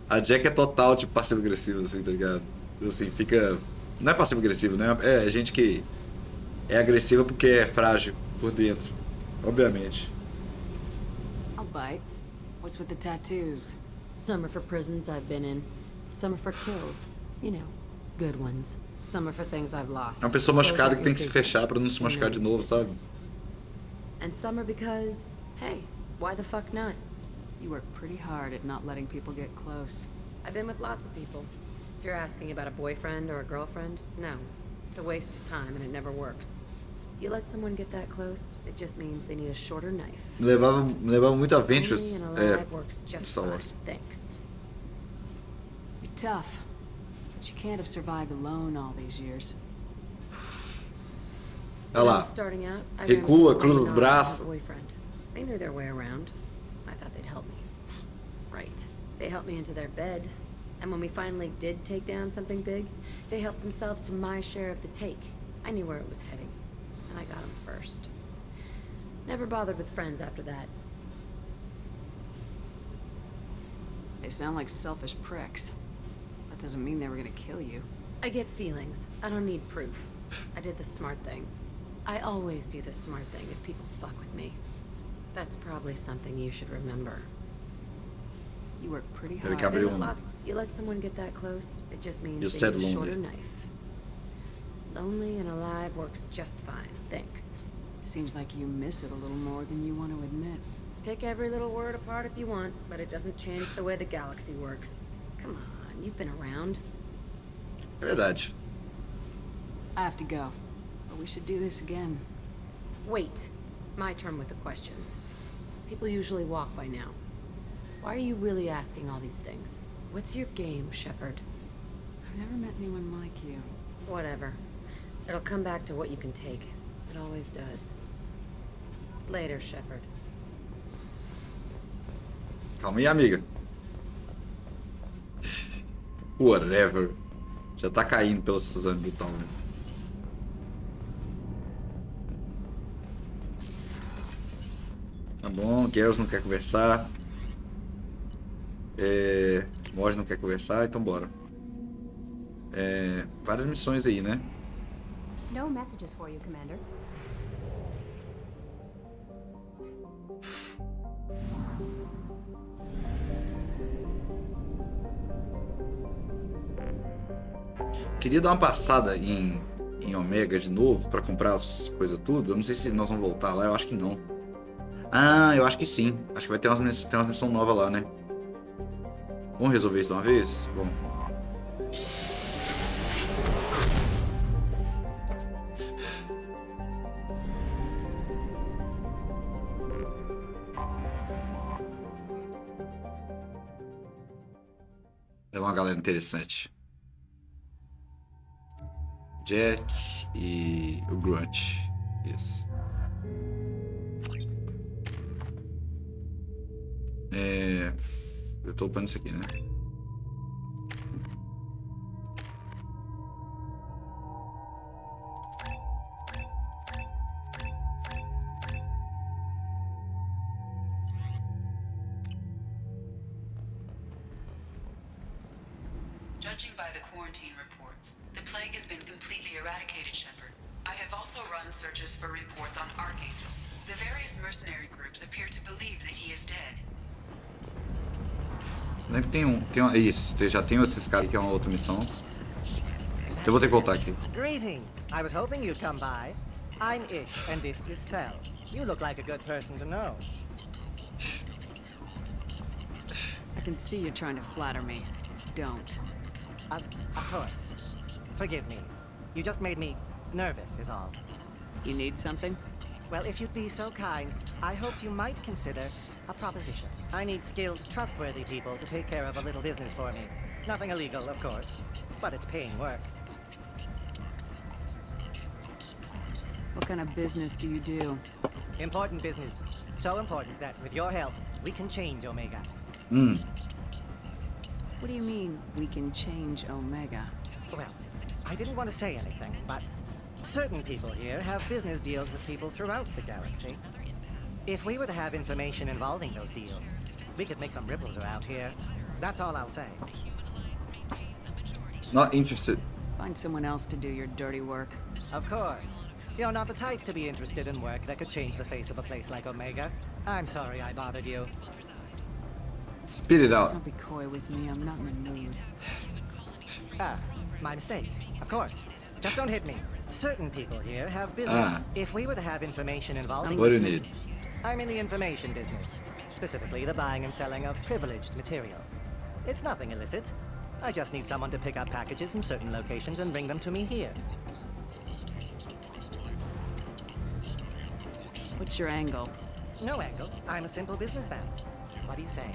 A Jack é total, tipo, passivo-agressivo, assim, tá ligado? Tipo assim, fica... Não é passivo-agressivo, né? É gente que é agressiva porque é frágil por dentro. Obviamente. I'll bite. What's with the tattoos? Some are for prisons I've been in. Some are for kills. You know, good ones. Some are for things I've lost. É uma pessoa machucada que tem que se fechar pra não se machucar de novo, sabe? And some are because, hey, why the fuck not? You work pretty hard at not letting people get close. I've been with lots of people. If you're asking about a boyfriend or a girlfriend, no. It's a waste of time and it never works. You let someone get that close, it just means they need a shorter knife. Me levava muito a Ventures. Works just Star fine. Wars. Thanks. You're tough, but you can't have survived alone all these years. Olha lá. Starting out, I Recua, remember cruza my o braço. boyfriend. They knew their way around. I thought they'd help me. Right. They helped me into their bed. And when we finally did take down something big, they helped themselves to my share of the take. I knew where it was heading. And I got them first. Never bothered with friends after that. They sound like selfish pricks. That doesn't mean they were gonna kill you. I get feelings. I don't need proof. I did the smart thing. I always do the smart thing if people fuck with me. That's probably something you should remember. You work pretty Ele hard. que abriu You let someone get that close, it just means You they said need a lonely. shorter knife. Lonely and alive works just fine, thanks. Seems like you miss it a little more than you want to admit. Pick every little word apart if you want, but it doesn't change the way the galaxy works. Come on, you've been around. Verdade. I have to go, but we should do this again. Wait. My turn with the questions. People usually walk by now. Why are you really asking all these things? What's your game, Shepard? I've never met anyone like you. Whatever. It'll come back to what you can take. It always does. Later, Shepard. Calma aí, amiga. Whatever. Já tá caindo pela Suzanne Brutal, né? Tá bom, Girls não quer conversar. Mod não quer conversar, então bora. Várias missões aí, né? No messages for you, Commander. Queria dar uma passada em Omega de novo pra comprar as coisas tudo. Eu não sei se nós vamos voltar lá, eu acho que não. Ah, eu acho que sim. Acho que vai ter umas missão nova lá, né? Vamos resolver isso de uma vez? Vamos. É uma galera interessante. Jack e o Grunt. Isso. Eu tô upando isso aqui, né? Judging by the quarantine reports, the plague has been completely eradicated, Shepard. I have also run searches for reports on Archangel. The various mercenary groups appear to believe that he is dead. Lembra que tem uma. Isso, já tem esses caras aqui que é uma outra missão. Eu vou ter que voltar aqui. Greetings. I was hoping you'd come by. I'm Ish, and this is Cell. You look like a good person to know. I can see you're trying to flatter me. Don't. Of course. Forgive me. You just made me nervous, is all. You need something? Well, if you'd be so kind, I hoped you might consider a proposition. I need skilled, trustworthy people to take care of a little business for me. Nothing illegal, of course, but it's paying work. What kind of business do you do? Important business. So important that, with your help, we can change Omega. What do you mean, we can change Omega? Well, I didn't want to say anything, but certain people here have business deals with people throughout the galaxy. If we were to have information involving those deals, we could make some ripples around here. That's all I'll say. Not interested. Find someone else to do your dirty work. Of course. You're not the type to be interested in work that could change the face of a place like Omega. I'm sorry I bothered you. Spit it out. Don't be coy with me. I'm not in the mood. Ah, my mistake. Of course. Just don't hit me. Certain people here have business. If we were to have information involving... What do you need? I'm in the information business. Specifically, the buying and selling of privileged material. It's nothing illicit. I just need someone to pick up packages in certain locations and bring them to me here. What's your angle? No angle. I'm a simple businessman. What do you say?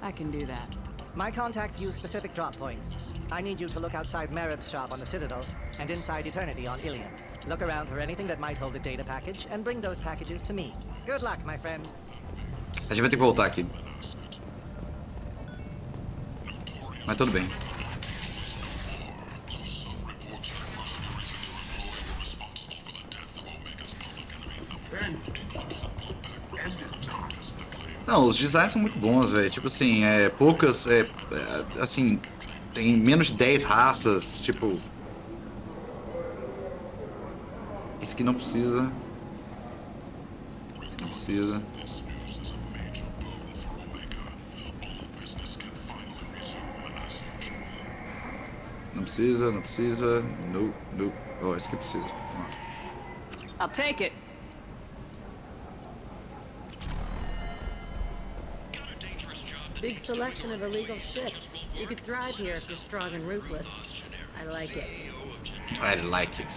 I can do that. My contacts use specific drop points. I need you to look outside Merib's shop on the Citadel and inside Eternity on Ilium. Look around for anything that might hold a data package and bring those packages to me. Good luck, my friends. A gente vai ter que voltar aqui. Mas tudo bem. Não, os designs são muito bons, velho. Tipo assim, poucas, assim, tem menos de 10 raças, tipo... Isso aqui não precisa. Isso não precisa. Não precisa, não precisa. Não, não. Oh, esse aqui precisa. I'll take it. Big selection of illegal shit. You could thrive here if you're strong and ruthless. I like it. I like it.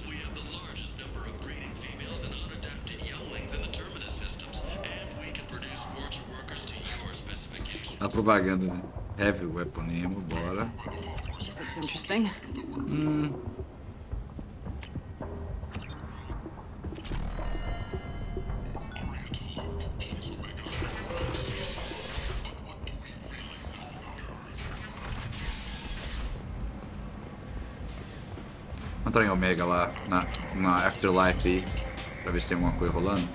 We have the largest number of breeding females and unadapted younglings in the terminus systems, and we can produce fortune workers to your specifications. A propaganda, né? Heavy weapon ammo, bora. This looks interesting. Vou entrar em Omega lá, na Afterlife aí, pra ver se tem alguma coisa rolando.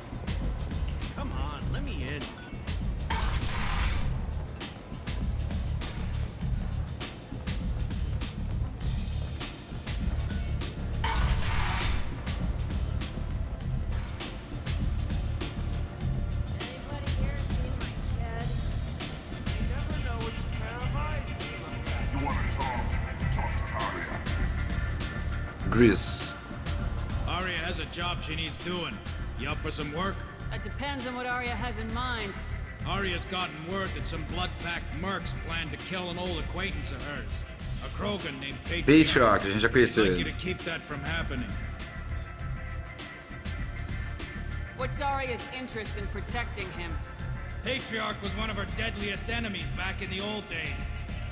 Come on, let me in. Grease. Aria has a job she needs doing. You up for some work? It depends on what Arya has in mind. Aria's gotten word that some blood-packed mercs plan to kill an old acquaintance of hers. A Krogan named Patriarch, a gente já conheceu I'd like you ele. to keep that from happening. What's Arya's interest in protecting him? Patriarch was one of her deadliest enemies back in the old days.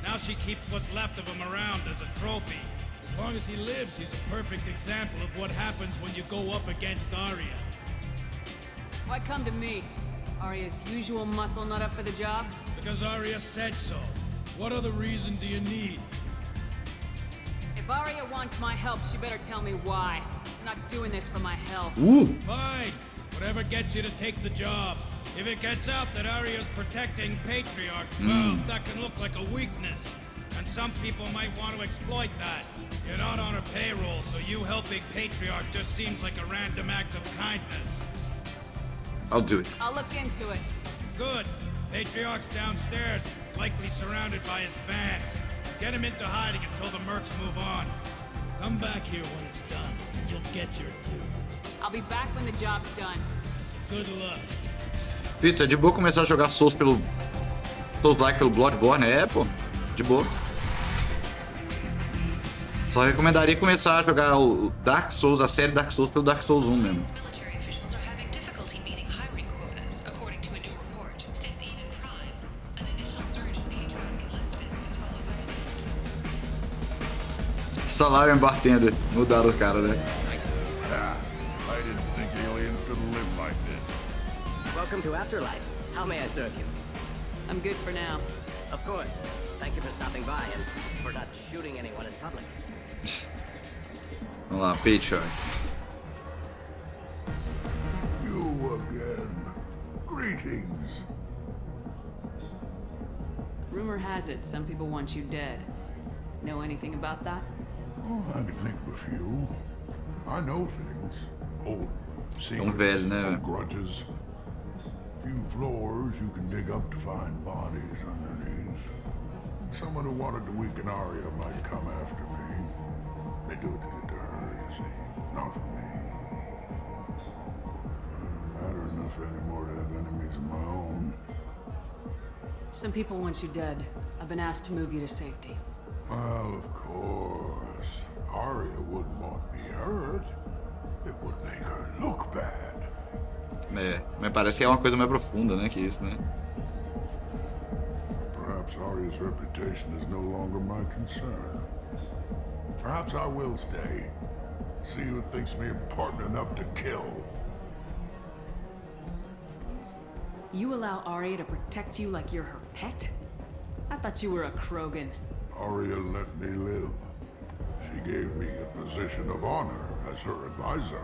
Now she keeps what's left of him around as a trophy. As long as he lives, he's a perfect example of what happens when you go up against Arya. Why come to me? Arya's usual muscle not up for the job? Because Arya said so. What other reason do you need? If Arya wants my help, she better tell me why. I'm not doing this for my health. Fine. Whatever gets you to take the job. If it gets out that Arya's protecting Patriarch, well, that can look like a weakness. And some people might want to exploit that. You're not on her payroll, so you helping Patriarch just seems like a random act of kindness. I'll do it. I'll look into it. Good. Patriarch's downstairs, likely surrounded by his fans. Get him into hiding until the mercs move on. Come back here when it's done, and you'll get your due. I'll be back when the job's done. Good luck. Vitor, é de boa começar a jogar Souls pelo Bloodborne? É, pô. De boa. Só recomendaria começar a jogar o Dark Souls, a série Dark Souls, pelo Dark Souls 1 mesmo. Salário e bartender. Mudaram os caras, né? I didn't think aliens could live like this. Welcome to Afterlife. How may I serve you? I'm good for now. Of course. Thank you for stopping by and for not shooting anyone in public. Vamos lá, Patriarch. Greetings. Rumor has it some people want you dead. Know anything about that? Oh, I can think of a few. I know things. Old velho, secrets, né? old grudges. Few floors you can dig up to find bodies underneath. Someone who wanted to weaken Arya might come after me. They do it to get to her, you see. Not for me. I don't matter enough anymore to have enemies of my own. Some people want you dead. I've been asked to move you to safety. Well, of course. Arya wouldn't want me hurt. It would make her look bad. É, mas parece que é uma coisa mais profunda, né, que isso, né? Perhaps Arya's reputation is no longer my concern. Perhaps I will stay. See who thinks me important enough to kill. You allow Arya to protect you like you're her pet? I thought you were a Krogan. Arya let me live. She gave me a position of honor as her advisor.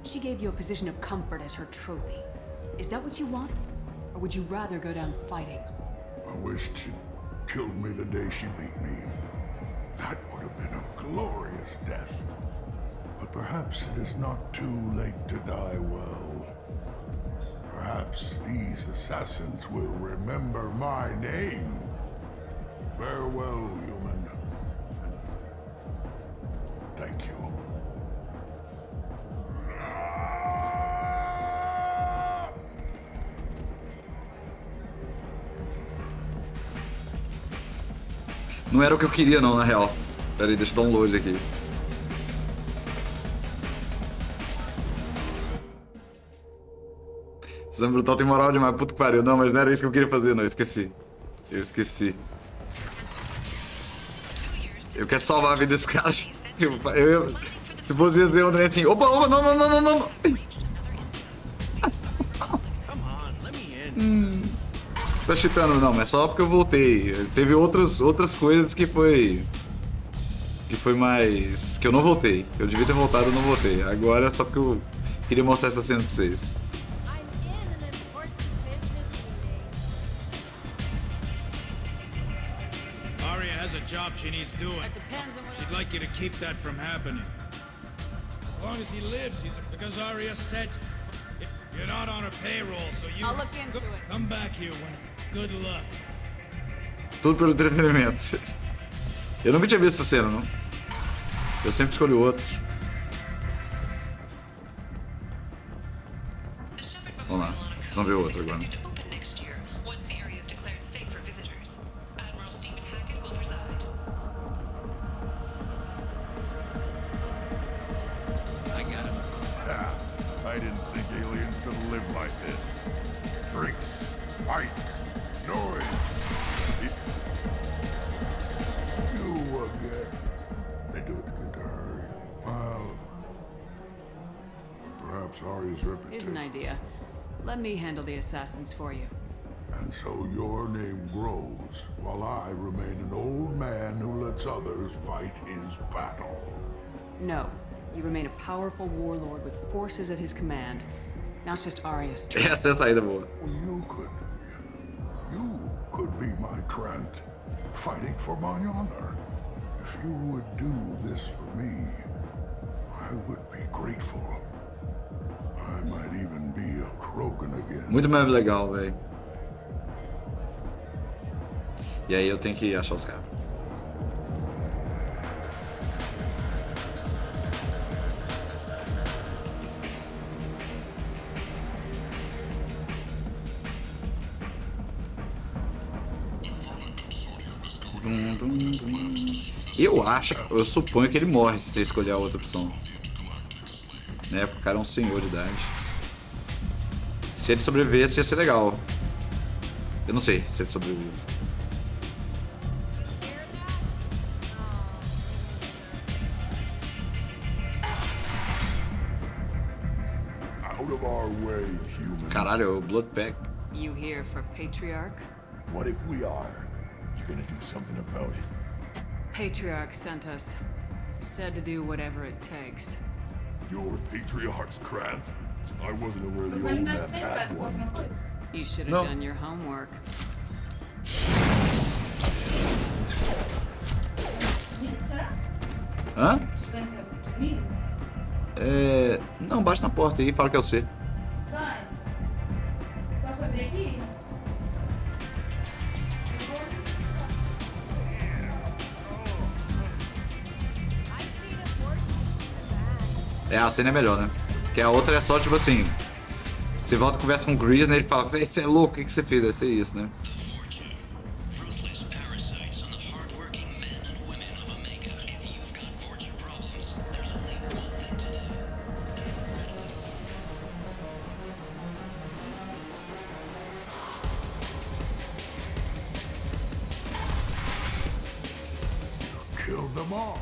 She gave you a position of comfort as her trophy. Is that what you want? Or would you rather go down fighting? I wished she'd killed me the day she beat me. That would have been a glorious death. But perhaps it is not too late to die well. Perhaps these assassins will remember my name. Farewell, human. And thank you. Não era o que eu queria não, na real. Pera aí, deixa eu dar um load aqui. Suzanne Brutal tem moral demais, puto que pariu. Não, mas não era isso que eu queria fazer, não. Eu esqueci. Eu quero salvar a vida desse cara. Se fosse dizer o André assim, opa, não. Tá cheatando, não, mas só porque eu voltei. Teve outras coisas que foi mais... que eu não voltei. Eu devia ter voltado, eu não voltei. Agora é só porque eu queria mostrar essa cena pra vocês. Arya has a job she needs doing. She'd like you to keep that from happening. As long as he lives, because Arya said you're not on her payroll, so you... I'll look into it. Come back here when... Good luck. Tudo pelo entretenimento. Eu nunca tinha visto essa cena, não. Eu sempre escolho outro. Vamos lá, vocês vão ver o outro agora. I didn't think aliens could live like this. Drinks, fights, noise. You again. They do it to get to Arya. Well, perhaps Arya's reputation. Here's an idea. Let me handle the assassins for you. And so your name grows, while I remain an old man who lets others fight his battle. No. You remain a powerful warlord with forces at his command. Now it's just Arya's turn. Essa é a saída boa. You could be my Krant, fighting for my honor. If you would do this for me, I would be grateful. I might even be a Krogan again. Muito mais legal, velho. E aí eu tenho que achar os caras. Eu suponho que ele morre se você escolher a outra opção. Né? Porque o cara é um senhor de idade. Se ele sobrevivesse, ia ser legal. Eu não sei se ele sobrevive. Caralho, é o Bloodpack. You here for Patriarch? What if we are? You're gonna do something about it. Patriarch sent us. Said to do whatever it takes. Your Patriarch's Krant? I wasn't aware the old man had one. You should have No. done your homework. Hã? Não, bate na porta aí e fala que é você. Sai. Posso abrir aqui? A cena é melhor, né? Porque a outra é só tipo assim. Você volta e conversa com o Grease, né? Ele fala, véi, você é louco, o que você fez? Deve ser isso, né? Killed them all.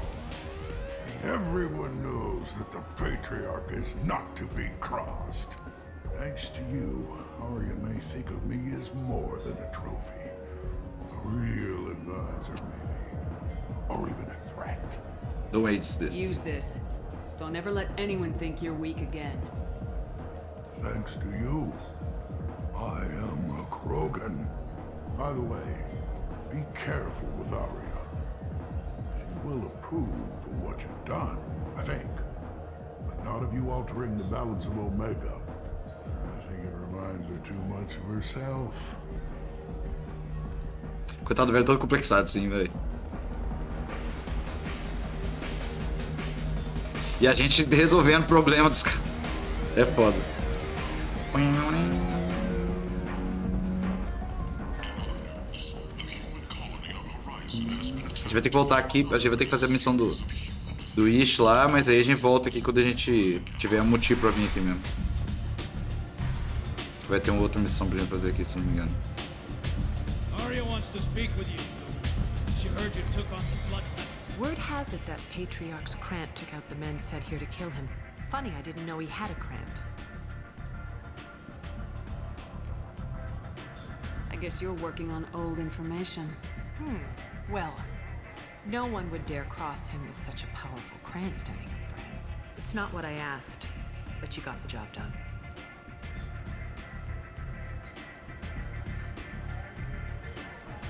Everyone knows that the Patriarch is not to be crossed. Thanks to you, Arya may think of me as more than a trophy. A real advisor, maybe. Or even a threat. Don't age this. Use this. Don't ever let anyone think you're weak again. Thanks to you, I am a Krogan. By the way, be careful with Arya. She will approve of what you've done, I think. But not of you altering the balance of Omega. I think it reminds her too much of herself. Coitado do velho, todo complexado, sim, velho. E a gente resolvendo o problema dos caras. É foda. A gente vai ter que voltar aqui, a gente vai ter que fazer a missão do Ish lá, mas aí a gente volta aqui quando a gente tiver um motivo pra vir aqui mesmo. Vai ter uma outra missão pra gente fazer aqui, se não me engano. Arya wants to speak with you. She heard you took on the blood. Word has it that Patriarch's Krant took out the men sent here to kill him. Funny, I didn't know he had a Krant. I guess you're working on old information. Well, no one would dare cross him with such a powerful Krant standing up for him. It's not what I asked, but you got the job done.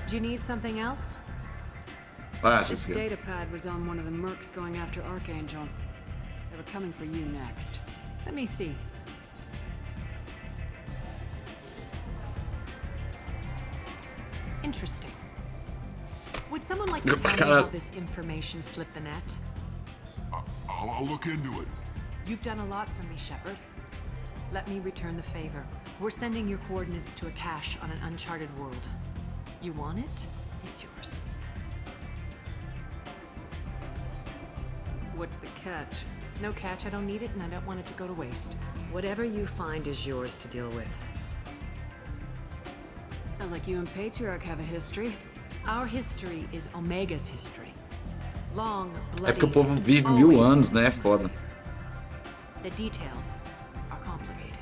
Do you need something else? This data pad was on one of the mercs going after Archangel. They were coming for you next. Let me see. Interesting. Would someone like to tell me how this information slipped the net? I'll look into it. You've done a lot for me, Shepard. Let me return the favor. We're sending your coordinates to a cache on an uncharted world. You want it? It's yours. What's the catch? No catch, I don't need it, and I don't want it to go to waste. Whatever you find is yours to deal with. Sounds like you and Patriarch have a history. Our history is Omega's history. Long, bloody, É porque o povo vive 1000 anos, né? É foda. The details are complicated.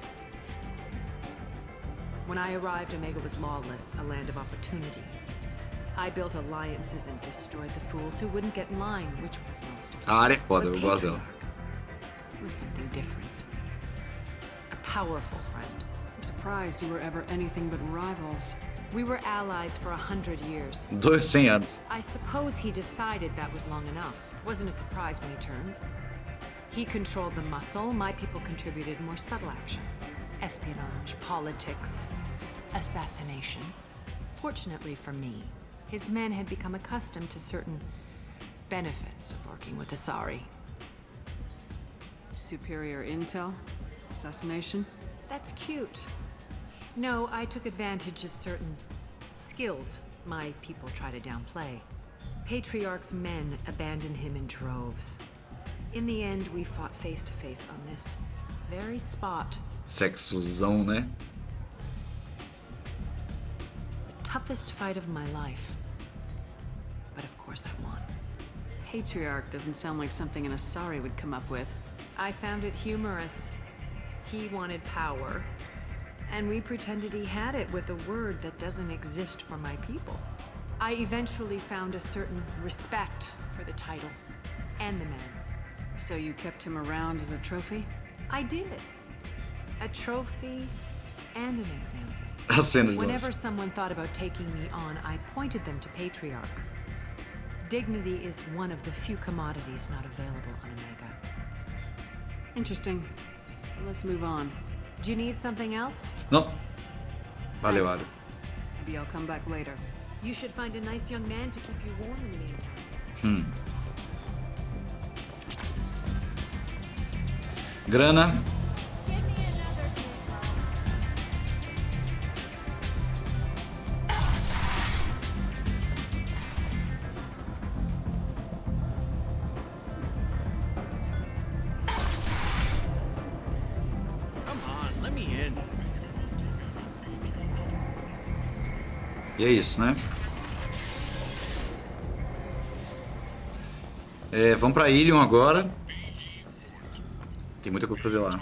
When I arrived, Omega was lawless, a land of opportunity. I built alliances and destroyed the fools who wouldn't get in line, which was most of them. A área é foda, eu gosto dela. It was something different. A powerful friend. I'm surprised you were ever anything but rivals. We were allies for 100 years. 200 anos. I suppose he decided that was long enough. Wasn't a surprise when he turned. He controlled the muscle, my people contributed more subtle action. Espionage, politics, assassination. Fortunately for me, his men had become accustomed to certain benefits of working with Asari. Superior intel? Assassination? That's cute. No, I took advantage of certain skills my people try to downplay. Patriarch's men abandoned him in droves. In the end, we fought face to face on this very spot. Sexozão, né? The toughest fight of my life. But of course I won. Patriarch doesn't sound like something an Asari would come up with. I found it humorous. He wanted power, and we pretended he had it with a word that doesn't exist for my people. I eventually found a certain respect for the title and the man. So you kept him around as a trophy? I did. A trophy and an example. A cena de Whenever novo. someone thought about taking me on, I pointed them to Patriarch. Dignity is one of the few commodities not available on Omega. Interesting. Let's move on. Do you need something else? Não. Valeu, Thanks. valeu. Maybe I'll come back later. You should find a nice young man to keep you warm in the meantime. Grana. Come on, let me in. E é isso, né? Vamos pra Ilion agora. Tem muita coisa pra fazer lá.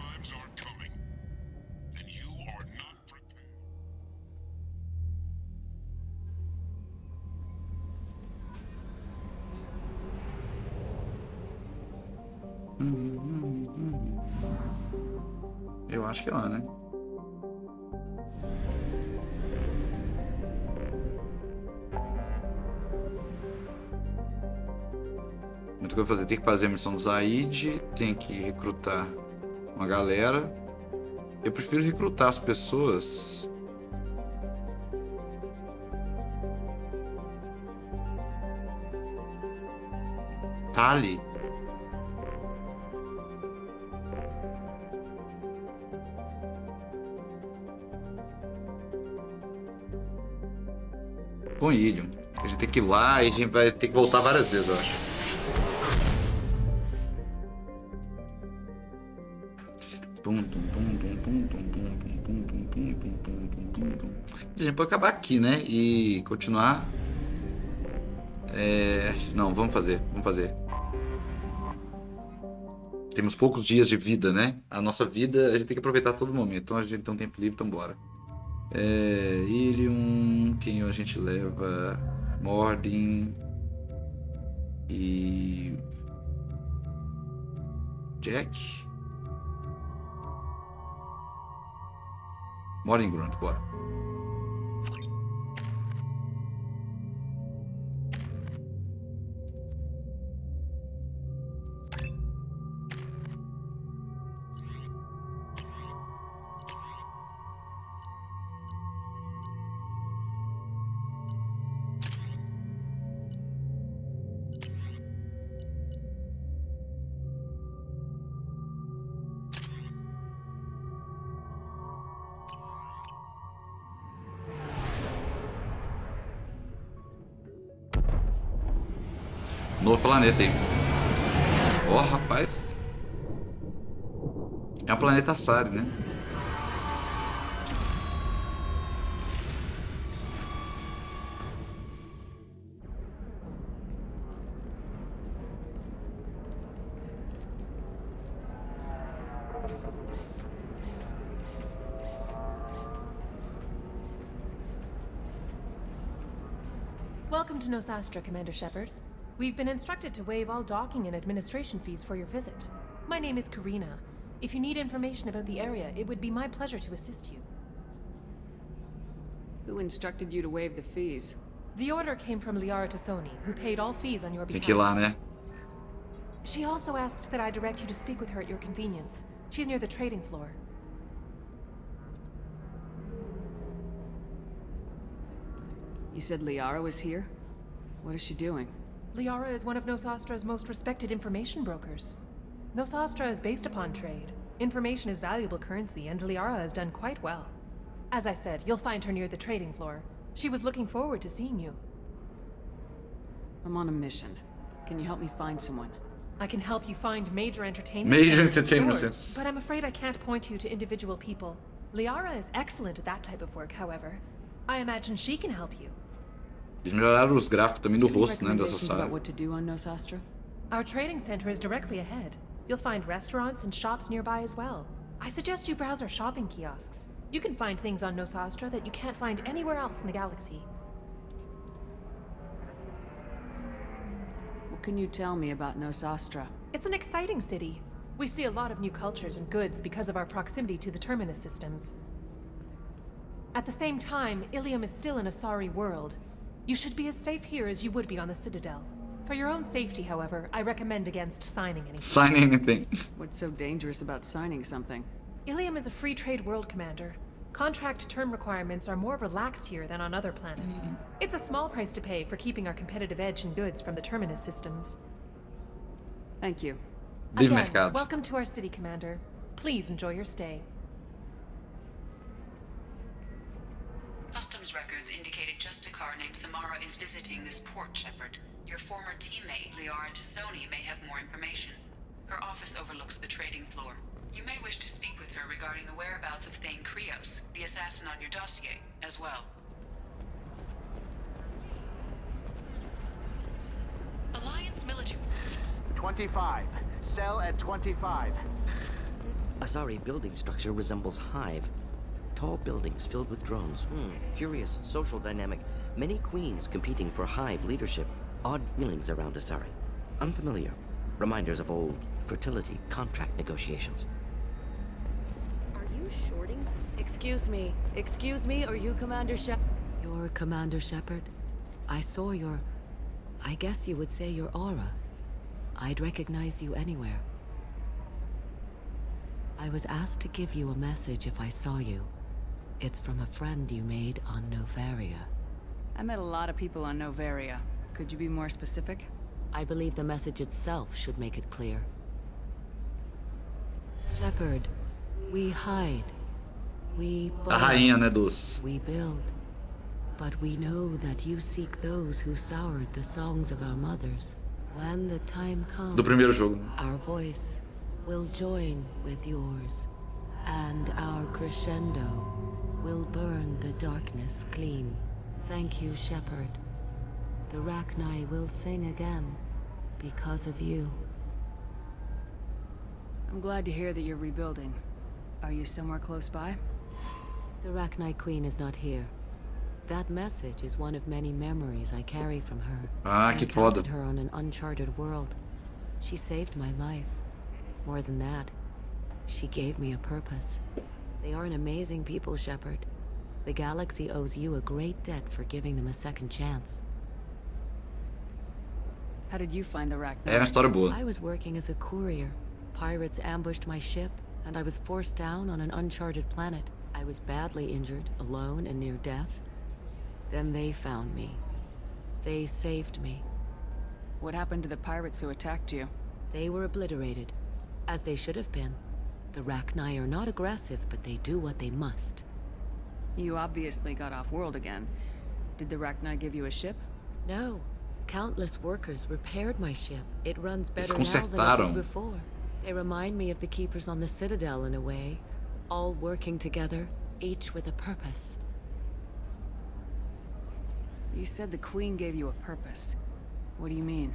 Eu acho que é lá, né? Muito coisa pra fazer. Tem que fazer a missão do Zaid, tem que recrutar uma galera. Eu prefiro recrutar as pessoas. Tali. Com Ilion. A gente tem que ir lá e a gente vai ter que voltar várias vezes, eu acho. A gente pode acabar aqui, né? E continuar. Não, vamos fazer. Temos poucos dias de vida, né? A nossa vida, a gente tem que aproveitar todo momento. Então a gente tem um tempo livre, então bora. Ilion, quem a gente leva? Mordin e Jack. Mordin Grunt, bora. Novo planeta aí. Ó, rapaz. É um planeta Sari, né? Welcome to Nosastra, Commander Shepard. We've been instructed to waive all docking and administration fees for your visit. My name is Karina. If you need information about the area, it would be my pleasure to assist you. Who instructed you to waive the fees? The order came from Liara Tassoni, who paid all fees on your Tem behalf. que ir lá, né? She also asked that I direct you to speak with her at your convenience. She's near the trading floor. You said Liara was here? What is she doing? Liara is one of Nosastra's most respected information brokers. Nosastra is based upon trade. Information is valuable currency, and Liara has done quite well. As I said, you'll find her near the trading floor. She was looking forward to seeing you. I'm on a mission. Can you help me find someone? I can help you find major entertainment Major centers, entertainment of course, centers. but I'm afraid I can't point you to individual people. Liara is excellent at that type of work, however. I imagine she can help you. Eles melhoraram os gráficos também do Any rosto, né? Dessa recommendations about sala. what to do on Nosastra? Our trading center is directly ahead. You'll find restaurants and shops nearby as well. I suggest you browse our shopping kiosks. You can find things on Nosastra that you can't find anywhere else in the galaxy. What can you tell me about Nosastra? It's an exciting city. We see a lot of new cultures and goods because of our proximity to the Terminus systems. At the same time, Ilium is still in a sorry world. You should be as safe here as you would be on the Citadel. For your own safety, however, I recommend against signing anything. Signing anything. What's so dangerous about signing something? Ilium is a free trade world, Commander. Contract term requirements are more relaxed here than on other planets. It's a small price to pay for keeping our competitive edge in goods from the Terminus systems. Thank you. Livre Again, mercado. welcome to our city, Commander. Please enjoy your stay. Customs records indicated just a car named Samara is visiting this port, Shepard. Your former teammate, Liara Tassoni, may have more information. Her office overlooks the trading floor. You may wish to speak with her regarding the whereabouts of Thane Krios, the assassin on your dossier, as well. Alliance military. 25. Cell at 25. Asari building structure resembles hive. Tall buildings filled with drones. Curious social dynamic. Many queens competing for hive leadership. Odd feelings around Asari. Unfamiliar. Reminders of old fertility contract negotiations. Are you shorting? Excuse me, are you Commander Shepard? You're Commander Shepard? I saw your... I guess you would say your aura. I'd recognize you anywhere. I was asked to give you a message if I saw you. It's from a friend you made on Novaria. I met a lot of people on Novaria. Could you be more specific? I believe the message itself should make it clear. Shepard, we hide. We A rainha, né, dos... We build. But we know that you seek those who soured the songs of our mothers. When the time comes, Do primeiro jogo. our voice will join with yours, and our crescendo will burn the darkness clean. Thank you, Shepard. The Rachni will sing again because of you. I'm glad to hear that you're rebuilding. Are you somewhere close by? The Rachni Queen is not here. That message is one of many memories I carry from her. Ah, I que foda. encountered her on an uncharted world. She saved my life. More than that, she gave me a purpose. They are an amazing people, Shepard. The galaxy owes you a great debt for giving them a second chance. How did you find the Rachni? É uma história boa. I was working as a courier. Pirates ambushed my ship, and I was forced down on an uncharted planet. I was badly injured, alone and near death. Then they found me. They saved me. What happened to the pirates who attacked you? They were obliterated, as they should have been. The Rachni are not aggressive, but they do what they must. You obviously got off world again. Did the Rachni give you a ship? No. Countless workers repaired my ship. It runs better Eles now than it consertaram. did before. They remind me of the keepers on the Citadel in a way. All working together, each with a purpose. You said the Queen gave you a purpose. What do you mean?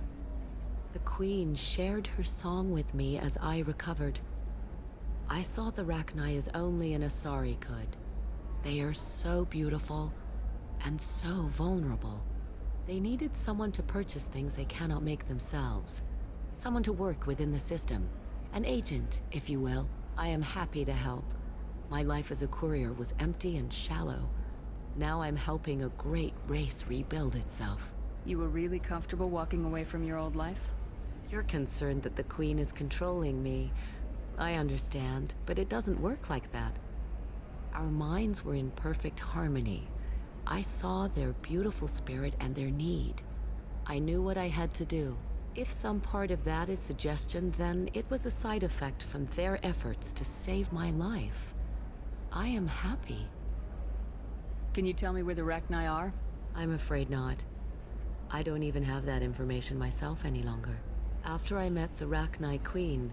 The Queen shared her song with me as I recovered. I saw the Rachni as only an Asari could. They are so beautiful and so vulnerable. They needed someone to purchase things they cannot make themselves. Someone to work within the system. An agent, if you will. I am happy to help. My life as a courier was empty and shallow. Now I'm helping a great race rebuild itself. You were really comfortable walking away from your old life? You're concerned that the Queen is controlling me. I understand, but it doesn't work like that. Our minds were in perfect harmony. I saw their beautiful spirit and their need. I knew what I had to do. If some part of that is suggestion, then it was a side effect from their efforts to save my life. I am happy. Can you tell me where the Rachni are? I'm afraid not. I don't even have that information myself any longer. After I met the Rachni Queen,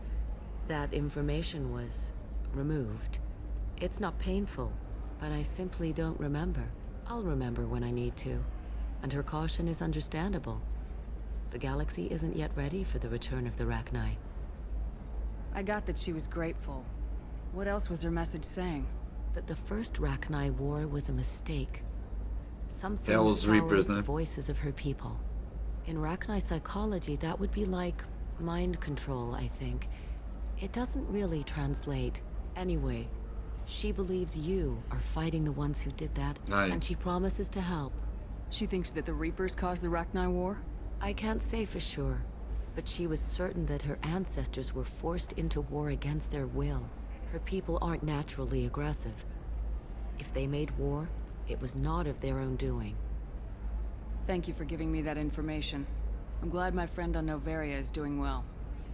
that information was removed. It's not painful, but I simply don't remember. I'll remember when I need to, and her caution is understandable. The galaxy isn't yet ready for the return of the Rachni. I got that she was grateful. What else was her message saying? That the first Rachni war was a mistake. Something Hell's soured Reapers, the né? voices of her people. In Rachni psychology, that would be like mind control, I think. It doesn't really translate. Anyway, She believes you are fighting the ones who did that, and she promises to help. She thinks that the Reapers caused the Rachni War? I can't say for sure, but she was certain that her ancestors were forced into war against their will. Her people aren't naturally aggressive. If they made war, it was not of their own doing. Thank you for giving me that information. I'm glad my friend on Noveria is doing well.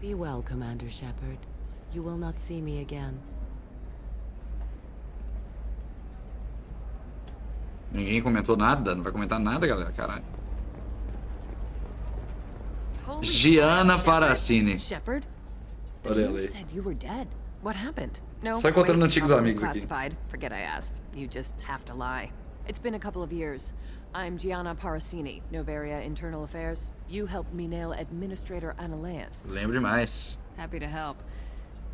Be well, Commander Shepard. You will not see me again. Ninguém comentou nada, não vai comentar nada, galera, caralho. Gianna Paracini. Shepard? Olha You ali. said you were dead. What happened? No, Só encontrando wait, antigos probably amigos aqui. classified. Forget I asked. You just have to lie. It's been a couple of years. I'm Gianna Paracini, Noveria Internal Affairs. You helped me nail Administrator Ananias. Lembro demais. Happy to help.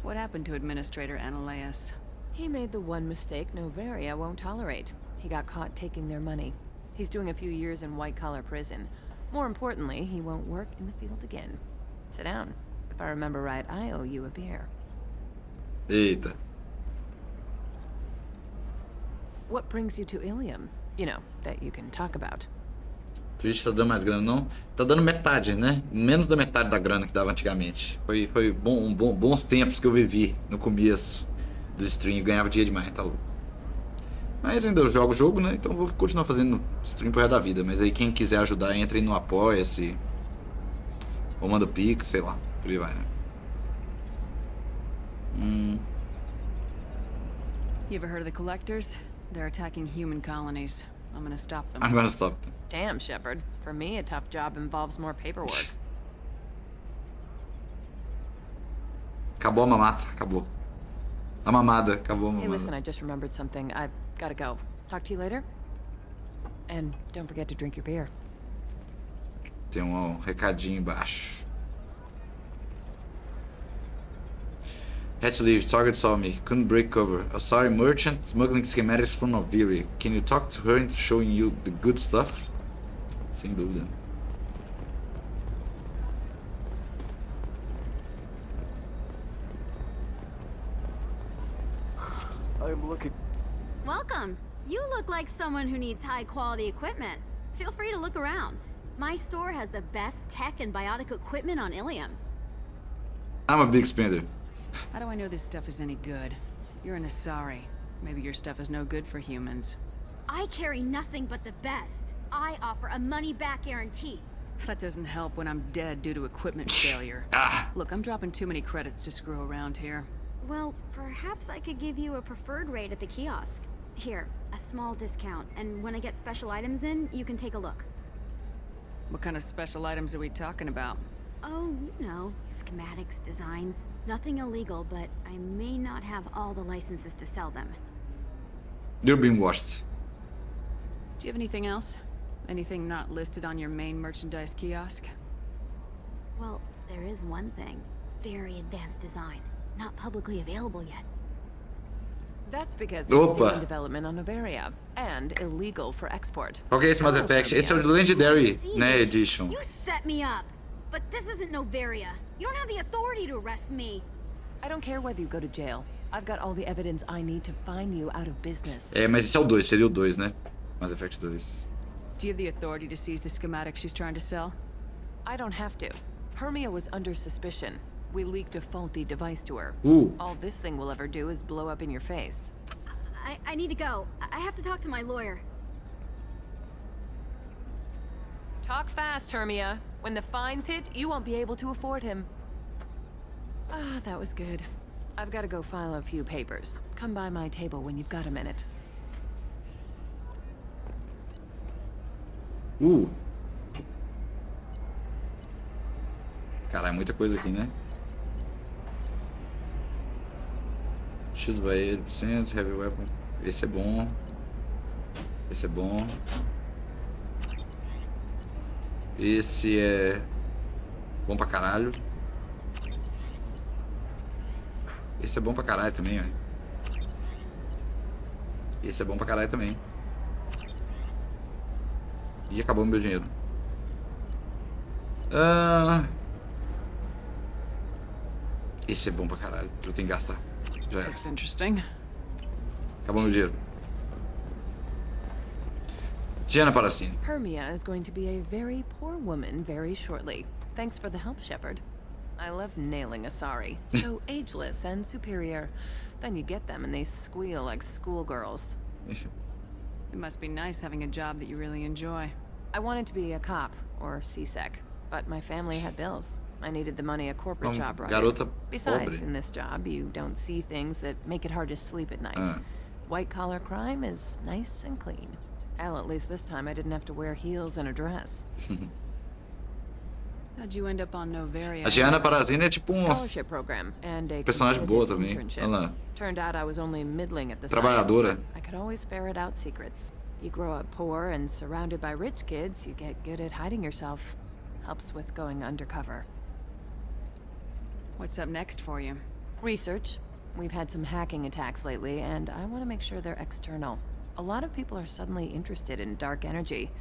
What happened to Administrator Ananias? He made the one mistake Noveria won't tolerate. He got caught taking their money. He's doing a few years in white-collar prison. More importantly, he won't work in the field again. Sit down. If I remember right, I owe you a beer. Eita. What brings you to Ilium? You know, that you can talk about. Twitch tá dando mais grana, não? Tá dando metade, né? Menos da metade da grana que dava antigamente. Foi bons tempos que eu vivi no começo do stream e ganhava dinheiro demais, tá louco. Mas eu ainda jogo o jogo, né? Então vou continuar fazendo stream pro resto da vida. Mas aí quem quiser ajudar, entre no apoia.se ou manda pix, sei lá. Por aí vai, né? You ever heard of the Collectors? They're attacking human colonies. I'm gonna stop them. I'm gonna stop them. Damn, Shepard. For me, a tough job involves more paperwork. Acabou a mamata, acabou. A mamada, acabou a mamada. Hey, listen, I just remembered something. I've gotta go. Talk to you later. And don't forget to drink your beer. Tem um recadinho embaixo. Had to leave. Target saw me. Couldn't break cover. A sorry merchant smuggling schematics from Noveria. Can you talk to her into showing you the good stuff? Sem dúvida. I'm looking. Welcome. You look like someone who needs high-quality equipment. Feel free to look around. My store has the best tech and biotic equipment on Ilium. I'm a big spender. How do I know this stuff is any good? You're an Asari. Maybe your stuff is no good for humans. I carry nothing but the best. I offer a money-back guarantee. That doesn't help when I'm dead due to equipment failure. Look, I'm dropping too many credits to screw around here. Well, perhaps I could give you a preferred rate at the kiosk. Here, a small discount, and when I get special items in, you can take a look. What kind of special items are we talking about? Oh, you know, schematics, designs. Nothing illegal, but I may not have all the licenses to sell them. You're being watched. Do you have anything else? Anything not listed on your main merchandise kiosk? Well, there is one thing. Very advanced design. Not publicly available yet. That's because it's still in development on Noveria and illegal for export. Qual que é esse Mass Effect? Esse é o Legendary, né, Edition. You set me up. But this isn't Noveria. You don't have the authority to arrest me. I don't care whether you go to jail. I've got all the evidence I need to find you out of business. É, mas esse é o 2, seria o 2, né? Mass Effect 2. Do you have the authority to seize the schematics she's trying to sell? I don't have to. Hermia was under suspicion. We leaked a faulty device to her. Ooh. All this thing will ever do is blow up in your face. I need to go. I have to talk to my lawyer. Talk fast, Hermia. When the fines hit, you won't be able to afford him. Ah, that was good. I've got to go file a few papers. Come by my table when you've got a minute. Cara, é muita coisa aqui, né? Shields by 8%, heavy weapon. Esse é bom. Esse é bom. Esse é bom pra caralho. Esse é bom pra caralho também, velho. Esse é bom pra caralho também. E acabou meu dinheiro. Esse é bom pra caralho. Eu tenho que gastar. Já This é. looks interesting. Acabou meu dinheiro. Gianna Paracini. Hermia is going to be a very poor woman very shortly. Thanks for the help, Shepard. I love nailing Asari. So ageless and superior. Then you get them and they squeal like schoolgirls. It must be nice having a job that you really enjoy. I wanted to be a cop or CSEC, but my family had bills. I needed the money a corporate job brought in. Besides, in this job, you don't see things that make it hard to sleep at night. White-collar crime is nice and clean. Hell, at least this time I didn't have to wear heels and a dress. How'd you end up on Noveria? A Gianna Paracini é tipo Scholarship program and a personagem boa também. internship. Olha lá. Turned out I was only middling at the Trabalhadora. science, but I could always ferret out secrets. You grow up poor and surrounded by rich kids, you get good at hiding yourself. Helps with going undercover. What's up next for you? Research. We've had some hacking attacks lately, and I want to make sure they're external. A lot of people are suddenly interested in dark energy.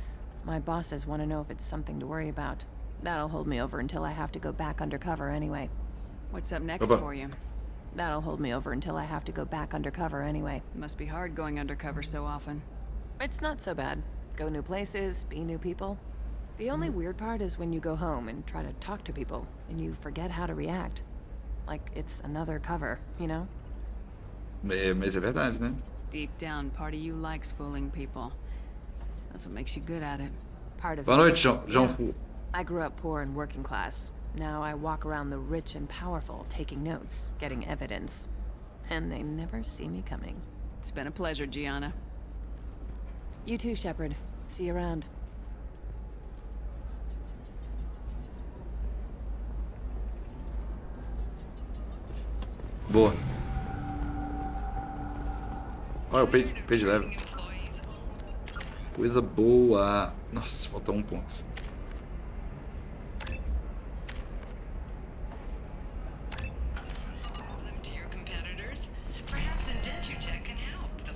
My bosses want to know if it's something to worry about. That'll hold me over until I have to go back undercover anyway. What's up next for you? That'll hold me over until I have to go back undercover anyway. Must be hard going undercover so often. It's not so bad. Go new places, be new people. The only weird part is when you go home and try to talk to people, and you forget how to react. Like it's another cover, you know? Mas é verdade, né? Deep down, part of you likes fooling people. That's what makes you good at it. Part of Boa noite, João. I grew up poor and working class. Now I walk around the rich and powerful, taking notes, getting evidence. And they never see me coming. It's been a pleasure, Gianna. You too, Shepard. See you around. Boa. Olha o page level. Coisa boa. Nossa, falta um ponto.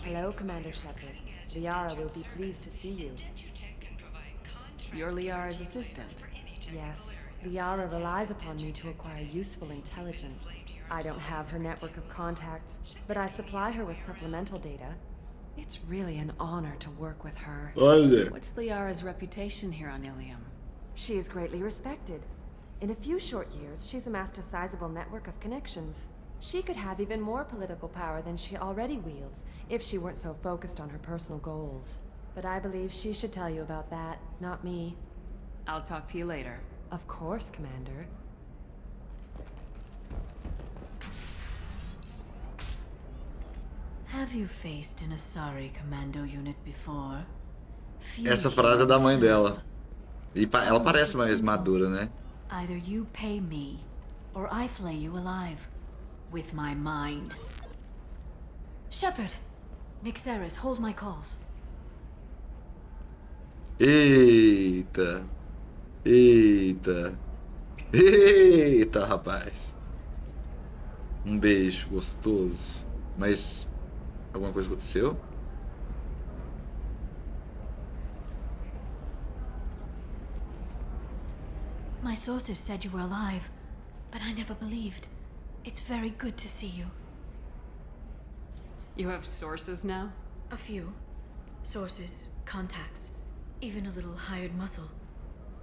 Hello, Commander Shepard. Liara will be pleased to see you. You're Liara's assistant. Yes. Liara relies upon me to acquire useful intelligence. I don't have her network of contacts, but I supply her with supplemental data. It's really an honor to work with her. What's Liara's reputation here on Ilium? She is greatly respected. In a few short years, she's amassed a sizable network of connections. She could have even more political power than she already wields, if she weren't so focused on her personal goals. But I believe she should tell you about that, not me. I'll talk to you later. Of course, Commander. Have you faced an Asari commando unit before? Essa frase é da mãe dela. E ela parece mais madura, né? Either you pay me, or I flay you alive. With my mind. Shepard! Nixeris, hold my calls. Eita. Eita. Eita, rapaz. Um beijo gostoso. Mas alguma coisa aconteceu? My sources said you were alive, but I never believed. It's very good to see you. You have sources now? A few. Sources, contacts, even a little hired muscle.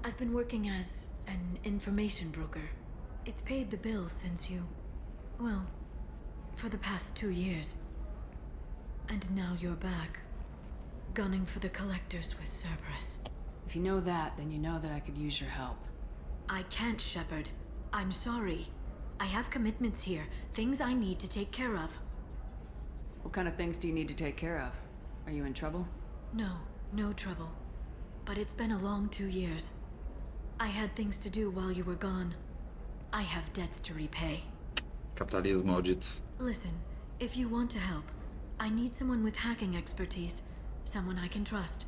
I've been working as an information broker. It's paid the bills since you... well, for the past 2 years. And now you're back, gunning for the collectors with Cerberus. If you know that, then you know that I could use your help. I can't, Shepard. I'm sorry. I have commitments here, things I need to take care of. What kind of things do you need to take care of? Are you in trouble? No, no trouble. But it's been a long 2 years. I had things to do while you were gone. I have debts to repay. Capitalismo maldito. Listen, if you want to help, I need someone with hacking expertise. Someone I can trust.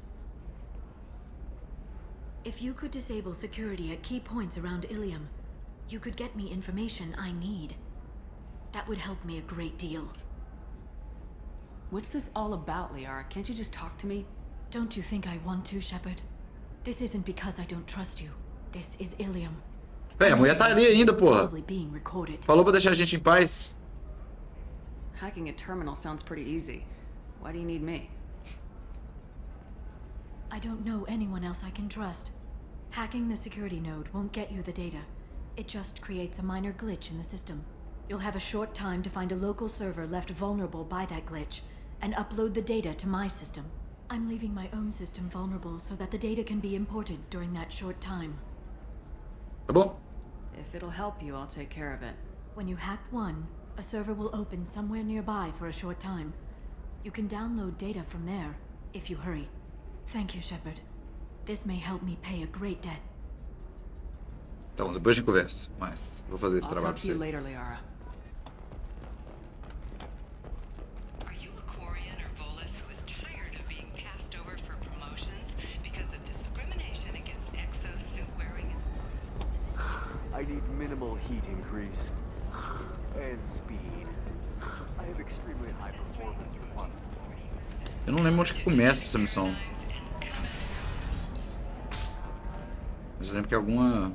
If you could disable security at key points around Ilium, you could get me information I need. That would help me a great deal. What's this all about, Liara? Can't you just talk to me? Don't you think I want to, Shepard? This isn't because I don't trust you. This is Ilium. Véi, a mulher tá ali ainda, porra. Being recorded. Falou pra deixar a gente em paz. Hacking a terminal sounds pretty easy. Why do you need me? I don't know anyone else I can trust. Hacking the security node won't get you the data. It just creates a minor glitch in the system. You'll have a short time to find a local server left vulnerable by that glitch, and upload the data to my system. I'm leaving my own system vulnerable so that the data can be imported during that short time. Tá bom? If it'll help you, I'll take care of it. When you hack one, a server will open somewhere nearby for a short time. You can download data from there, if you hurry. Thank you, Shepard. This may help me pay a great debt. Então, depois a gente conversa. Mas vou fazer esse I'll trabalho talk pra to you você. later, Liara. Are you a Quarian or Volus who is tired of being passed over for promotions because of discrimination against exo suit wearing? I need minimal heat increase and speed. I have extremely high performance requirements. Eu não lembro onde que começa essa missão. Mas eu lembro que alguma...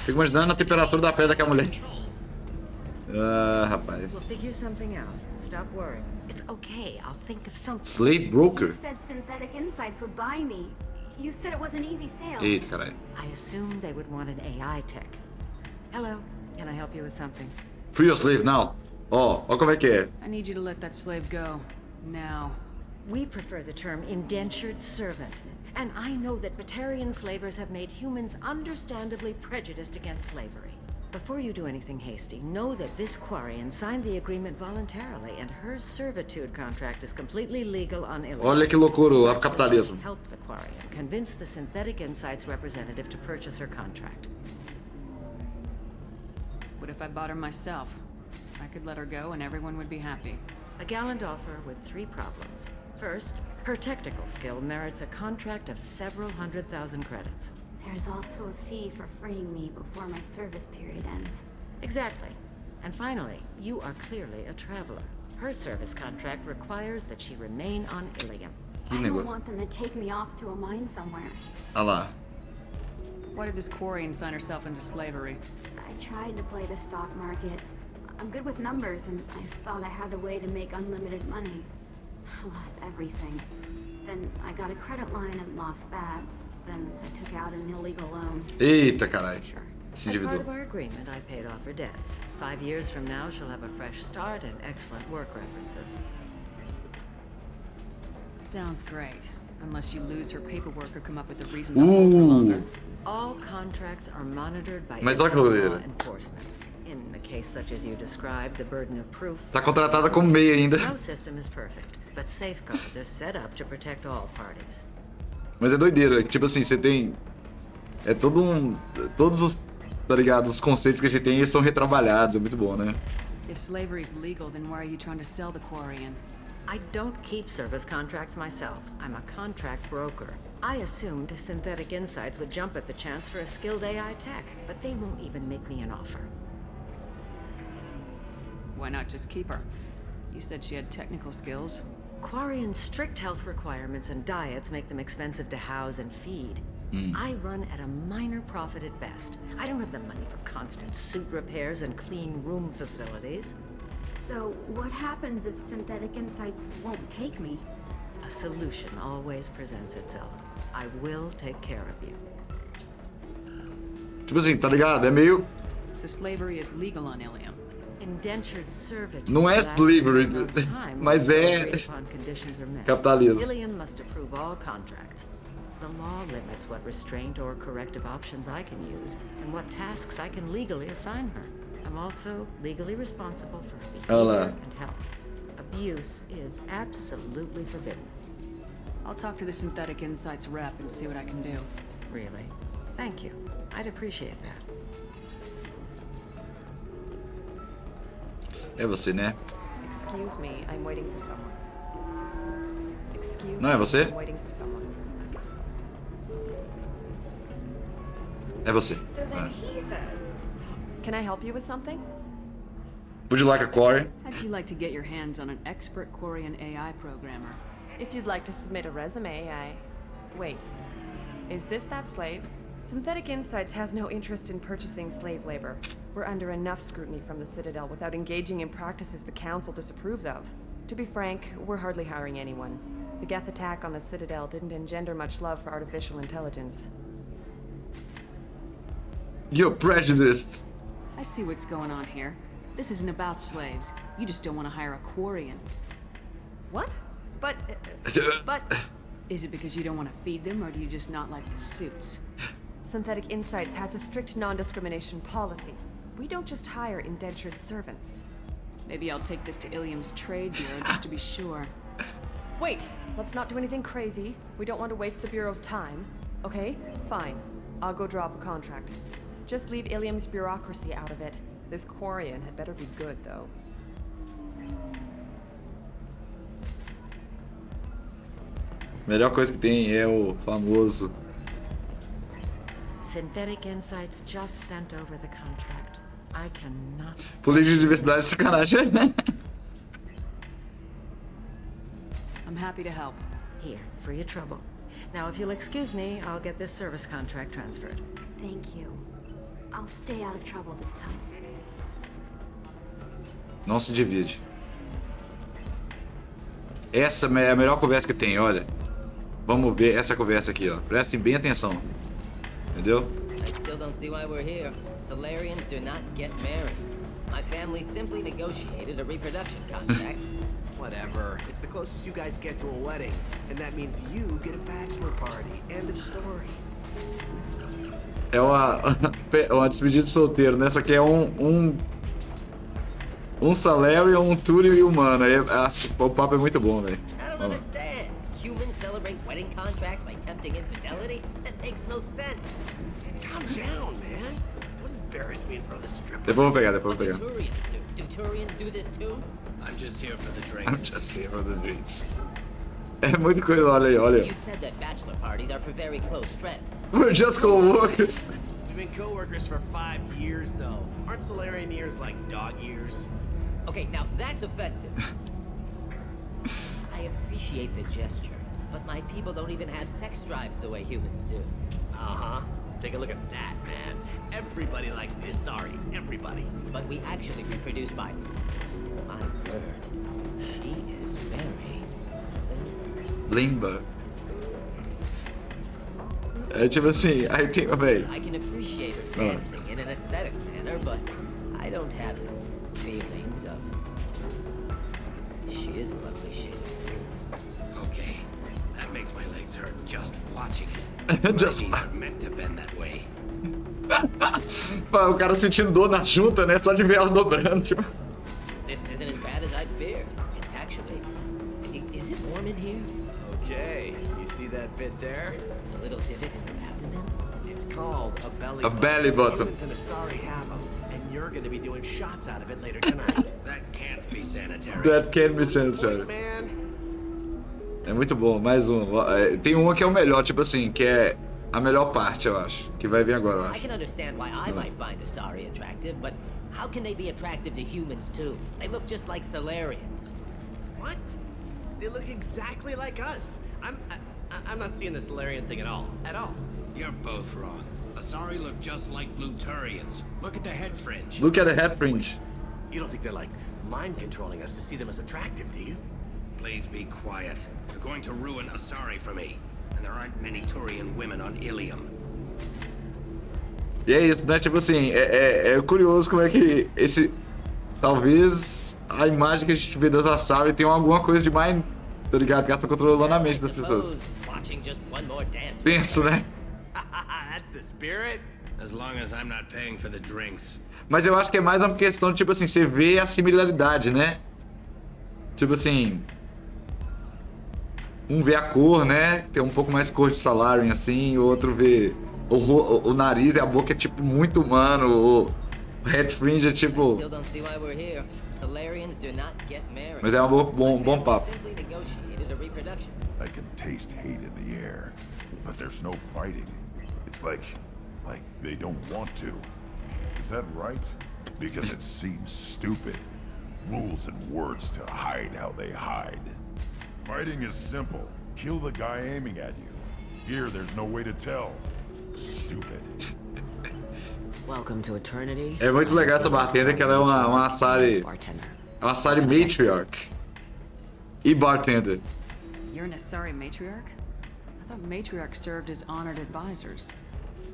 Fico imaginando a temperatura da pele daquela mulher. Ah, rapaz. We'll figure something out. Stop worrying. It's okay. I'll think of something. Slave broker? You said Synthetic Insights would buy me. You said it was an easy sale. Eita, caralho. I assumed they would want an AI tech. Hello. Can I help you with something? Free your slave now. Ó como é que é. I need you to let that slave go. Now. We prefer the term indentured servant. And I know that Batarian slavers have made humans understandably prejudiced against slavery. Before you do anything hasty, know that this Quarian signed the agreement voluntarily, and her servitude contract is completely legal on Ilion. Olha que loucura o capitalismo. Help the Quarian convince the Synthetic Insights representative to purchase her contract. What if I bought her myself? I could let her go and everyone would be happy. A gallant offer with 3 problems. First, her technical skill merits a contract of several 100,000 credits. There's also a fee for freeing me before my service period ends. Exactly. And finally, you are clearly a traveler. Her service contract requires that she remain on Ilium. I don't want them to take me off to a mine somewhere. Olha lá. Why did this Quarian sign herself into slavery? I tried to play the stock market. I'm good with numbers, and I thought I had a way to make unlimited money. I lost everything. Then I got a credit line and lost that. Then I took out an illegal loan. Eita, caralho. Se As part endividou. of our agreement, I paid off her debts. 5 years from now, she'll have a fresh start and excellent work references. Sounds great. Unless you lose her paperwork or come up with a reason to hold her longer. All contracts are monitored by Mas olha que law loucura. enforcement. In a case such as you described, the burden of proof. Tá contratada como MEI ainda. No system is perfect, but safeguards are set up to protect all parties. Mas é doideira, que tipo assim, você tem... É todo um... Todos os, tá ligado, os conceitos que a gente tem, eles são retrabalhados, é muito bom, né? If slavery is legal, then why are you trying to sell the Quarian? I don't keep service contracts myself. I'm a contract broker. I assumed Synthetic Insights would jump at the chance for a skilled AI tech, but they won't even make me an offer. Why not just keep her? You said she had technical skills. Quarian's strict health requirements and diets make them expensive to house and feed. I run at a minor profit at best. I don't have the money for constant suit repairs and clean room facilities. So, what happens if Synthetic Insights won't take me? A solution always presents itself. I will take care of you. Tipo assim, tá ligado? É meio... So slavery is legal on Ilium. Indentured servitude. Não é slavery, mas é capitalismo. Ilium must approve all contracts. The law limits what restraint or corrective options I can use and what tasks I can legally assign her. I'm also legally responsible for her behavior and health. Abuse is absolutely forbidden. I'll talk to the Synthetic Insights rep and see what I can do. Really? Thank you. I'd appreciate that. É você, né? Excuse me, I'm waiting for someone. Excuse Não é me, você? I'm waiting for someone. É você. So then he says, can I help you with something? Would you like a quarry? How'd you like to get your hands on an expert Quarian AI programmer? If you'd like to submit a resume, Wait, is this that slave? Synthetic Insights has no interest in purchasing slave labor. We're under enough scrutiny from the Citadel without engaging in practices the Council disapproves of. To be frank, we're hardly hiring anyone. The Geth attack on the Citadel didn't engender much love for artificial intelligence. You're prejudiced. I see what's going on here. This isn't about slaves. You just don't want to hire a Quarian. What? But... Is it because you don't want to feed them, or do you just not like the suits? Synthetic Insights has a strict non-discrimination policy. We don't just hire indentured servants. Maybe I'll take this to Ilium's trade bureau just to be sure. Wait, let's not do anything crazy. We don't want to waste the Bureau's time. Okay, fine. I'll go drop a contract. Just leave Ilium's bureaucracy out of it. This Quarian had better be good, though. Melhor coisa que tem é o famoso. Synthetic Insights just sent over the contract. I cannot. Política de diversidade é sacanagem. I'm happy to help. Here, for your trouble. Now, if you'll excuse me, I'll get this service contract transferred. Thank you. I'll stay out of trouble this time. Não se divide. Essa é a melhor conversa que tem, olha. Vamos ver essa conversa aqui, ó. Prestem bem atenção. Entendeu? I still don't see why we're here. Solarians do not get married. My family simply negotiated a reproduction contract. Whatever. It's the closest you guys get to a wedding. And that means you get a bachelor party. End of story. É uma despedida de solteiro, né? Só que é um Salarian, um Turian e humano. Aí, o papo é muito bom, velho. I don't understand. Humans celebrate wedding contracts by tempting infidelity? That makes no sense. Calm down, man. Don't embarrass me in front of the stripper. Depois eu vou pegar, depois eu vou pegar. Do Turians do this too? I'm just here for the drinks. I'm just here for the drinks. É muita coisa, olha aí, olha. You said that bachelor parties are for very close friends. We're just co-workers. We've been co-workers for 5 years, though. Aren't Solarian years like dog years? Okay, now that's offensive. I appreciate the gesture, but my people don't even have sex drives the way humans do. Uh-huh. Take a look at that, man. Everybody likes the Asari. Everybody. But we actually reproduce by... My word. She is very... Limber. É tipo assim, aí tem, velho. I can appreciate her dancing in an aesthetic manner, but I don't have feelings of... She is a lovely shape. Okay. That makes my legs hurt just watching it. Just... Ladies are meant to bend that way. O cara sentindo dor na junta, né? Só de ver ela dobrando, tipo. This isn't as bad as I'd feared. It's actually... Is it warm in here? Okay. You see that bit there? A little divot in her abdomen? It's called a belly button. A belly button. Humans and Asari have them, and you're gonna be doing shots out of it later tonight. That can't be sanitary. That can't be sanitary. É muito bom, mais um. Tem uma que é o melhor, tipo assim, que é a melhor parte, eu acho. Que vai vir agora, eu I acho. can understand why I might find Asari attractive, but how can they be attractive to humans too? They look just like Solarians. What? They look exactly like us. I'm not seeing the Solarian thing at all. At all. You're both wrong. Asari look just like Blue Turians. Look at the head fringe. Look at the head fringe. You don't think they're like mind controlling us to see them as attractive, do you? Please be quiet. You're going to ruin Asari for me. And there aren't many Turian women on Ilium. E é isso, né? Tipo assim, é curioso como é que esse... Talvez a imagem que a gente vê das Asari tenha alguma coisa de mind, tá ligado? Que ela tá controlando a mente das pessoas. Penso, né? That's the spirit. As long as I'm not paying for the drinks. Mas eu acho que é mais uma questão, tipo assim, você vê a similaridade, né? Tipo assim... Um vê a cor, né? Tem um pouco mais cor de Salarian, assim. O outro vê... O nariz e a boca é, tipo, muito humano. O head fringe é, tipo... Mas é um bom papo. I can taste hate in the air, but there's no fighting. It's like they don't want to. Is that right? Because it seems stupid. Rules and words to hide how they hide. Fighting is simple. Kill the guy aiming at you. Here, there's no way to tell. stupid. Welcome to eternity. É muito legal essa bartender, que ela é uma Asari. É uma Asari matriarch. E bartender. You're an Asari matriarch? I thought matriarchs served as honored advisors.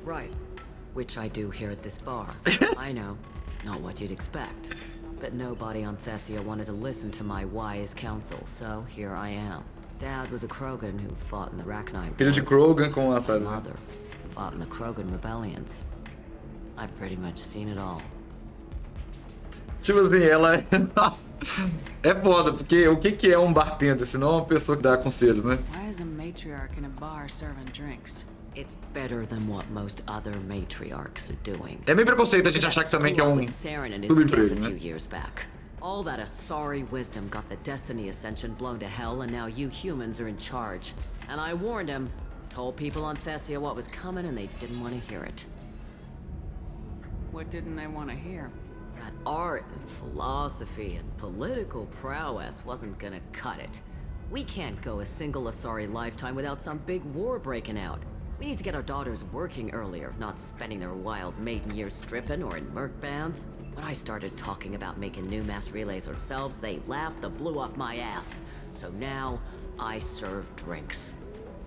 Right. Which I do here at this bar. I know. Not what you'd expect. But nobody on Thessia wanted to listen to my wise counsel, so here I am. Dad was a Krogan who fought in the Rachni Filho de Krogan com a Asari. Mother fought in the Krogan rebellions. I've pretty much seen it all. Tipo assim, ela é... É foda, porque o que é um bartender, se não é uma pessoa que dá conselhos, né? Why is a matriarch in a bar serving drinks? It's better than what most other matriarchs are doing. É meio preconceito a gente achar que também que é um subemprego, né? All that Asari wisdom got the Destiny Ascension blown to hell, and now you humans are in charge. And I warned him, told people on Thessia what was coming, and they didn't want to hear it. What didn't they want to hear? That art and philosophy and political prowess wasn't gonna cut it. We can't go a single Asari lifetime without some big war breaking out. We need to get our daughters working earlier, not spending their wild maiden years stripping or in merc bands. When I started talking about making new mass relays ourselves, they laughed the blue off my ass. So now, I serve drinks.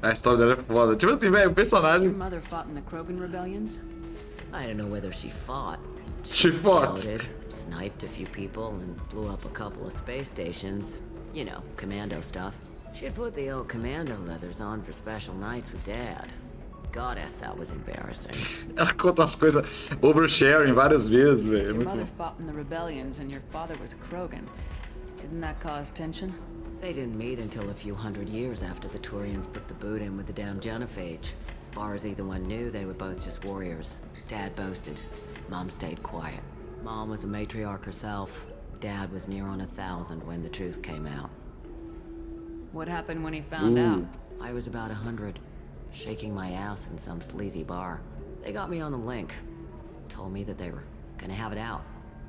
A história dela é foda. Tipo assim, velho, o personagem... Your mother fought in the Krogan rebellions? I don't know whether she fought. She fought. Scouted, sniped a few people, and blew up a couple of space stations. You know, commando stuff. She'd put the old commando leathers on for special nights with Dad. Goddess, that was embarrassing. Ela conta as coisas oversharing várias vezes, velho. Your mother fought in the rebellions and your father was a Krogan. Didn't that cause tension? They didn't meet until a few hundred years after the Turians put the boot in with the damn genophage. As far as either one knew, they were both just warriors. Dad boasted. Mom stayed quiet. Mom was a matriarch herself. Dad was near on 1,000 when the truth came out. What happened when he found out? I was about 100, shaking my ass in some sleazy bar. They got me on the link. Told me that they were gonna have it out.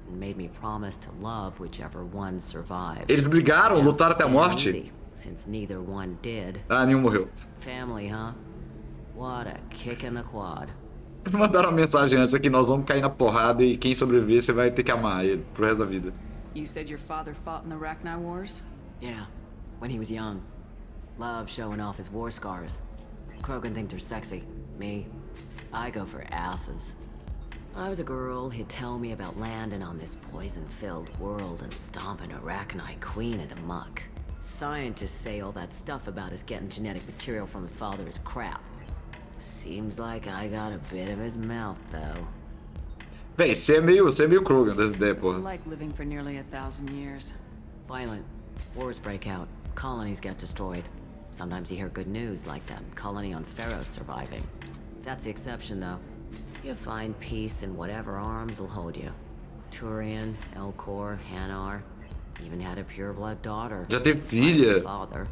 And made me promise to love whichever one survived. Eles brigaram, lutaram até a morte? Easy, since neither one did. Ah, nenhum morreu. Family, huh? What a kick in the quad. Mandaram uma mensagem antes aqui, nós vamos cair na porrada e quem sobreviver você vai ter que amar ele pro resto da vida. You said your father fought in the Rachni Wars? Yeah, when he was young. Love showing off his war scars. Krogan think they're sexy. Me, I go for asses. When I was a girl, he'd tell me about landing on this poison-filled world and stomping a Rachni queen into muck. Scientists say all that stuff about us getting genetic material from the father is crap. Seems like I got a bit of his mouth, though. Véi, você é meio Krogan dessa ideia, porra. It's like living for nearly 1,000 years. Violent. Wars break out. Colonies get destroyed. Sometimes you hear good news, like that colony on Pharaoh surviving. That's the exception, though. You find peace in whatever arms will hold you. Turian, Elcor, Hanar. Even had a pure-blood daughter. Já teve filha. Father.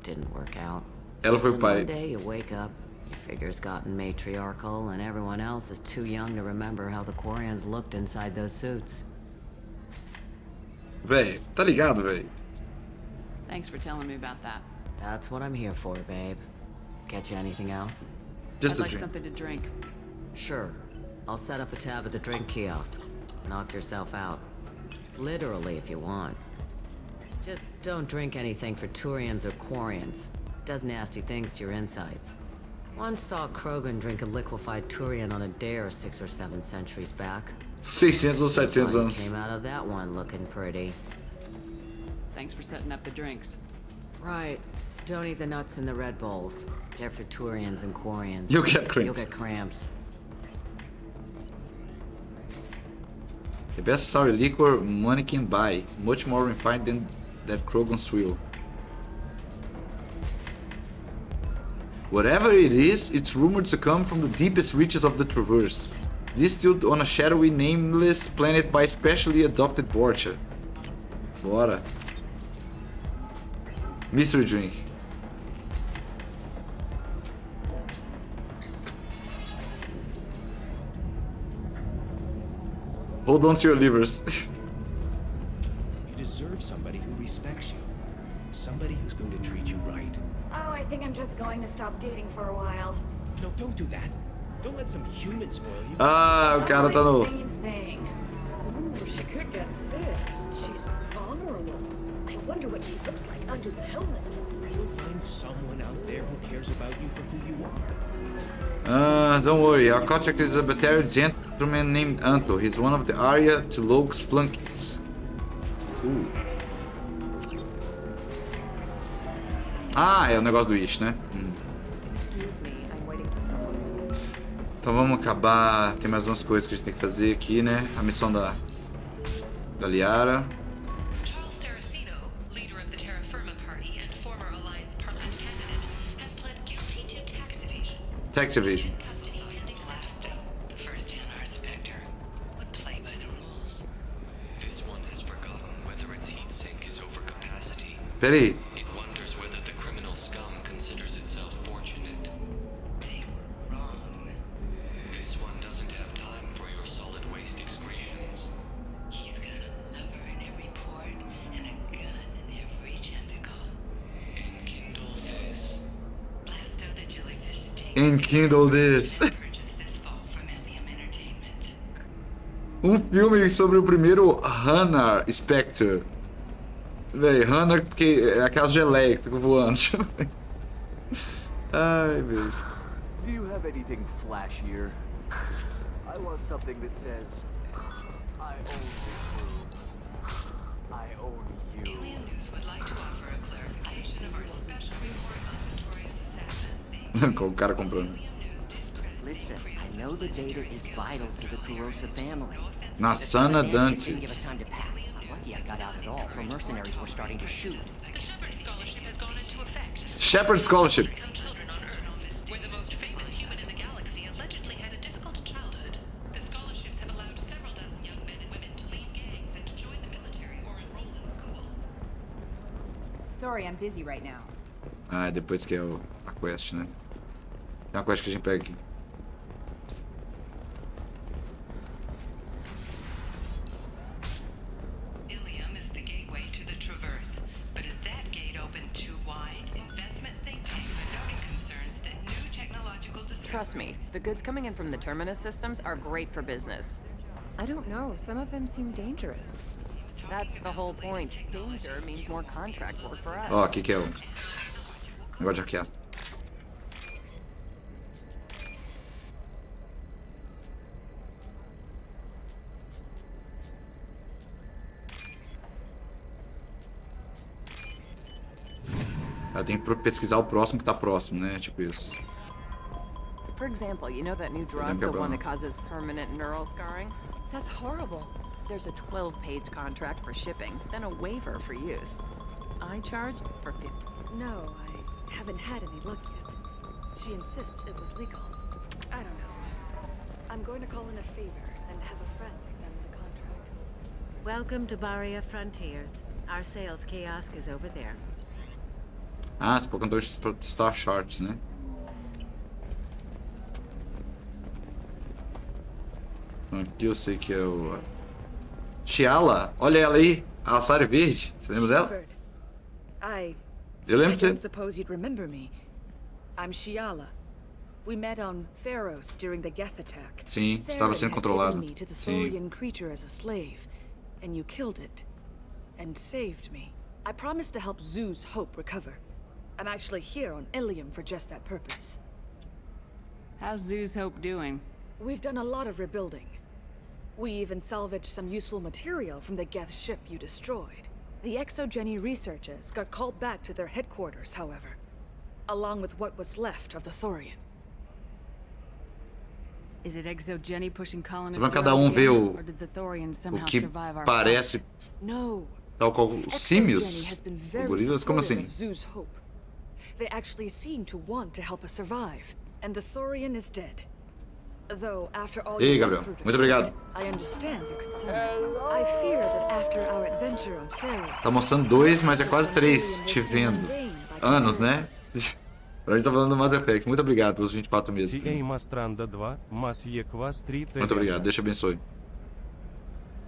Didn't work out. Ela foi o pai. One day you wake up, your figure's gotten matriarchal, and everyone else is too young to remember how the Quarians looked inside those suits. Véi, tá ligado, véi? Thanks for telling me about that. That's what I'm here for, babe. Get you anything else? Just I'd a like drink. something to drink. Sure. I'll set up a tab at the drink kiosk. Knock yourself out. Literally, if you want. Just don't drink anything for Turians or Quarians. Does nasty things to your insides. Once saw Krogan drink a liquefied Turian on a dare 6 or 7 centuries back. 600 ou 700 anos. Came out of that one looking pretty. Thanks for setting up the drinks. Right. Don't eat the nuts in the Red Bowls. They're for Turians and Quarians. You'll get cramps. You'll get cramps. The best sour liquor money can buy. Much more refined than that Krogan swill. Whatever it is, it's rumored to come from the deepest reaches of the Traverse. Distilled on a shadowy, nameless planet by specially adopted Vorcha. Bora. Mystery drink. Hold on to your livers. You deserve somebody who respects you. Somebody who's going to treat you right. Oh, I think I'm just going to stop dating for a while. No, don't do that. Don't let some human spoil you. Ah, o cara tá no... Same thing. Ooh, she could get sick. She's vulnerable. I wonder what she looks like under the helmet. You'll find someone out there who cares about you for who you are. Don't worry. Our contract is a Batarian gentleman named Anto. He's one of the Arya to Logue's flunkies. Ah, é o negócio do Ish, né? Excuse me, I'm waiting for someone. Então vamos acabar. Tem mais umas coisas que a gente tem que fazer aqui, né? A missão da Liara. Tax evasion. Peraí. Enkindle this. Filme sobre o primeiro Hannah Spectre. Véi, Hannah, porque é aquela geleia que fica voando. Ai, velho. Do you have anything flashier? I want something that says, I own this room. I own you. Alien News would like to offer a clarification of our special report on notorious assassin. Com o cara comprando. Listen, I know the data is vital to the Kurosa family. Nasana Dantes. Didn't give us time to pack. I'm lucky I got out at all. Her mercenaries were starting to shoot. The Shepherd Scholarship has gone into effect. Shepherd Scholarship. Children on Earth, where the most famous human in the galaxy allegedly had a difficult childhood. The scholarships have allowed several dozen young men and women to lead gangs and to join the military or enroll in school. Sorry, I'm busy right now. Ah, depois que é a quest, né? É uma quest que a gente pega aqui. Trust me, the goods coming in from the Terminus systems are great for business. I don't know. Some of them seem dangerous. That's the whole point. Danger means more contract work for us. Ó, aqui que é o negócio de hackear. Ela tem que pesquisar o próximo que tá próximo, né? Tipo isso. For example, you know that new drug, the one that causes permanent neural scarring? That's horrible. There's a 12-page contract for shipping, then a waiver for use. I charged for 50. No, I haven't had any luck yet. She insists it was legal. I don't know. I'm going to call in a favor and have a friend examine the contract. Welcome to Baria Frontiers. Our sales kiosk is over there. Ah, você pode contar os Star Charts, né? Aqui eu sei que é o... Chiala, olha ela aí, a Sari verde. Você lembra dela? Eu lembro de você. I don't suppose you'd remember me. I'm Shiala. We met on Pharos during the Geth attack. Sim, estava sendo controlado. Me to the Thorian creature as a slave, and you killed it and saved me. I promised to help Zeus Hope recover. I'm actually here on Ilium for just that purpose. How's Zeus Hope doing? We've done a lot of rebuilding. We even salvaged some useful material from the Geth ship you destroyed. The Exogeny researchers got called back to their headquarters, however, along with what was left of the Thorian. Is it Exogeny pushing colonists Então cada ver or did the Thorians somehow que survive our parece No. tal qual os símios, ou gorilas, como assim? Zeus Hope. They actually seem to want to help us survive, and the Thorian is dead. Though after all Ei, Gabriel, muito obrigado. I understand your concern. I fear that after our adventure on Pharos. Tá mostrando 2, mas é quase 3 te vendo. Anos, né? A gente tá falando do Mass Effect. Muito obrigado pelos 24 meses. Muito obrigado, Deus te abençoe.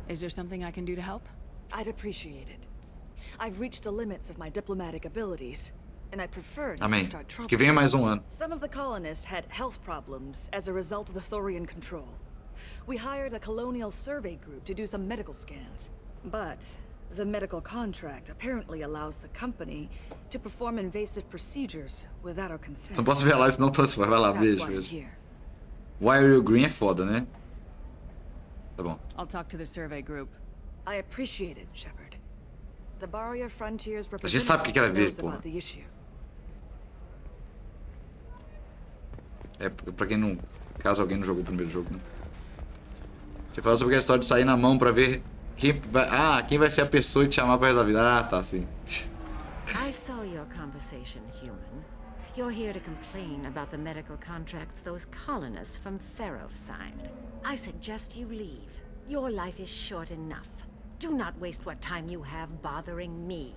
Is there something I can do to help? I'd appreciate it. I've reached the limits of my diplomatic abilities, and I prefer not to Amém. start trouble. Que venha mais ano. Some of the colonists had health problems as a result of the Thorian control. We hired a colonial survey group to do some medical scans. But the medical contract apparently allows the company to perform invasive procedures without our consent. Não posso revelar isso não, então vai lá, That's veja, why I'm veja. here. Why are you green é foda, né? Tá bom. I'll talk to the survey group. I appreciate it, Shepard. The barrier frontiers A gente sabe o que ela é verde, knows porra. about the issue. É, pra quem não... Caso alguém não jogou o primeiro jogo, né? Você fala sobre a história de sair na mão pra ver quem vai ser a pessoa e te chamar pra resolver. Ah, tá, sim. I saw your conversation, human. You're here to complain about the medical contracts those colonists from Theros signed. I suggest you leave. Your life is short enough. Do not waste what time you have bothering me.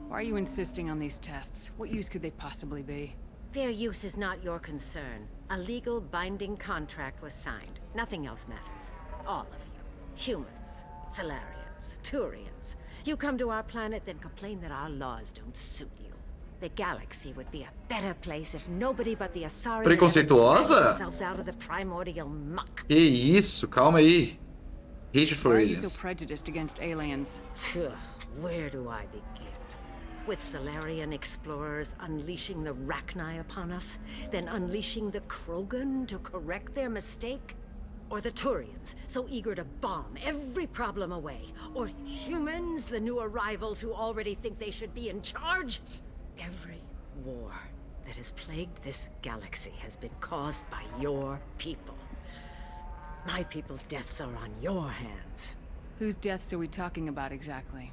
Why are you insisting on these tests? What use could they possibly be? Their use is not your concern. A legal binding contract was signed. Nothing else matters. All of you. Humans, Solarians, Turians. You come to our planet, then complain that our laws don't suit you. The galaxy would be a better place if nobody but the Asari Preconceituosa? themselves out of the primordial muck. Que isso, calma aí. Hatred for Why are you aliens. so prejudiced against aliens? Ugh, where do I begin? With Solarian explorers unleashing the Rachni upon us, then unleashing the Krogan to correct their mistake? Or the Turians, so eager to bomb every problem away? Or humans, the new arrivals who already think they should be in charge? Every war that has plagued this galaxy has been caused by your people. My people's deaths are on your hands. Whose deaths are we talking about exactly?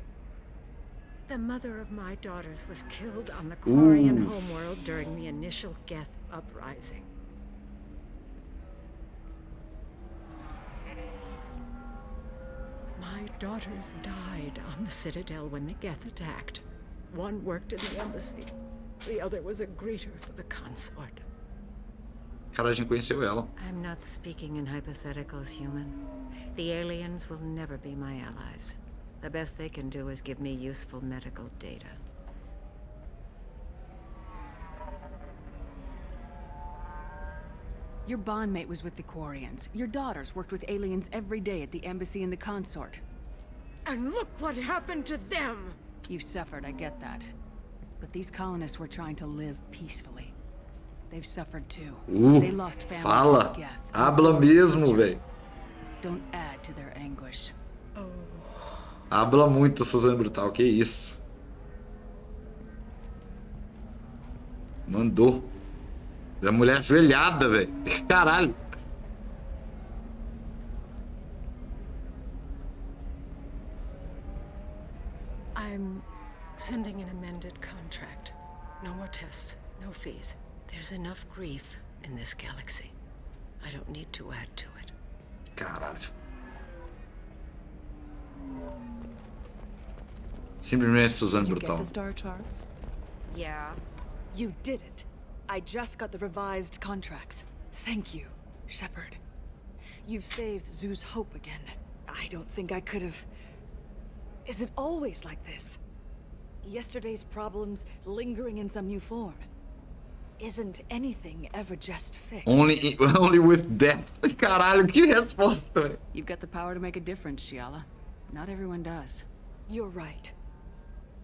The mother of my daughters was killed on the Quarian homeworld during the initial Geth uprising. My daughters died on the Citadel when the Geth attacked. One worked in the embassy. The other was a greeter for the consort. Cara, a gente conheceu ela. I'm not speaking in hypotheticals, human. The aliens will never be my allies. The best they can do is give me useful medical data. Your bondmate was with the Quarians. Your daughters worked with aliens every day at the embassy and the consort. And look what happened to them! You've suffered, I get that. But these colonists were trying to live peacefully. They've suffered too. They lost family Fala. to Geth. Habla mesmo, véi. Don't add to their anguish. Habla muito, Suzanne Brutal, que isso. Mandou. A mulher ajoelhada, velho. Caralho. I'm sending an amended contract. No more tests, no fees. There's enough grief in this galaxy. I don't need to add to it. Caralho. Simplesmente Suzanne Brutal. the star charts? Yeah. You did it. I just got the revised contracts. Thank you, Shepard. You've saved Zoo's hope again. I don't think I could have... Is it always like this? Yesterday's problems lingering in some new form. Isn't anything ever just fixed? Only with death. Caralho, que resposta, velho. You've got the power to make a difference, Shiala. Not everyone does. You're right.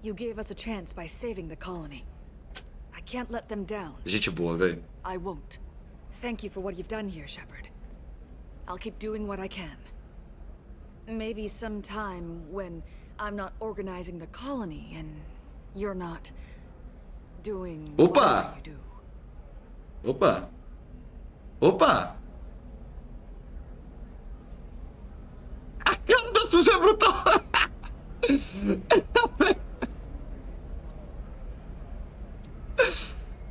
You gave us a chance by saving the colony. I can't let them down. Gente boa, velho. I won't. Thank you for what you've done here, Shepard. I'll keep doing what I can. Maybe sometime when I'm not organizing the colony and you're not doing Opa! what you do. Opa! Opa! A cara da Suzanne Brutal!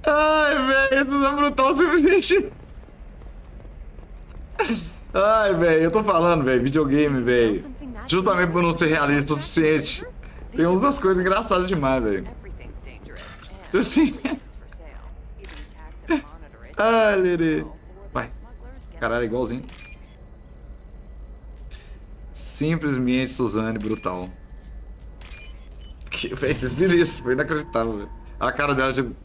Ai, velho, Suzanne Brutal simplesmente... Ai, velho, eu tô falando, velho, videogame, velho. Justamente por não ser realista o suficiente. Tem umas coisas engraçadas demais, velho. Assim... Ai, Lere. Vai. Caralho, igualzinho. Simplesmente Suzanne Brutal. Véi, vocês viram isso? Foi inacreditável, velho. A cara dela, tipo...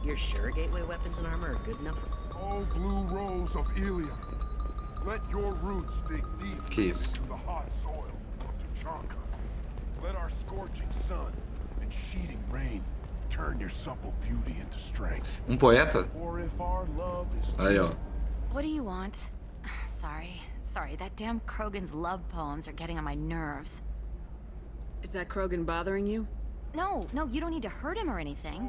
You're sure gateway weapons and armor are good enough for... Oh, blue rose of Ilium. Let your roots dig deep Que isso? into the hot soil of Tuchanka. Let our scorching sun and sheeting rain turn your supple beauty into strength. Poeta? Or if our love is Aí, ó. What do you want? Sorry, that damn Krogan's love poems are getting on my nerves. Is that Krogan bothering you? No, you don't need to hurt him or anything.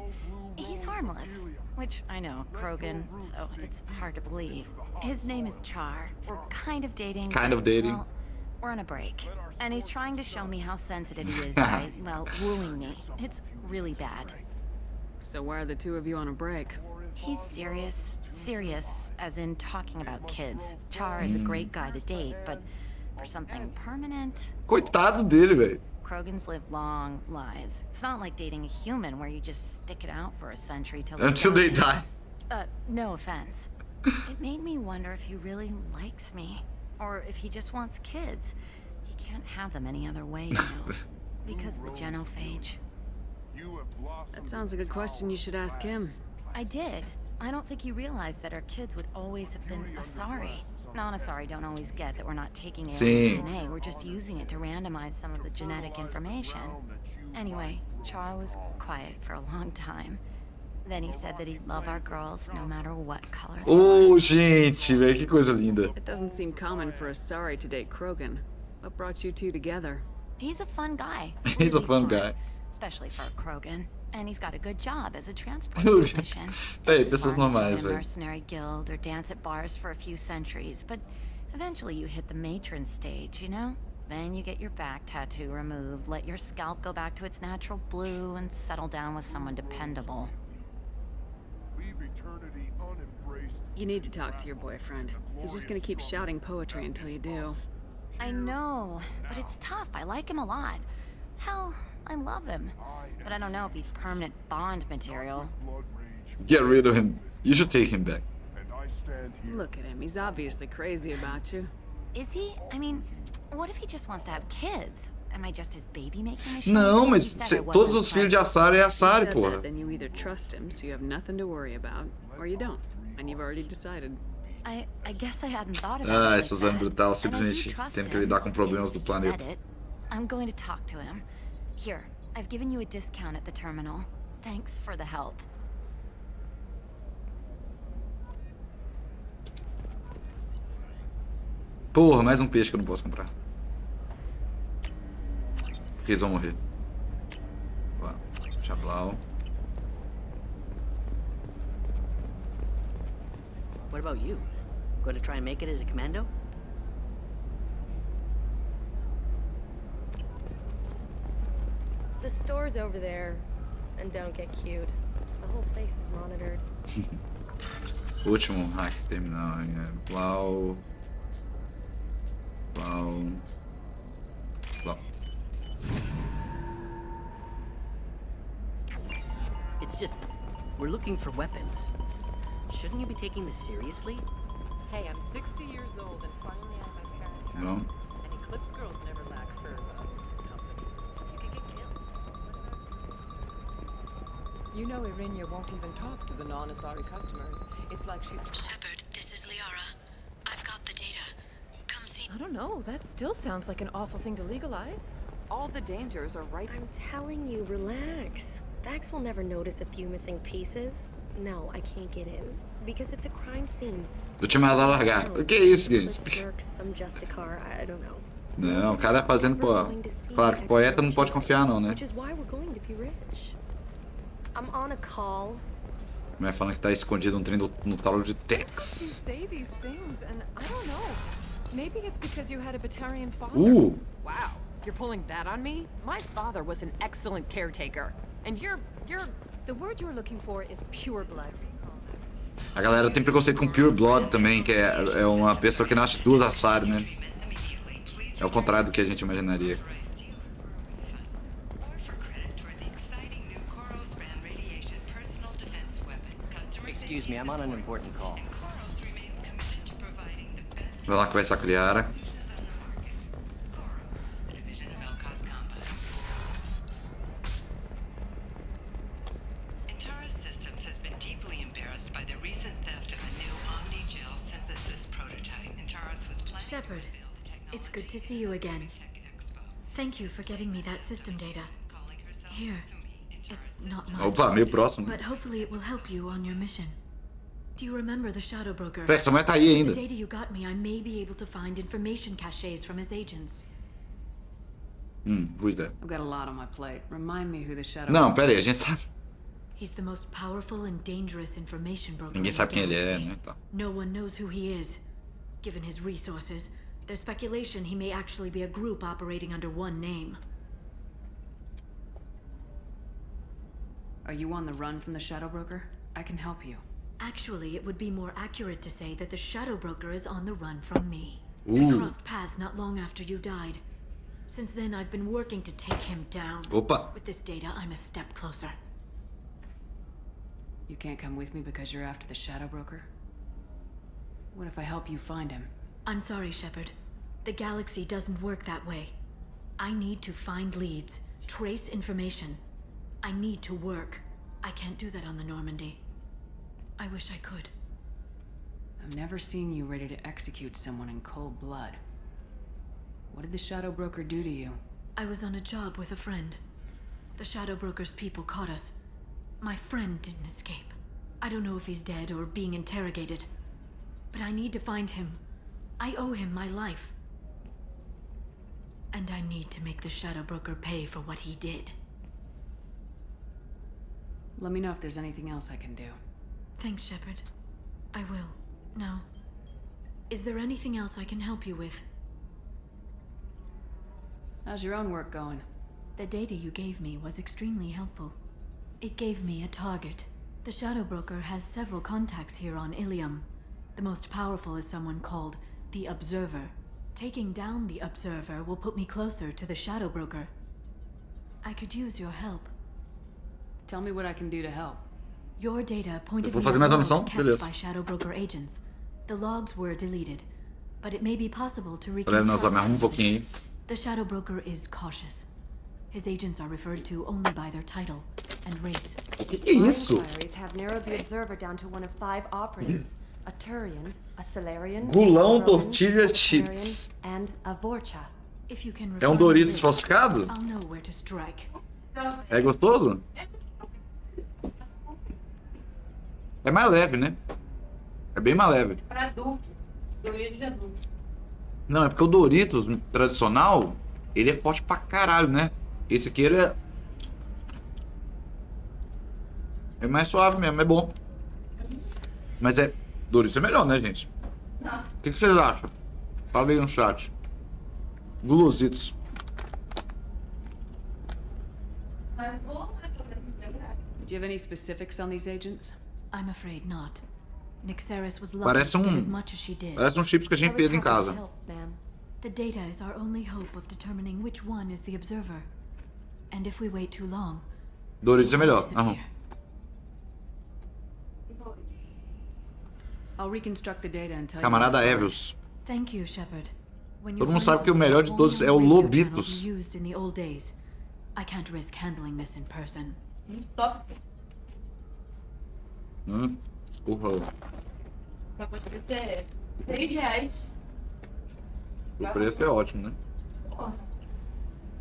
He's harmless. Which, I know, Krogan, so it's hard to believe. His name is Char. We're kind of dating. Well, we're on a break. And he's trying to show me how sensitive he is by, well, wooing me. It's really bad. So why are the two of you on a break? He's serious, as in talking about kids. Char is a great guy to date, but for something permanent... Coitado dele, velho. Krogans live long lives. It's not like dating a human where you just stick it out for a century till Until they die. No offense. It made me wonder if he really likes me. Or if he just wants kids. He can't have them any other way, you know. Because of the genophage. That sounds like a question you should ask him. I did. I don't think he realized that our kids would always have been Asari. Non-Asari don't always get that we're not taking alien DNA, we're just using it to randomize some of the genetic information. Anyway, Char was quiet for a long time. Then he said that he'd love our girls no matter what color they were. Gente, velho, que coisa linda. It doesn't seem common for Asari to date Krogan. What brought you two together? He's a fun guy. He's a fun guy. Especially for a Krogan. And he's got a good job as a transport technician. Hey, pessoas normais, velho. Mercenary guild or dance at bars for a few centuries, but eventually you hit the matron stage, you know? Then you get your back tattoo removed, let your scalp go back to its natural blue, and settle down with someone dependable. You need to talk to your boyfriend. He's just gonna keep shouting poetry until you do. I know, but it's tough. I like him a lot. Hell, I love him. But I don't know if he's permanent Bond material. Get rid of him. You should take him back. Look at him. He's obviously crazy about you. Is he? I mean, what if he just wants to have kids? Am I just his baby-making machine? Não, mas todos os filhos de Asari é Asari, porra. Then you either trust him, so you have nothing to worry about, or you don't, and you've already decided. I guess I hadn't thought about it. Suzanne Brutal simplesmente tendo que lidar com problemas do planeta. I'm going to talk to him. Here, I've given you a discount at the terminal. Thanks for the help. Porra, mais um peixe que eu não posso comprar. Porque eles vão morrer. Ó, Chablau. What about you? Going to try and make it as a commando? The store's over there. And don't get cute. The whole place is monitored. Último hack terminal. Blau. Blau. Blau. It's just, we're looking for weapons. Shouldn't you be taking this seriously? Hey, I'm 60 years old and finally out of my parents' house. No. And Eclipse girls never lack for company. You could get killed. You know Irinia won't even talk to the non-Asari customers. It's like she's... Shepard, this is Liara. I've got the data. Come see... I don't know, that still sounds like an awful thing to legalize. All the dangers are right... I'm telling you, relax. Vax will never notice a few missing pieces. No, I can't get in. Because it's a crime scene. Eu tinha mandado largar. O que é isso, gente? Some Justicar, I don't know. Não, o cara fazendo, pô. Claro que poeta não pode confiar, não, né? Which is why we're going to be rich. I'm on a call. Mas falando que tá escondido um trem no talo de Tex. You say these things, and I don't know. Maybe it's because you had a Batarian father. Wow, you're pulling that on me? My father was an excellent caretaker. And you're... The word you're looking for is pure blood. A galera tem preconceito com Pure Blood também, que é uma pessoa que nasce duas Asari, né? É o contrário do que a gente imaginaria. Excuse me, I'm on an important call. Vai lá conversar com a Liara. Shepard, it's good to see you again. Thank you for getting me that system data. Here, it's not much. Opa, meio próximo. But hopefully it will help you on your mission. Do you remember the Shadow Broker? Essa mulher tá aí ainda. The data you got me, I may be able to find information caches from his agents. Who's that? I've got a lot on my plate. Remind me who the Shadow Não, Broker pera aí, a gente sabe. He's the most powerful and dangerous information broker. Ninguém sabe quem ele é, né? Tá. No one knows who he is. Given his resources, there's speculation he may actually be a group operating under one name. Are you on the run from the Shadow Broker? I can help you. Actually, it would be more accurate to say that the Shadow Broker is on the run from me. Ooh. We crossed paths not long after you died. Since then, I've been working to take him down. Opa. With this data, I'm a step closer. You can't come with me because you're after the Shadow Broker? What if I help you find him? I'm sorry, Shepard. The galaxy doesn't work that way. I need to find leads, trace information. I need to work. I can't do that on the Normandy. I wish I could. I've never seen you ready to execute someone in cold blood. What did the Shadow Broker do to you? I was on a job with a friend. The Shadow Broker's people caught us. My friend didn't escape. I don't know if he's dead or being interrogated. But I need to find him. I owe him my life. And I need to make the Shadow Broker pay for what he did. Let me know if there's anything else I can do. Thanks, Shepard. I will. Now, is there anything else I can help you with? How's your own work going? The data you gave me was extremely helpful. It gave me a target. The Shadow Broker has several contacts here on Ilium. The most powerful is someone called the Observer. Taking down the Observer will put me closer to the Shadow Broker. I could use your help. Tell me what I can do to help. Your data pointed Vou me fazer at mais uma logs missão? kept Beleza. by Shadow Broker agents. The logs were deleted, but it may be possible to Galera, não, reconstruct. me arruma pouquinho aí. The Shadow Broker is cautious. His agents are referred to only by their title and race. Que é isso? My inquiries have narrowed the Observer down to one of 5 operatives. A Turian, a Solarian, Gulão, a Roman, tortilha, a chips. Turian, and a Vorcha. If you can É um refine Doritos this, falsificado? I'll know where to strike. É gostoso? É mais leve, né? É bem mais leve. Para adulto. Doritos de adulto. Não, é porque o Doritos tradicional, ele é forte pra caralho, né? Esse aqui ele é mais suave mesmo, é bom. Mas é... Doritos é melhor, né, gente? Não. O que vocês acham? Fala aí no chat. Gulositos. Mas bom, mas verdade. Do you have any specifics on these agents? I'm afraid not. Nixeris was lucky Parece to get um... as much as she did. Parece uns chips que a gente fez em casa. The data is our only hope of determining which one is the Observer. And if we wait too long, Doritos é melhor. Aham. I'll reconstruct the data and tell Camarada you. Evils. thank you, Shepard. When Todo mundo sabe que o melhor de todos é o Lobitos. Used in the old days. I can't risk handling this in person. Top. Porra. Pra poder ser R$6. O preço é ótimo, né?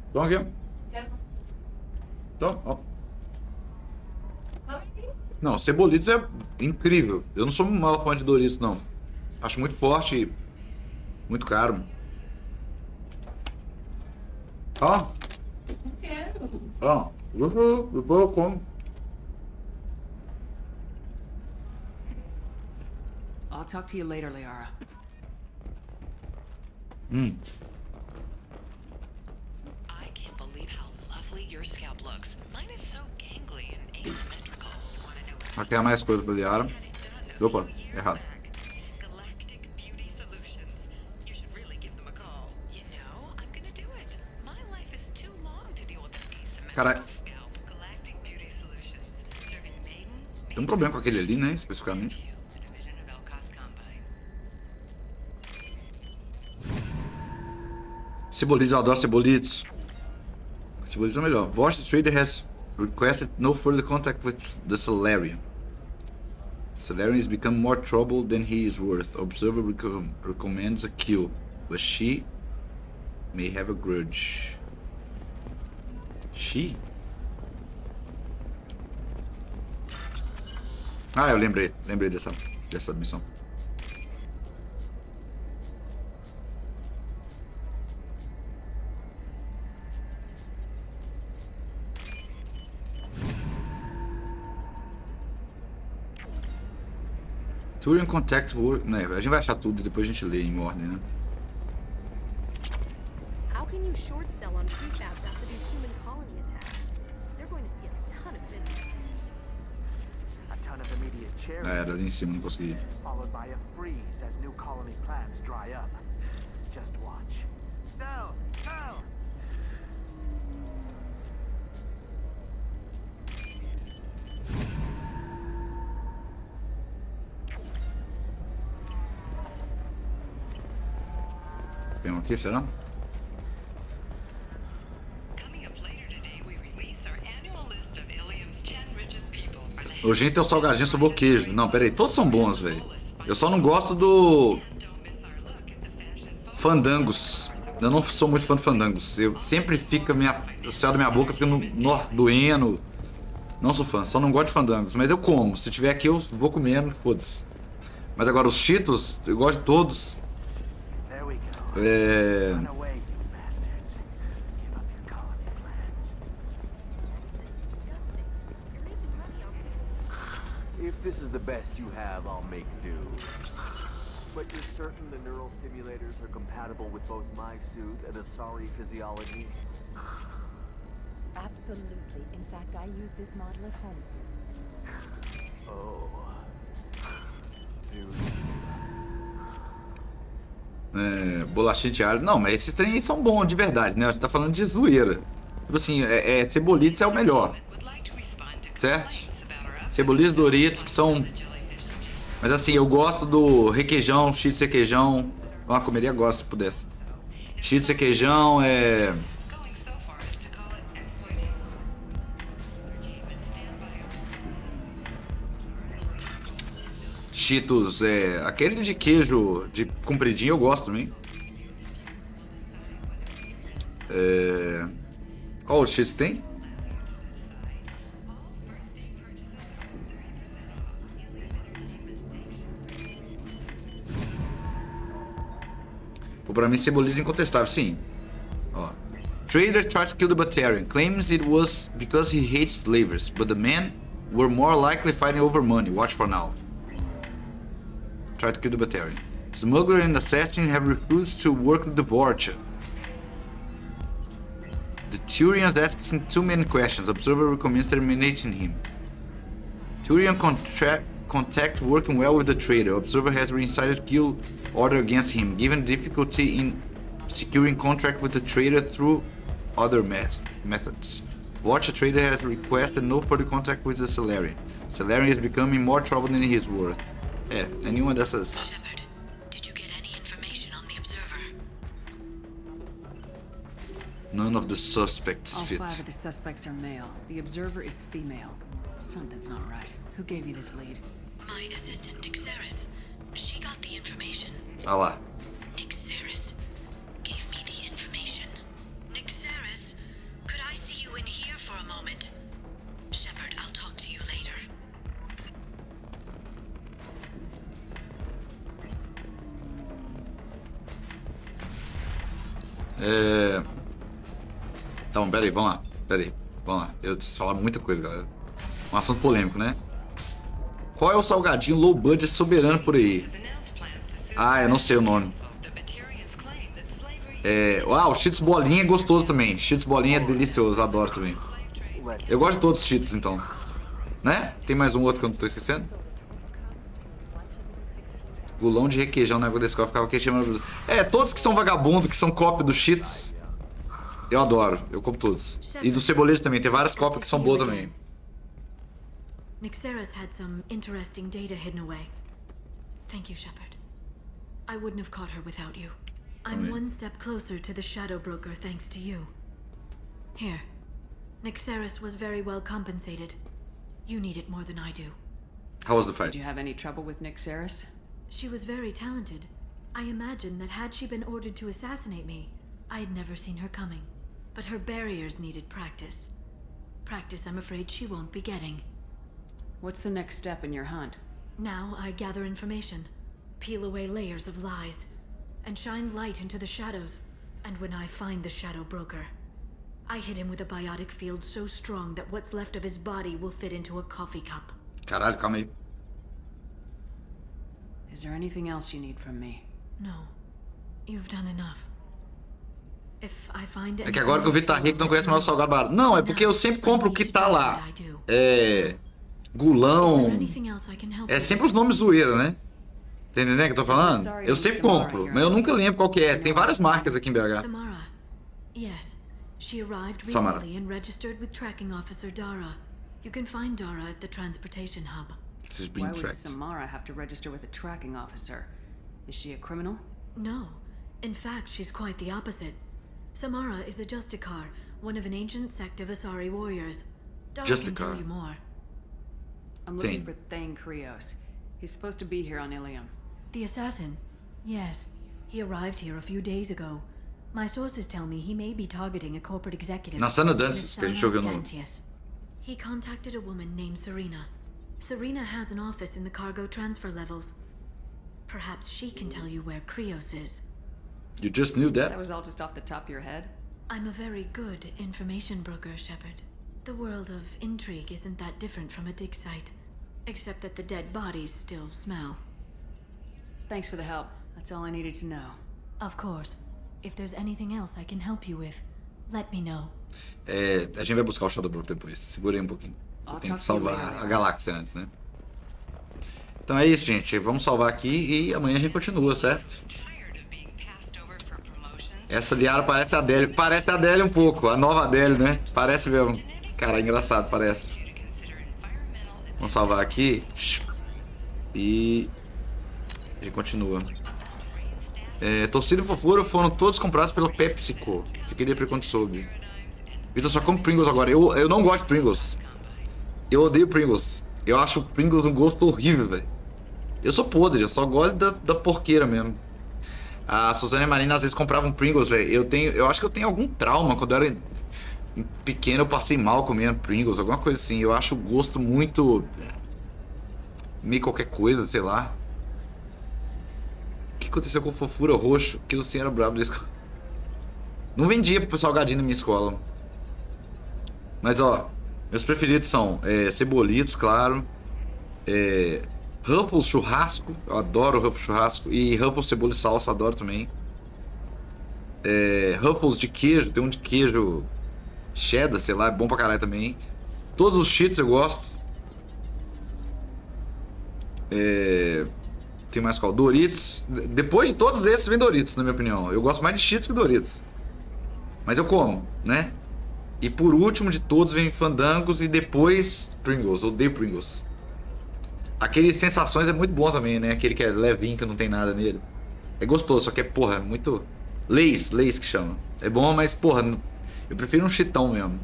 Então aqui. Então, ó. Não, Cebolitos é incrível. Eu não sou um maior fã de Doritos, não. Acho muito forte e muito caro. Ó. Não quero. Ó. Depois eu como. I'll talk to you later, Liara. I can't believe how lovely your scalp looks. Mine is so gangly and asymmetrical. Wanna know Aqui é mais coisa pra Liara. Opa, errado. Galactic Beauty Solutions. You should really give them a call. You know, I'm gonna do it. My life is too long to deal with an asymmetrical Caralho. scalp. Galactic Beauty Solutions. Serving maiden, Tem um problema com aquele ali, né? Especificamente. division of Elcos Combine. Cebolitos, eu adoro Cebolitos. Cebolitos é melhor. Voice Trader has requested no further contact with the Solarian. Solarian has become more trouble than he is worth. Observer recommends a kill. But she may have a grudge. She? Ah, eu lembrei dessa missão. Turing Contact Work. Né, a gente vai achar tudo e depois a gente lê em ordem, né? How can you short sell on prefabs after these human colony attacks? They're going to see a ton of business. A ton of immediate charity. Era ali em cima, não consegui. Followed by a freeze as new colony plans dry up. Just watch. No! No! Tem um aqui, será? Nojento é o salgadinho sobre o queijo. Não, peraí, todos são bons, velho. Eu só não gosto do... Fandangos. Eu não sou muito fã de fandangos. Eu sempre fica o céu da minha boca fica doendo. Não sou fã, só não gosto de fandangos. Mas eu como. Se tiver aqui, eu vou comendo, foda-se. Mas agora os Cheetos, eu gosto de todos. If this is the best you have, I'll make do. But you're certain the neural stimulators are compatible with both my suit and Asari physiology? Absolutely. In fact, I use this model at home soon. Oh. Bolachinha de alho. Não, mas esses trem aí são bons de verdade, né? A gente tá falando de zoeira. Tipo assim, Cebolitas é o melhor. Certo? Cebolitas, Doritos, que são... Mas assim, eu gosto do requeijão, cheetos requeijão. Ah, comeria agora se pudesse. Cheetos requeijão, Cheetos, aquele de queijo de compridinho eu gosto também. Qual outro Cheetos tem? Pra mim, Cebolitas incontestável, sim. Ó. Trader tried to kill the Batarian. Claims it was because he hates slavers, but the men were more likely fighting over money. Watch for now. Tried to kill the Batarian. Smuggler and assassin have refused to work with the Vorcha. The Turians asks him too many questions. Observer recommends terminating him. Turian contact working well with the trader. Observer has reinstated kill order against him, given difficulty in securing contract with the trader through other methods. Watch, a trader has requested no further contact with the Salarian. Salarian is becoming more trouble than he is worth. Nenhuma dessas... Did you get any information on the observer? None of the suspects All fit. 5 of the suspects are male. The observer is female. Something's not right. Who gave you this lead? My assistant, Nixeris. She got the information. Ah lá. Nixeris gave me the information. Nixeris, could I see you in here for a moment? Shepard, I'll talk to you later. Então, peraí, vamos lá. Vamos lá. Eu preciso falar muita coisa, galera. Um assunto polêmico, né? Qual é o salgadinho low budget soberano por aí? Ah, eu não sei o nome. O Cheetos Bolinha é gostoso também. Cheetos Bolinha é delicioso, eu adoro também. Eu gosto de todos os Cheetos, então. Né? Tem mais um outro que eu não tô esquecendo? Gulão de requeijão na água da escola ficava queixando. Todos que são vagabundo, que são cópia dos Cheetos, eu adoro. Eu como todos. E dos Ceboleiros também. Tem várias cópias que são boas também. Nixeris had some interesting data hidden away. Thank you, Shepard. I wouldn't have caught her without you. I'm one step closer to the Shadow Broker thanks to you. Here. Nixeris was very well compensated. You need it more than I do. How was the fight? Did you have any trouble with Nixeris? She was very talented. I imagine that had she been ordered to assassinate me, I had never seen her coming. But her barriers needed practice. Practice I'm afraid she won't be getting. What's the next step in your hunt? Now I gather information, peel away layers of lies, and shine light into the shadows. And when I find the Shadow Broker, I hit him with a biotic field so strong that what's left of his body will fit into a coffee cup. Caralho, calma aí. Is there anything else you need from me? No. You've done enough. If I find É que agora que o Vitor tá rico, não conhece mais o salgado barato. Não, é porque eu sempre compro o que tá lá. É... Gulão... É sempre os nomes zoeira, né? Tá entendendo o que eu tô falando? Eu sempre compro, mas eu nunca lembro qual que é. Tem várias marcas aqui em BH. Samara. Yes. She arrived Samara. recently and registered with tracking officer Dara. You can find Dara at the transportation hub. She's being Why would tracked. Samara have to register with a tracking officer? Is she a criminal? No. In fact, she's quite the opposite. Samara is a Justicar, one of an ancient sect of Asari warriors. Dara can tell Justicar. you more. I'm looking for Thane Krios. He's supposed to be here on Ilium. The assassin? Yes. He arrived here a few days ago. My sources tell me he may be targeting a corporate executive. Na cena in the dantes que a gente Sana ouviu no... Dantius. He contacted a woman named Serena. Serena has an office in the cargo transfer levels. Perhaps she can tell you where Krios is. You just knew that? That was all just off the top of your head? I'm a very good information broker, Shepard. The world of intrigue isn't that different from a dig site. Except that the dead bodies still smell. Thanks for the help. That's all I needed to know. Of course. If there's anything else I can help you with, let me know. É, a gente vai buscar o Shadow Broker depois. Segurei um pouquinho. Eu tenho que salvar a galáxia antes, né? Então é isso, gente. Vamos salvar aqui e amanhã a gente continua, certo? Essa Liara parece a Adele. Parece a Adele um pouco. A nova Adele, né? Parece mesmo. Cara, é engraçado, parece. Vamos salvar aqui. E... a gente continua. Torcida e fofura foram todos comprados pela PepsiCo. Fiquei deprimido quando soube. Vitor só come Pringles agora. Eu não gosto de Pringles. Eu odeio Pringles. Eu acho Pringles um gosto horrível, velho. Eu sou podre, eu só gosto da porqueira mesmo. A Suzanne e a Marina às vezes compravam Pringles, velho. Eu acho que eu tenho algum trauma. Quando eu era pequeno eu passei mal comendo Pringles, alguma coisa assim. Eu acho o gosto muito... meio qualquer coisa, sei lá. O que aconteceu com o fofura roxo? Que o senhor era brabo da escola. Não vendia pro salgadinho na minha escola. Mas ó, meus preferidos são cebolitos, claro. Ruffles churrasco, eu adoro Ruffles churrasco. E Ruffles cebola e salsa, adoro também. Ruffles de queijo, tem um de queijo cheddar, sei lá, é bom pra caralho também. Todos os cheetos eu gosto. Tem mais qual? Doritos. Depois de todos esses vem Doritos, na minha opinião. Eu gosto mais de cheetos que Doritos. Mas eu como, né? E por último de todos vem Fandangos e depois Pringles. Eu odeio Pringles. Aquele Sensações é muito bom também, né? Aquele que é levinho, que não tem nada nele. É gostoso, só que é, porra, muito... Lays que chama. É bom, mas, porra, eu prefiro um chitão mesmo.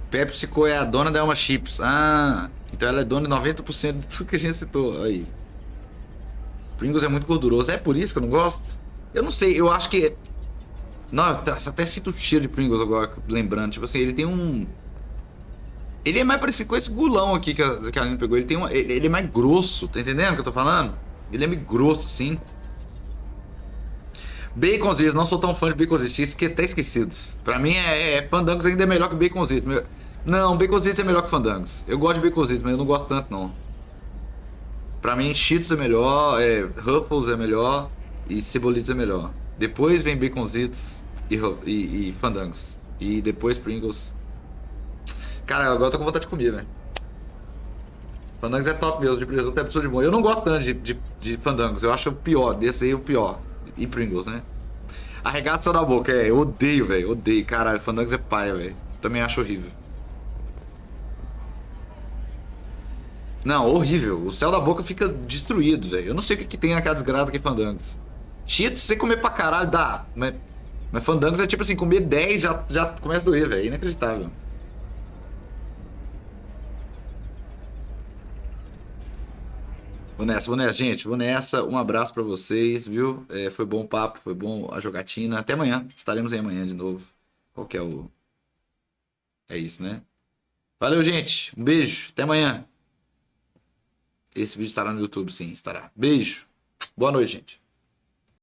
PepsiCo é a dona da Elma Chips. Ah, então ela é dona de 90% de tudo que a gente citou. Aí. Pringles é muito gorduroso. É por isso que eu não gosto? Eu não sei, eu acho que... Não, até sinto o cheiro de Pringles agora, lembrando. Tipo assim, ele tem um... Ele é mais parecido com esse gulão aqui que a Aline pegou. Ele é mais grosso, tá entendendo o que eu tô falando? Ele é meio grosso, assim. Baconzitos, não sou tão fã de baconzitos. Tinha até esquecido. Pra mim, Fandangos ainda é melhor que baconzitos. Não, baconzitos é melhor que Fandangos. Eu gosto de baconzitos, mas eu não gosto tanto, não. Pra mim, Cheetos é melhor, Ruffles é melhor e Cebolitos é melhor. Depois vem baconzitos e Fandangos. E depois Pringles. Cara, agora eu tô com vontade de comer, velho. Fandangos é top mesmo, de presunto é absurdo de bom. Eu não gosto tanto de Fandangos, eu acho o pior, desse aí o pior. E Pringles, né? Arregata só da boca, eu odeio, velho, odeio. Caralho, Fandangos é paia, velho. Também acho horrível. Não, horrível. O céu da boca fica destruído, velho. Eu não sei o que tem naquela desgrada que é Fandangos. Cheetos, se você comer pra caralho, dá. Mas Fandangos é tipo assim, comer 10 já começa a doer, velho. Inacreditável. Vou nessa, gente. Vou nessa. Um abraço pra vocês, viu? Foi bom o papo, foi bom a jogatina. Até amanhã. Estaremos aí amanhã de novo. Qual que é o... É isso, né? Valeu, gente. Um beijo. Até amanhã. Esse vídeo estará no YouTube, sim. Estará. Beijo. Boa noite, gente.